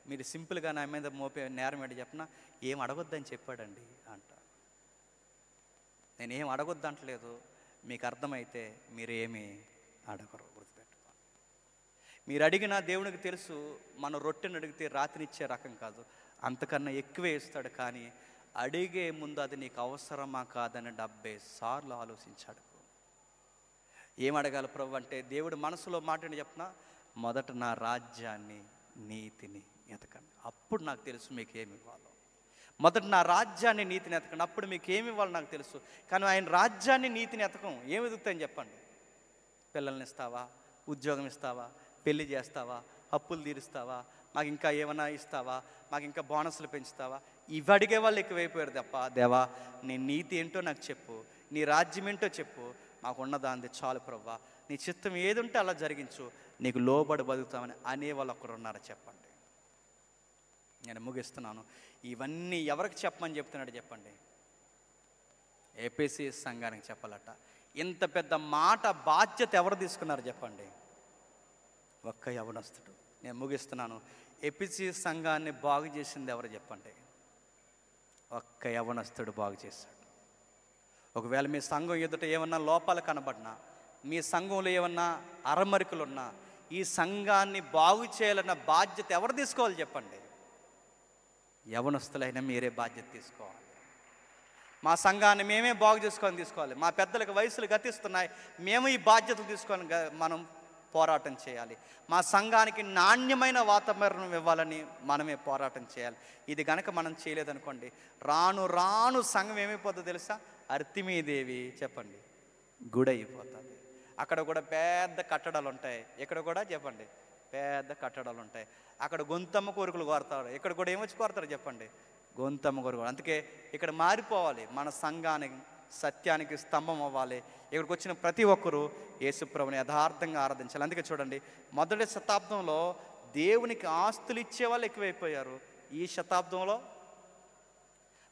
మీరు సింపుల్గా నా మీద మోపే నేరం ఏంటి చెప్పినా, ఏం అడగొద్దని చెప్పాడండి అంట. నేనేం అడగొద్దంటలేదు, మీకు అర్థమైతే మీరేమీ అడగరు. గుర్తుపెట్టుకో. మీరు అడిగినా దేవునికి తెలుసు, మన రొట్టెని అడిగితే రాత్రినిచ్చే రకం కాదు, అంతకన్నా ఎక్కువే ఇస్తాడు. కానీ అడిగే ముందు అది నీకు అవసరమా కాదని 70 సార్లు ఆలోచించాడు. ఏం అడగాలి ప్రభు అంటే, దేవుడు మనసులో మాటని చెప్పిన, మొదట నా రాజ్యాన్ని నీతిని ఎతకండి, అప్పుడు నాకు తెలుసు మీకు ఏమి ఇవ్వాలో. మొదట నా రాజ్యాన్ని నీతిని ఎతకండి, అప్పుడు మీకు ఏమి ఇవ్వాలో నాకు తెలుసు. కానీ ఆయన రాజ్యాన్ని నీతిని ఎతకం. ఏమి ఎదుగుతాయని చెప్పండి? పిల్లల్ని ఇస్తావా, ఉద్యోగం ఇస్తావా, పెళ్లి చేస్తావా, అప్పులు తీరుస్తావా, మాకు ఇంకా ఏమైనా ఇస్తావా, మాకు ఇంకా బోనస్లు పెంచుతావా, ఇవి అడిగే వాళ్ళు ఎక్కువైపోయారు తప్ప, దేవా నీ నీతి ఏంటో నాకు చెప్పు, నీ రాజ్యం ఏంటో చెప్పు, మాకున్న దాంది చాలు ప్రవ్వా, నీ చిత్తం ఏది ఉంటే అలా జరిగించు, నీకు లోబడి బతుకుతామని అనేవాళ్ళు ఒకరు ఉన్నారా చెప్పండి. నేను ముగిస్తున్నాను. ఇవన్నీ ఎవరికి చెప్పమని చెప్తున్నాడు చెప్పండి? ఏపీసీ సంఘానికి చెప్పాలట. ఇంత పెద్ద మాట బాధ్యత ఎవరు తీసుకున్నారు చెప్పండి? ఒక్క యవనస్తుడు. నేను ముగిస్తున్నాను. ఏపీసీ సంఘాన్ని బాగు చేసింది ఎవరు చెప్పండి? ఒక్క యవనస్తుడు బాగు చేశాడు. ఒకవేళ మీ సంఘం ఎదుట ఏమన్నా లోపాలు కనబడినా, మీ సంఘంలో ఏమన్నా అరమరికలున్నా, ఈ సంఘాన్ని బాగు చేయాలన్న బాధ్యత ఎవరు తీసుకోవాలి చెప్పండి? యవనస్తులైనా మీరే బాధ్యత తీసుకోవాలి. మా సంఘాన్ని మేమే బాగు తీసుకోవాలి. మా పెద్దలకు వయసులు గతిస్తున్నాయి, మేము ఈ బాధ్యతలు తీసుకొని మనం పోరాటం చేయాలి. మా సంఘానికి నాణ్యమైన వాతావరణం ఇవ్వాలని మనమే పోరాటం చేయాలి. ఇది కనుక మనం చేయలేదనుకోండి, రాను రాను సంఘం ఏమైపోతుందో తెలుసా? అర్తిమీదేవి చెప్పండి గుడి అయిపోతుంది. అక్కడ కూడా పెద్ద కట్టడాలు ఉంటాయి, ఇక్కడ కూడా చెప్పండి పెద్ద కట్టడాలు ఉంటాయి. అక్కడ గొంతమ్మ కోరికలు కోరతారు, ఇక్కడ కూడా ఏమొచ్చి కోరతారు చెప్పండి? గొంతమ్మ కోరికలు. అందుకే ఇక్కడ మారిపోవాలి. మన సంఘానికి సత్యానికి స్తంభం అవ్వాలి. ఇక్కడికి వచ్చిన ప్రతి ఒక్కరూ యేసుప్రభుని యథార్థంగా ఆరాధించాలి. అందుకే చూడండి, మొదటి శతాబ్దంలో దేవునికి ఆస్తులు ఇచ్చే వాళ్ళు ఎక్కువైపోయారు. ఈ శతాబ్దంలో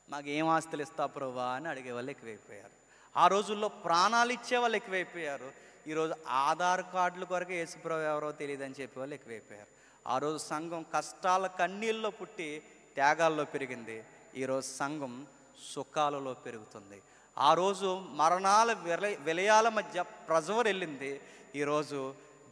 మాకు ఏం ఆస్తులు ఇస్తా ప్రభువా అని అడిగే వాళ్ళు ఎక్కువైపోయారు. ఆ రోజుల్లో ప్రాణాలు ఇచ్చే వాళ్ళు ఎక్కువైపోయారు. ఈరోజు ఆధార్ కార్డుల కొరకు యేసుప్రభు ఎవరో తెలియదని చెప్పే వాళ్ళు ఎక్కువైపోయారు. ఆ రోజు సంఘం కష్టాల కన్నీళ్ళలో పుట్టి త్యాగాల్లో పెరిగింది. ఈరోజు సంఘం సుఖాలలో పెరుగుతుంది. ఆ రోజు మరణాల విలయాల మధ్య ప్రజవరు వెళ్ళింది. ఈరోజు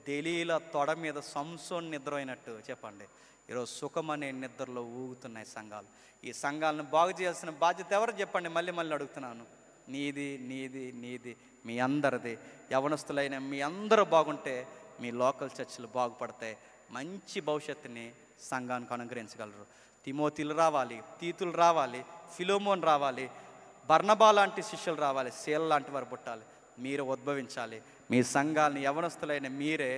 దెలీల తొడ మీద సంసోన్ నిద్ర అయినట్టు చెప్పండి, ఈరోజు సుఖం అనే నిద్రలో ఊగుతున్నాయి సంఘాలు. ఈ సంఘాలను బాగు చేయాల్సిన బాధ్యత ఎవరు చెప్పండి? మళ్ళీ అడుగుతున్నాను. నీది నీది నీది మీ అందరిది. యవనస్తులైన మీ అందరూ బాగుంటే మీ లోకల్ చర్చిలు బాగుపడతాయి. మంచి భవిష్యత్తుని సంఘానికి అనుగ్రహించగలరు. తిమోతిలు రావాలి, తీతులు రావాలి, ఫిలోమోన్ రావాలి, బర్నబా లాంటి శిష్యులు రావాలి, శీల లాంటి వారు పుట్టాలి. మీరు ఉద్భవించాలి. మీ సంఘాలని యవనస్తులైన మీరే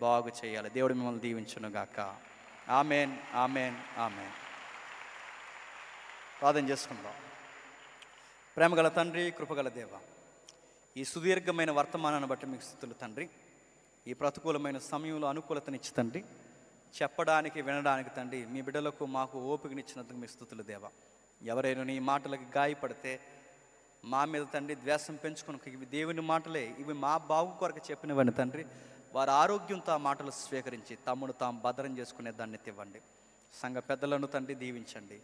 బాగు చేయాలి. దేవుడు మిమ్మల్ని దీవించునుగాక. Amen, amen, amen. ప్రార్థన చేసుకుందాం. ప్రేమగల తండ్రి, కృపగల దేవ, ఈ సుదీర్ఘమైన వర్తమానాన్ని బట్టి మీకు స్తుతులు తండ్రి. ఈ ప్రతికూలమైన సమయంలో అనుకూలతనిచ్చి తండ్రి, చెప్పడానికి వినడానికి తండ్రి మీ బిడ్డలకు మాకు ఓపికనిచ్చినందుకు మీ స్తుతులు దేవ. ఎవరైనా నీ మాటలకు గాయపడితే మా మీద తండ్రి ద్వేషం పెంచుకుని, ఇవి దేవుని మాటలే, ఇవి మా బాగు కొరకు చెప్పినవని తండ్రి వారి ఆరోగ్యంతో ఆ మాటలు స్వీకరించి తమ్ముడు తాము భద్రం చేసుకునే దాన్ని ఇవ్వండి. సంఘ పెద్దలను తండ్రి దీవించండి,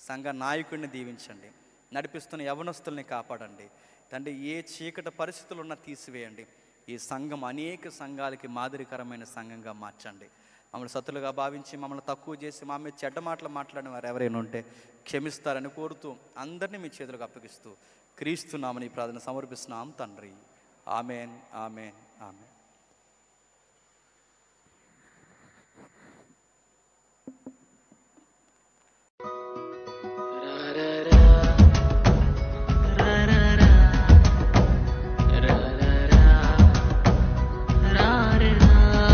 సంఘ నాయకుడిని దీవించండి, నడిపిస్తున్న యవనస్తుల్ని కాపాడండి తండ్రి. ఏ చీకటి పరిస్థితులు ఉన్నా తీసివేయండి. ఈ సంఘం అనేక సంఘాలకి మాదిరికరమైన సంఘంగా మార్చండి. మమ్మల్ని సతులుగా భావించి మమ్మల్ని తక్కువ చేసి మా మీద చెడ్డ మాటలు మాట్లాడిన వారు ఎవరైనా ఉంటే క్షమిస్తారని కోరుతూ అందరినీ మీ చేతులకు అప్పగిస్తూ క్రీస్తు నామమున ఈ ప్రార్థన సమర్పిస్తున్నాం తండ్రి. Amen, amen, amen.